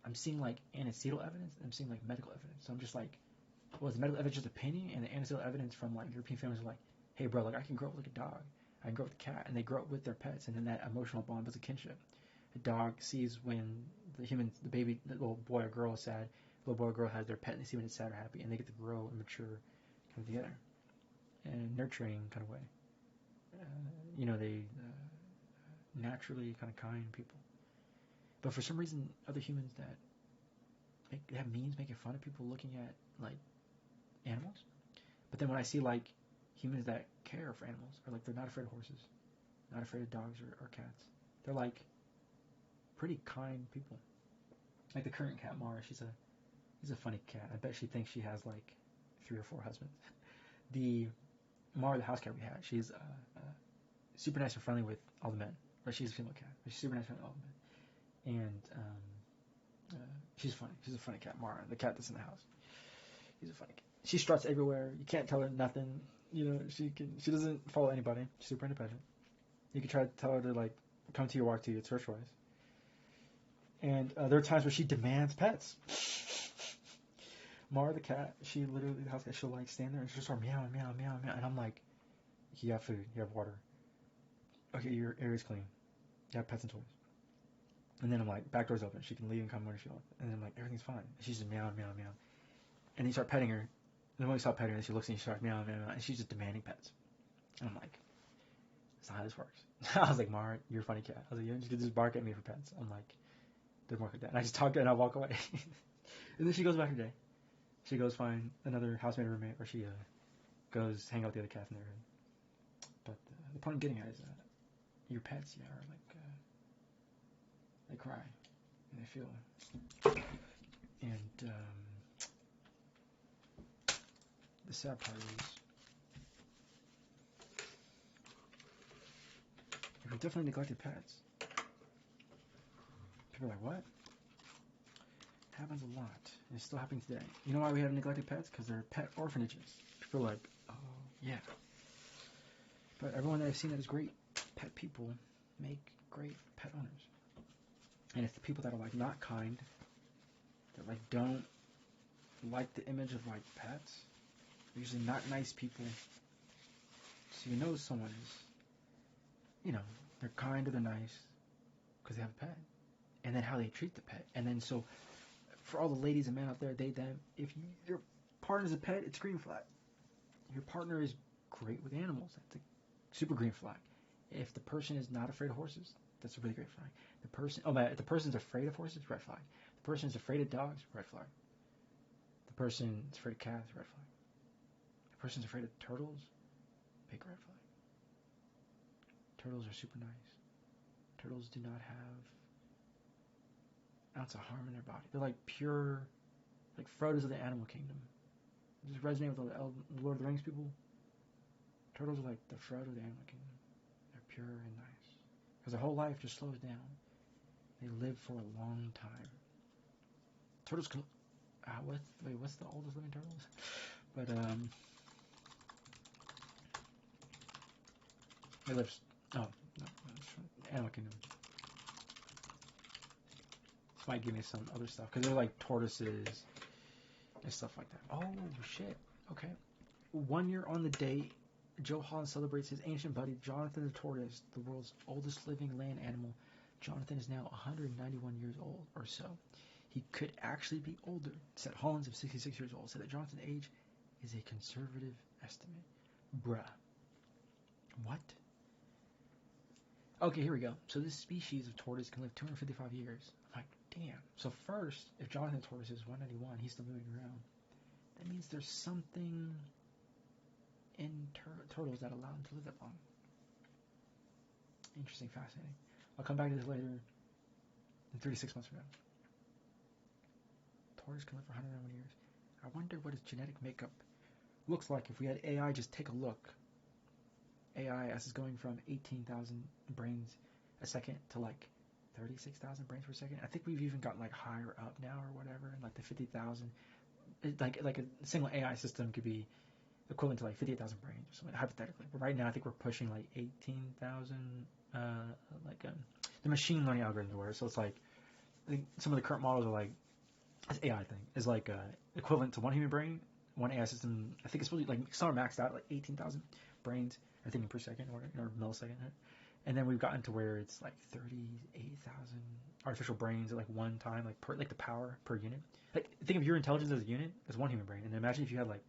Speaker 5: I'm seeing like antecedent evidence, and I'm seeing like medical evidence. So I'm just like, is the medical evidence just opinion? And the antecedent evidence from like European families are like, hey bro, like I can grow up with a dog. I can grow up with a cat, and they grow up with their pets, and then that emotional bond builds a kinship. A dog sees when the little boy or girl is sad, the little boy or girl has their pet, and they see when it's sad or happy, and they get to grow and mature kind of together in a nurturing kind of way. they naturally kind of kind people. But for some reason, other humans that have memes making fun of people looking at like animals. But then when I see like humans that care for animals, or like they're not afraid of horses, not afraid of dogs or cats, they're like pretty kind people. Like the current cat Mara, she's a funny cat. I bet she thinks she has like 3 or 4 husbands. The Mara, the house cat we had, she's super nice and friendly with all the men. But she's a female cat. But she's super nice and friendly with all the men. And she's funny. She's a funny cat, Mara, the cat that's in the house. She's a funny cat. She struts everywhere. You can't tell her nothing. She doesn't follow anybody. She's super independent. You can try to tell her to like come to you, walk to you. It's her choice. And there are times where she demands pets. Mara the cat, she literally, the house cat, she'll like stand there and she'll start meowing, meow, meow, meow. And I'm like, you have food, you have water. Okay, your area's clean. You have pets and toys. And then I'm like, back door's open. She can leave and come when she wants. And then I'm like, everything's fine. And she's just meow, meow, meow. And then you start petting her. And then when we stop petting her, she looks and she starts meow, meow, meow. And she's just demanding pets. And I'm like, that's not how this works. I was like, Mara, you're a funny cat. I was like, you just bark at me for pets. I'm like, don't bark at that. And I just talk to her and I walk away. And then she goes about her day. She goes find another housemate or roommate, or she goes hang out with the other cats in their room. But the point I'm getting at is your pets, are like they cry and they feel. And the sad part is, if you definitely neglected pets, people are like, what? Happens a lot. And it's still happening today. You know why we have neglected pets? Because they're pet orphanages. People are like, oh, yeah. But everyone that I've seen that is great pet people make great pet owners. And it's the people that are like not kind, that like don't like the image of like pets. They're usually not nice people. So you know someone is, they're kind or they're nice because they have a pet. And then how they treat the pet. And then so for all the ladies and men out there, them, if your partner's a pet, it's green flag. Your partner is great with animals. That's a super green flag. If the person is not afraid of horses, that's a really great flag. If the person's afraid of horses, red flag. The person is afraid of dogs, red flag. The person is afraid of cats, red flag. The person's afraid of turtles, big red flag. Turtles are super nice. Turtles do not have ounce of harm in their body. They're like pure, like Frodo's of the animal kingdom. Does this resonate with the Lord of the Rings people? Turtles are like the Frodo of the animal kingdom. They're pure and nice. Because their whole life just slows down. They live for a long time. Turtles can... what's the oldest living turtles? But, they live... Oh, no, animal kingdom. This might give me some other stuff. Because they're like tortoises and stuff like that. Oh, shit. Okay. 1 year on the day Joe Holland celebrates his ancient buddy, Jonathan the tortoise, the world's oldest living land animal. Jonathan is now 191 years old or so. He could actually be older, said Hollins of 66 years old, said that Jonathan's age is a conservative estimate. Bruh. What? Okay, here we go. So this species of tortoise can live 255 years. I'm like, damn. So first, if Jonathan the tortoise is 191, he's still moving around. That means there's something in turtles that allow them to live that long. Interesting, fascinating. I'll come back to this later in 36 months from now. Tortoise can live for 101 years. I wonder what his genetic makeup looks like if we had AI just take a look. AI as is going from 18,000 brains a second to like 36,000 brains per second. I think we've even gotten like higher up now or whatever, like the 50,000. Like a single AI system could be equivalent to like 58,000 brains or something, hypothetically. But right now I think we're pushing like 18,000, the machine learning algorithms were. So it's like, I think some of the current models are like, this AI thing is like equivalent to one human brain, one AI system. I think it's supposed to be like, some are maxed out like 18,000 brains, I think per second or millisecond. And then we've gotten to where it's like 38,000 artificial brains at like one time, like per, like the power per unit. Like think of your intelligence as a unit, as one human brain. And imagine if you had like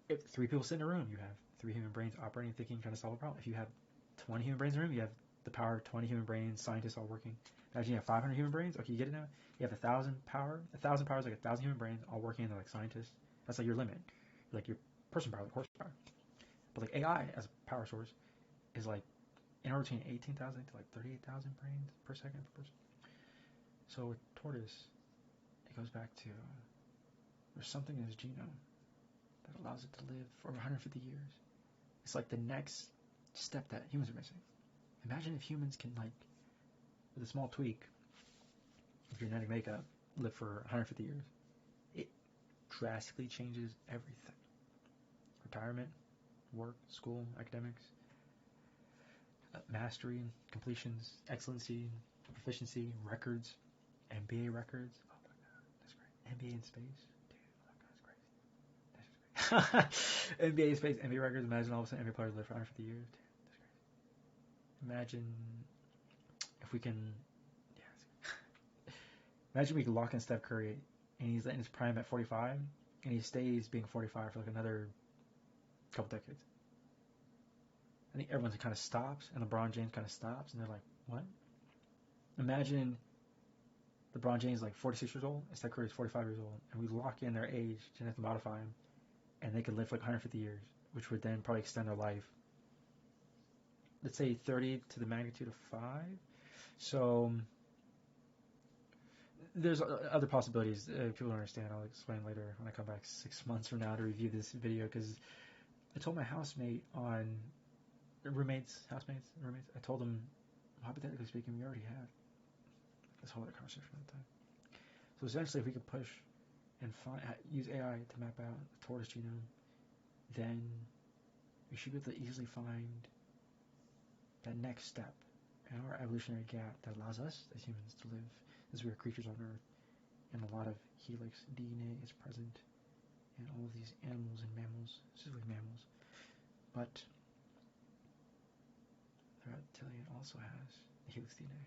Speaker 5: if 3 people sit in a room, you have 3 human brains operating, thinking, trying to solve a problem. If you have 20 human brains in a room, you have the power of 20 human brains, scientists all working. Imagine you have 500 human brains. Okay, you get it now? You have 1,000 power. 1,000 power is like 1,000 human brains all working, and they're like scientists. That's like your limit. Like your person power, like horsepower. But like AI as a power source is like anywhere between 18,000 to like 38,000 brains per second per person. So with Tortoise, it goes back to there's something in his genome that allows it to live for 150 years. It's like the next step that humans are missing. Imagine if humans can, like, with a small tweak of your genetic makeup, live for 150 years. It drastically changes everything. Retirement, work, school, academics, mastery, completions, excellency, proficiency, records, NBA records. Oh my god, that's great. NBA in space. Dude, oh my god, that's crazy. NBA in space, NBA records. Imagine all of a sudden NBA players live for 150 years. Dude, that's crazy. Imagine if we can. Yeah. Imagine we could lock in Steph Curry and he's in his prime at 45 and he stays being 45 for like another couple decades. I think everyone kind of stops, and LeBron James kind of stops, and they're like, what? Imagine LeBron James is like 46 years old, and Steph Curry is 45 years old, and we lock in their age, genetically modify them, and they could live for like 150 years, which would then probably extend their life, let's say 30 to the magnitude of 5. So there's other possibilities. People don't understand. I'll explain later when I come back 6 months from now to review this video, because I told my housemate on roommates. I told them, hypothetically speaking, we already have this whole other conversation at the time. So essentially, if we could push and use AI to map out the tortoise genome, then we should be able to easily find that next step in our evolutionary gap that allows us as humans to live as we are creatures on Earth. And a lot of helix DNA is present in all of these animals and mammals, specifically mammals. But the reptilian also has helix DNA.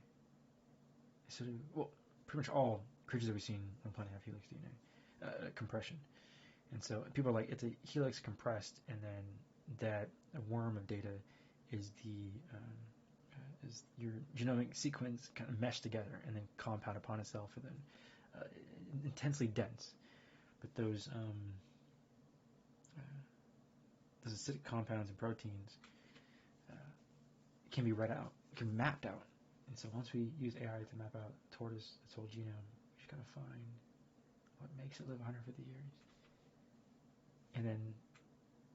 Speaker 5: So, well, pretty much all creatures that we've seen on the planet have helix DNA compression. And so people are like, it's a helix compressed, and then that worm of data is is your genomic sequence kind of meshed together and then compound upon itself, and then intensely dense. But those acidic compounds and proteins can be read out, can be mapped out. And so once we use AI to map out tortoise, its whole genome, we just gotta find what makes it live 150 years. And then,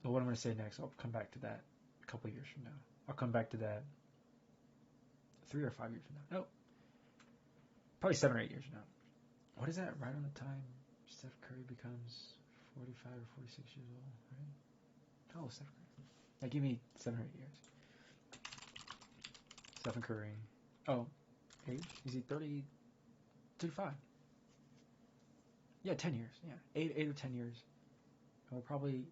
Speaker 5: well, what I'm gonna say next, I'll come back to that a couple years from now. I'll come back to that 3 or 5 years from now. No, probably 7 or 8 years from now. What is that? Right on the time Steph Curry becomes 45 or 46 years old, right? How old is Steph Curry? Like, give me 7 or 8 years. Stephen Curry. Oh, age? Is he 30? 35? Yeah, 10 years. Yeah, 8 or 10 years. And we'll probably,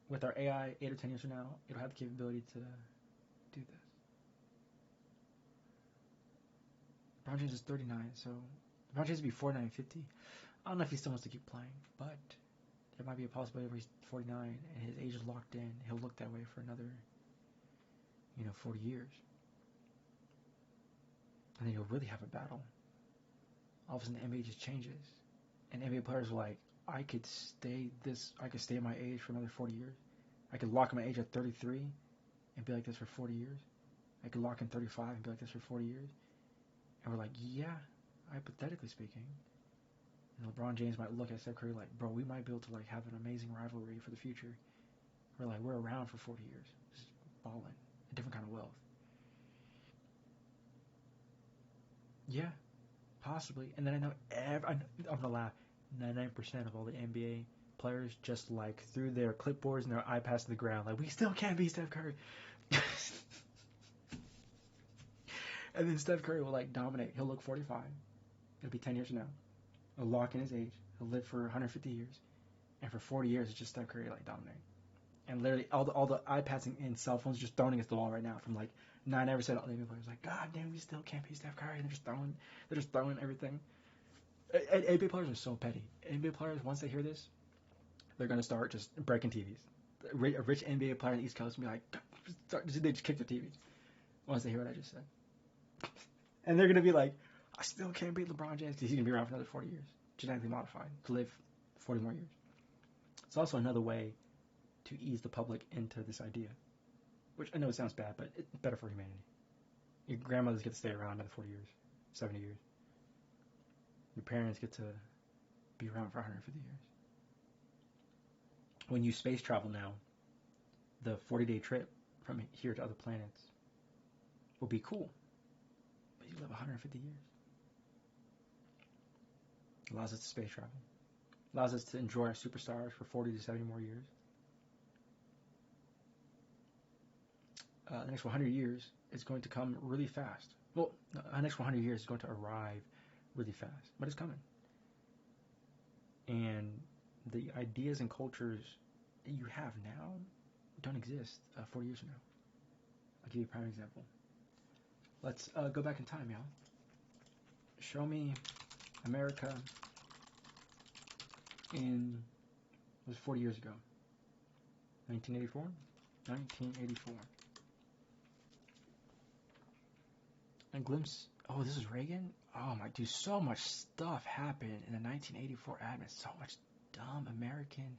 Speaker 5: with our AI, 8 or 10 years from now, it'll have the capability to do this. LeBron James is 39, so LeBron James will be 49, 50. I don't know if he still wants to keep playing, but there might be a possibility where he's 49 and his age is locked in. He'll look that way for another, 40 years. And then you'll really have a battle. All of a sudden, the NBA just changes, and NBA players are like, I could stay my age for another 40 years. I could lock in my age at 33 and be like this for 40 years. I could lock in 35 and be like this for 40 years. And we're like, yeah, hypothetically speaking. And LeBron James might look at Steph Curry like, bro, we might be able to like have an amazing rivalry for the future. We're around for 40 years, just balling, a different kind of wealth. Yeah, possibly. And then I know I'm gonna laugh. 99% of all the NBA players just like threw their clipboards and their iPads to the ground, like, we still can't beat Steph Curry. And then Steph Curry will like dominate. He'll look 45. It'll be 10 years from now. He'll lock in his age. He'll live for 150 years, and for 40 years, it's just Steph Curry like dominating. And literally, all the iPads and cell phones are just thrown against the wall right now. From like 9% of all the NBA players, like, God damn, we still can't beat Steph Curry. And they're just throwing everything. NBA players are so petty. NBA players, once they hear this, they're going to start just breaking TVs. A rich NBA player on the East Coast will be like, they just kick their TVs once they hear what I just said. And they're going to be like, I still can't beat LeBron James because he's going to be around for another 40 years, genetically modified, to live 40 more years. It's also another way to ease the public into this idea, which I know it sounds bad, but it's better for humanity. Your grandmothers get to stay around another 40 years, 70 years. Your parents get to be around for 150 years. When you space travel now, the 40-day trip from here to other planets will be cool, but you live 150 years. It allows us to space travel. It allows us to enjoy our superstars for 40 to 70 more years. The next 100 years is going to come really fast. Well, the next 100 years is going to arrive really fast, but it's coming. And the ideas and cultures that you have now don't exist 40 years from now. I'll give you a prime example. Let's go back in time, y'all. Show me America in, it was 40 years ago. 1984? 1984. A glimpse. Oh, this is Reagan? Oh my dude, so much stuff happened in the 1984 admin. So much dumb American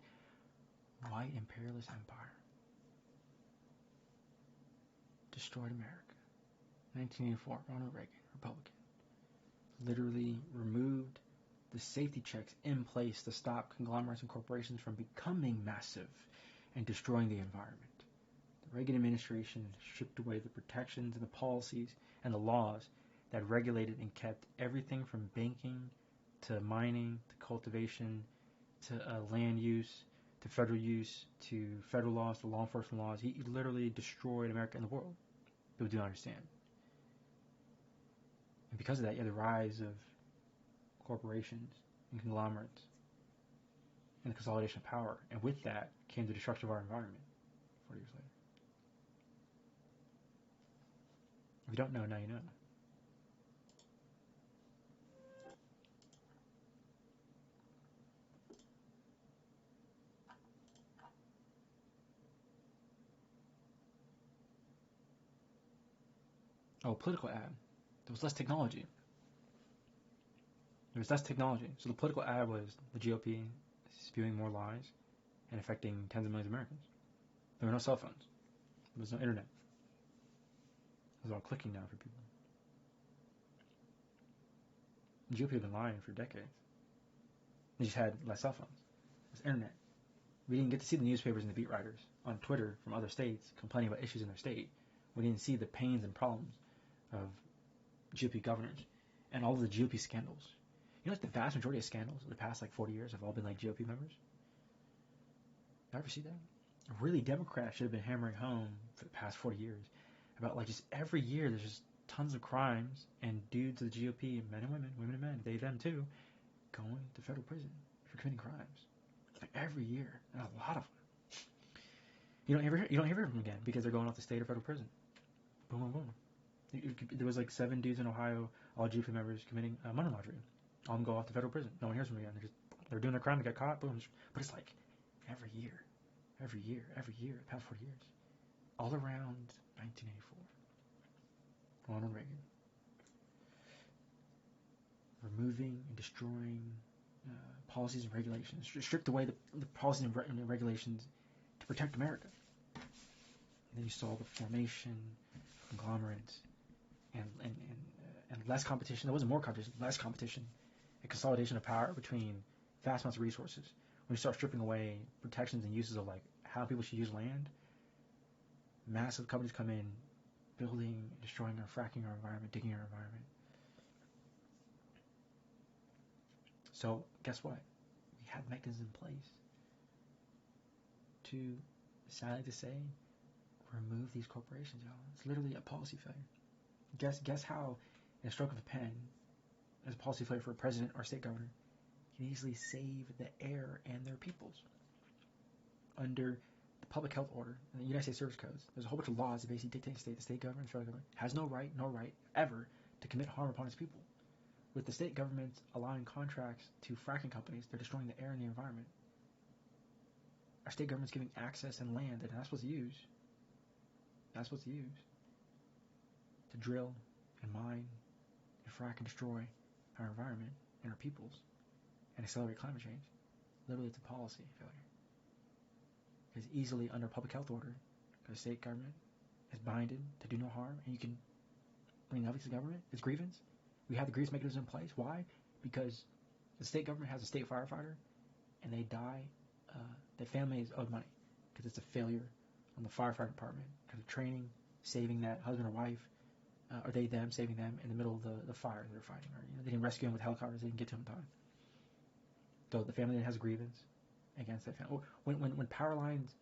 Speaker 5: white imperialist empire. Destroyed America. 1984, Ronald Reagan, Republican. Literally removed the safety checks in place to stop conglomerates and corporations from becoming massive and destroying the environment. The Reagan administration stripped away the protections and the policies and the laws that regulated and kept everything from banking to mining to cultivation to land use to federal use to federal laws to law enforcement laws. He literally destroyed America and the world. People do not understand. And because of that, you have the rise of corporations and conglomerates and the consolidation of power. And with that came the destruction of our environment 40 years later. If you don't know, now you know. Oh, political ad. There was less technology. So the political ad was the GOP spewing more lies and affecting tens of millions of Americans. There were no cell phones. There was no internet. It was all clicking now for people. The GOP had been lying for decades. They just had less cell phones. It was internet. We didn't get to see the newspapers and the beat writers on Twitter from other states complaining about issues in their state. We didn't see the pains and problems of GOP governors and all of the GOP scandals. You know, like the vast majority of scandals in the past 40 years have all been GOP members. Did I ever see that? Really, Democrats should have been hammering home for the past 40 years about just every year there's just tons of crimes and dudes of the GOP, men and women, women and men, they, them too, going to federal prison for committing crimes. Every year, and a lot of them. You don't hear from them again because they're going off to state or federal prison. Boom, boom, boom. There was 7 dudes in Ohio, all GOP members committing money laundering. All of them go off to federal prison. No one hears from them again. They're doing their crime, they got caught, boom. But it's every year, the past 40 years. All around 1984. Ronald Reagan. Removing and destroying policies and regulations. Stripped away the policies and regulations to protect America. And then you saw the formation of conglomerates and less competition. There wasn't more competition, less competition. And consolidation of power between vast amounts of resources. When you start stripping away protections and uses of how people should use land, massive companies come in, building, destroying our fracking our environment, digging our environment. So guess what? We have mechanisms in place to, sadly to say, remove these corporations, y'all. It's literally a policy failure. Guess how, in a stroke of a pen, as a policy failure for a president or state governor, can easily save the air and their peoples. Under the public health order and the United States Service Codes, there's a whole bunch of laws that basically dictate the state government, the federal government has no right ever to commit harm upon its people. With the state governments allowing contracts to fracking companies, they're destroying the air and the environment. Our state government's giving access and land that they're not supposed to use. Not supposed to use. To drill and mine and frack and destroy our environment and our peoples and accelerate climate change. Literally, it's a policy failure. It's easily under public health order because the state government is binded to do no harm, and you can bring nothing to the government. It's grievance. We have the grievance mechanism in place. Why? Because the state government has a state firefighter, and they die. Their family is owed money because it's a failure on the firefighter department because of training, saving that husband or wife, or them saving them in the middle of the fire that they're fighting, or they didn't rescue them with helicopters, they didn't get to them in time. So the family then has a grievance against that family. When power lines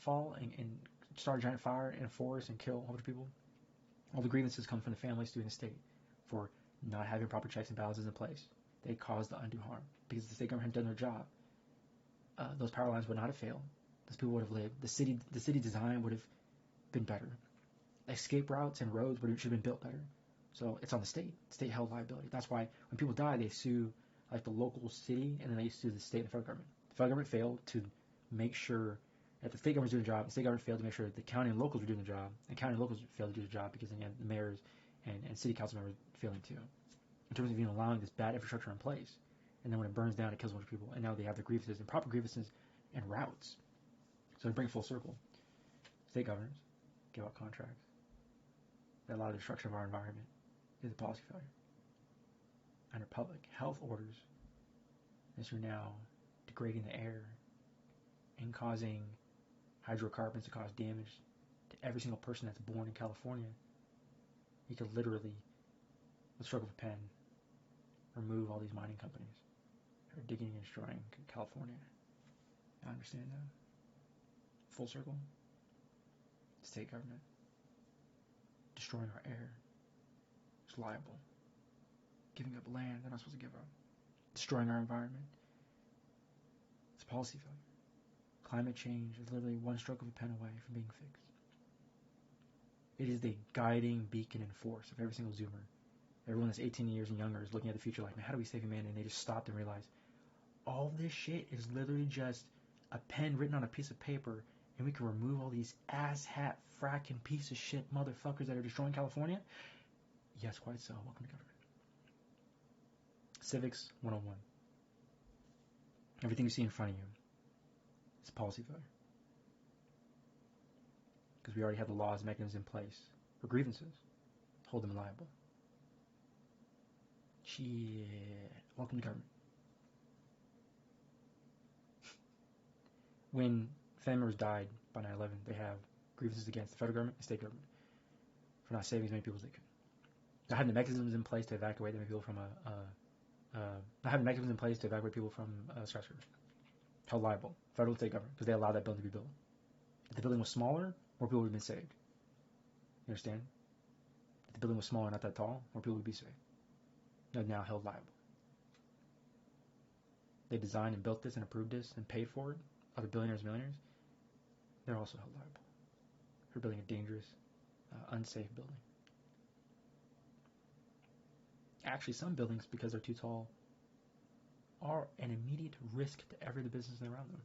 Speaker 5: fall and start a giant fire in a forest and kill a whole bunch of people, all the grievances come from the families suing the state for not having proper checks and balances in place. They caused the undue harm because the state government hadn't done their job. Those power lines would not have failed. Those people would have lived. The city design would have been better. Escape routes and roads should have been built better. So it's on the state. State held liability. That's why when people die, they sue like the local city, and then they sue the state and the federal government. The federal government failed to make sure that the state government was doing the job. The state government failed to make sure that the county and locals were doing the job. And county and locals failed to do the job because then you had the mayors and city council members failing too. In terms of even allowing this bad infrastructure in place. And then when it burns down, it kills a bunch of people. And now they have their grievances and proper grievances and routes. So to bring it full circle, state governors give out contracts that allow the destruction of our environment is a policy failure. Under public health orders, as you're now degrading the air and causing hydrocarbons to cause damage to every single person that's born in California, you could literally, with a stroke of a pen, remove all these mining companies that are digging and destroying California. I understand that. Full circle. State government destroying our air is liable. Giving up land they're not supposed to give up. Destroying our environment. It's a policy failure. Climate change is literally one stroke of a pen away from being fixed. It is the guiding beacon and force of every single Zoomer. Everyone that's 18 years and younger is looking at the future like, man, how do we save humanity? And they just stopped and realized all this shit is literally just a pen written on a piece of paper, and we can remove all these asshat, fracking piece of shit motherfuckers that are destroying California? Yes, quite so. Welcome to government. Civics 101. Everything you see in front of you is a policy failure. Because we already have the laws and mechanisms in place for grievances. Hold them liable. Shit. Welcome to government. When family members died by 9/11, they have grievances against the federal government and state government for not saving as many people as they could. Not having the mechanisms in place to evacuate them people from skyscrapers. Held liable. Federal and state government, because they allowed that building to be built. If the building was smaller, more people would have been saved. You understand? If the building was smaller, not that tall, more people would be saved. They're now held liable. They designed and built this and approved this and paid for it. Other billionaires and millionaires, they're also held liable for building a dangerous, unsafe building. Actually, some buildings, because they're too tall, are an immediate risk to every other business around them.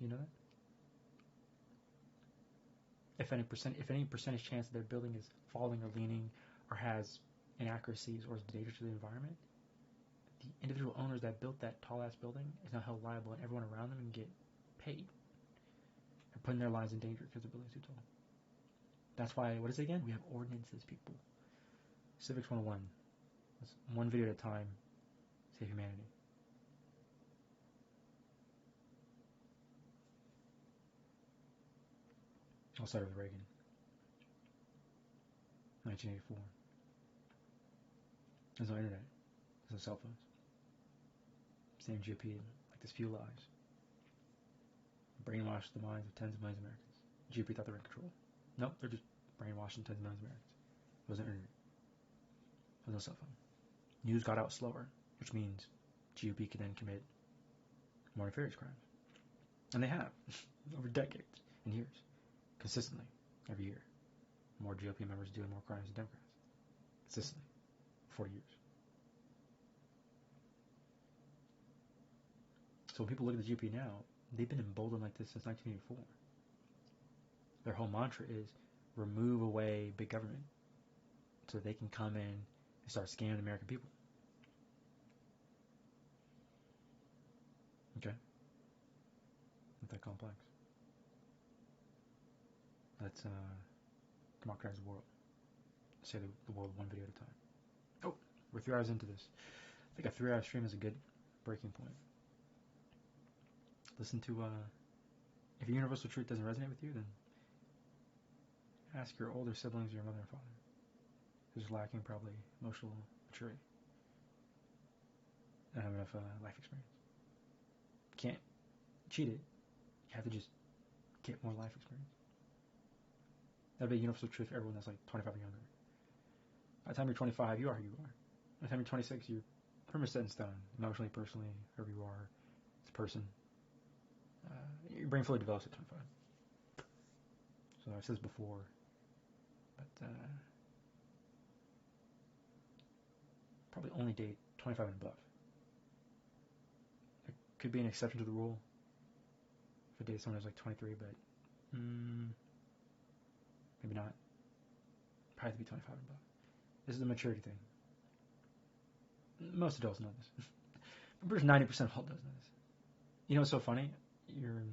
Speaker 5: You know that? If any percentage chance that their building is falling or leaning or has inaccuracies or is dangerous to the environment, the individual owners that built that tall-ass building is now held liable, and everyone around them can get paid. They're putting their lives in danger because the building's too tall. That's why, what is it again? We have ordinances, people. Civics 101. That's one video at a time. Save humanity. I'll start with Reagan. 1984. There's no internet. There's no cell phones. Same GOP, like this few lies. Brainwashed the minds of tens of millions of Americans. GOP thought they were in control. Nope, they're just brainwashing tens of millions of Americans. There was no internet. There was no cell phone. News got out slower, which means GOP could then commit more nefarious crimes. And they have, over decades and years, consistently, every year. More GOP members doing more crimes than Democrats. Consistently. 40 years. So when people look at the GOP now,
Speaker 1: they've been emboldened like this since 1984. Their whole mantra is remove away big government so they can come in and start scamming the American people. Okay? Not that complex. Let's democratize the world. Say the world one video at a time. Oh, we're 3 hours into this. I think a 3-hour stream is a good breaking point. Listen to, if your universal truth doesn't resonate with you, then ask your older siblings or your mother and father, who's lacking probably emotional maturity and have enough life experience. Can't cheat it. You have to just get more life experience. That'd be a universal truth for everyone that's like 25 or younger. By the time you're 25, you are who you are. By the time you're 26, you're pretty much set in stone, emotionally, personally, whoever you are as a person. Your brain fully develops at 25. So I've said this before, but probably only date 25 and above. There could be an exception to the rule if I date someone who's like 23, but maybe not. Probably have to be 25 and above. This is a maturity thing. Most adults know this. I'm pretty sure 90% of all adults know this. You know what's so funny? You're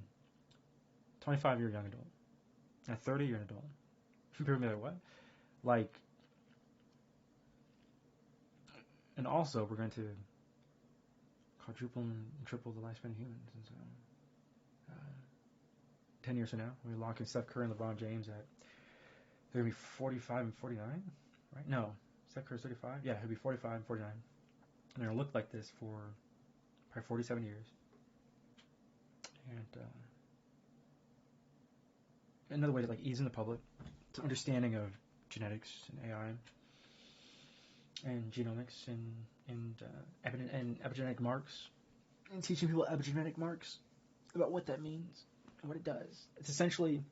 Speaker 1: 25, you're a young adult. At 30, you're an adult. People be like, what? Like, and also we're going to quadruple and triple the lifespan of humans. And so, 10 years from now, we're locking Steph Curry and LeBron James at, they're going to be 45 and 49, right? No, Steph Curry's 35? Yeah, he'll be 45 and 49. And they're going to look like this for probably 47 years. And another way to like ease in the public to understanding of genetics and AI and genomics and epigenetic marks, and teaching people epigenetic marks about what that means and what it does. It's essentially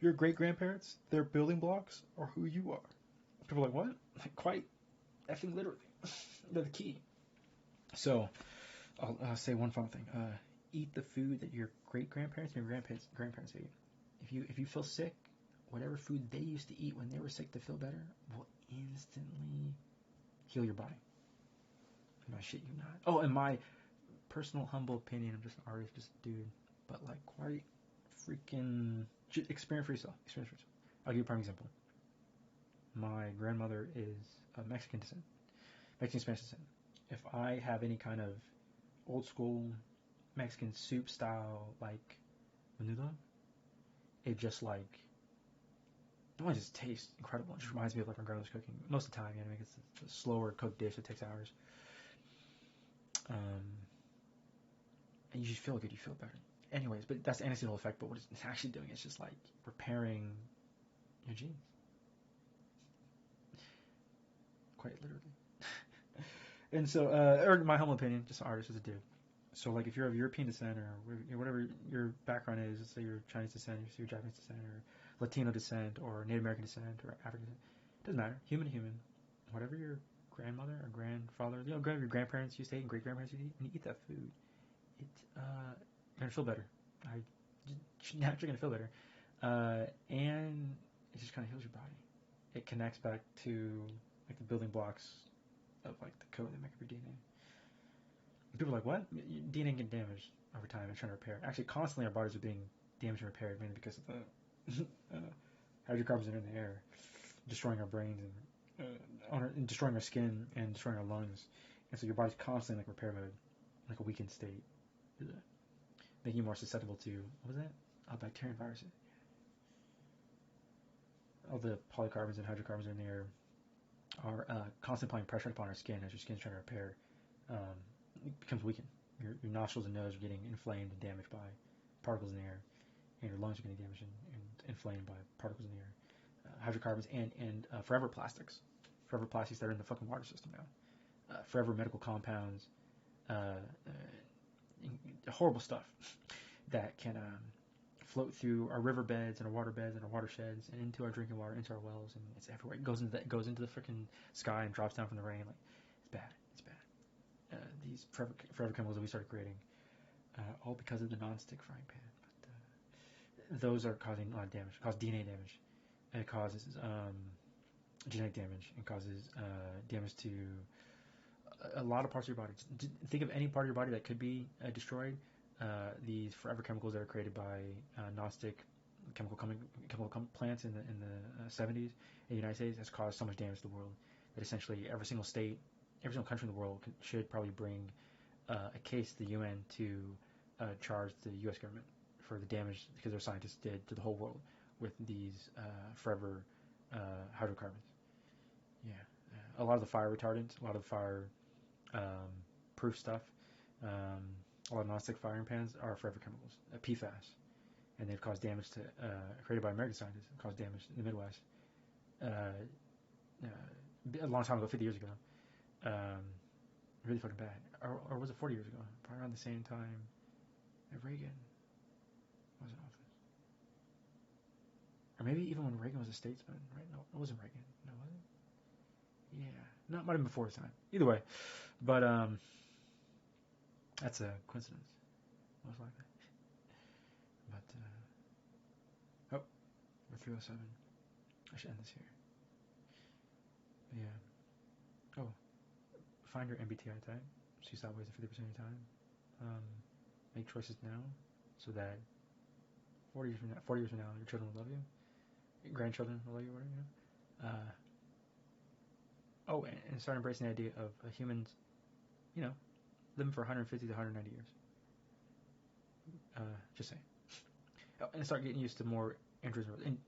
Speaker 1: your great grandparents, their building blocks are who you are. People are like, what? Like, quite effing literally. They're the key. So I'll say one final thing. Eat the food that your great grandparents and your grandparents ate. If you feel sick, whatever food they used to eat when they were sick to feel better will instantly heal your body. And I shit you not. Oh, and my personal humble opinion, I'm just an artist, just a dude, but like quite freaking experience for yourself. I'll give you a prime example. My grandmother is of Mexican Spanish descent. If I have any kind of old school Mexican soup style like menudo, it just like it just tastes incredible. It just reminds me of like my grandmother's cooking. Most of the time, you know, it's a slower cooked dish that takes hours. And you just feel good, you feel better. Anyways, but that's the antecedent effect. But what it's actually doing is just like repairing your genes, quite literally. And so, or my humble opinion, just an artist, as a dude. So, like, if you're of European descent or whatever your background is, let's say you're Chinese descent, you're Japanese descent, or Latino descent, or Native American descent, or African descent, doesn't matter. Human to human, whatever your grandmother or grandfather, you know, your grandparents used to eat and great grandparents used to eat, when you eat that food, you're gonna feel better. You're naturally gonna feel better, and it just kind of heals your body. It connects back to like the building blocks of like the code that make up your DNA. People are like, what? DNA get damaged over time and trying to repair. Actually, constantly our bodies are being damaged and repaired, mainly because of the hydrocarbons that are in the air, destroying our brains and destroying our skin and destroying our lungs. And so your body's constantly in like repair mode, like a weakened state, making you more susceptible to, what was that? Bacteria and viruses. All the polycarbons and hydrocarbons in the air are constantly applying pressure upon our skin as your skin's trying to repair. It becomes weakened. Your nostrils and nose are getting inflamed and damaged by particles in the air, and your lungs are getting damaged and inflamed by particles in the air. Hydrocarbons and forever plastics that are in the fucking water system now. Forever medical compounds, horrible stuff that can float through our riverbeds and our waterbeds and our watersheds and into our drinking water, into our wells, and it's everywhere. It goes into the freaking sky and drops down from the rain. Like, it's bad. These forever chemicals that we started creating
Speaker 5: all because of the non-stick frying pan. But those are causing a lot of damage. It causes DNA damage. It causes genetic damage. It causes damage to a lot of parts of your body. Think of any part of your body that could be destroyed. These forever chemicals that are created by non-stick chemical plants in the 70s in the United States has caused so much damage to the world that essentially every single state, every single country in the world should probably bring a case to the UN to charge the U.S. government for the damage because their scientists did to the whole world with these forever hydrocarbons. Yeah, a lot of the fire retardants, a lot of fire proof stuff, a lot of non-stick firing pans are forever chemicals, PFAS, and they've caused damage to created by American scientists, caused damage in the Midwest. A long time ago, 50 years ago, really fucking bad. Or was it 40 years ago? Probably around the same time that Reagan was in office. Or maybe even when Reagan was a statesman, right? No, it wasn't Reagan. No, was it? Yeah. No, it might have been before his time. Either way. But, that's a coincidence. Most likely. But, we're 307. I should end this here. But yeah. Oh. Find your MBTI type. See sideways at 50% of your time. Make choices now so that 40 years from now, your children will love you. Your grandchildren will love you, whatever, you know. And start embracing the idea of humans, living for 150 to 190 years. Just saying. And start getting used to more androids. And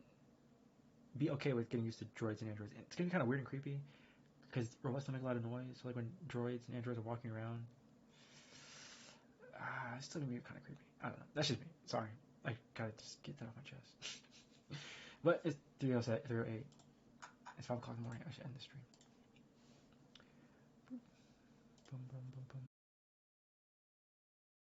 Speaker 5: be okay with getting used to droids and androids. It's going to be kind of weird and creepy because robots don't make a lot of noise. So like when droids and androids are walking around, it's still going to be kind of creepy. I don't know. That's just me. Sorry. I gotta just get that off my chest. But it's 3:08. It's 5 o'clock in the morning. I should end the stream.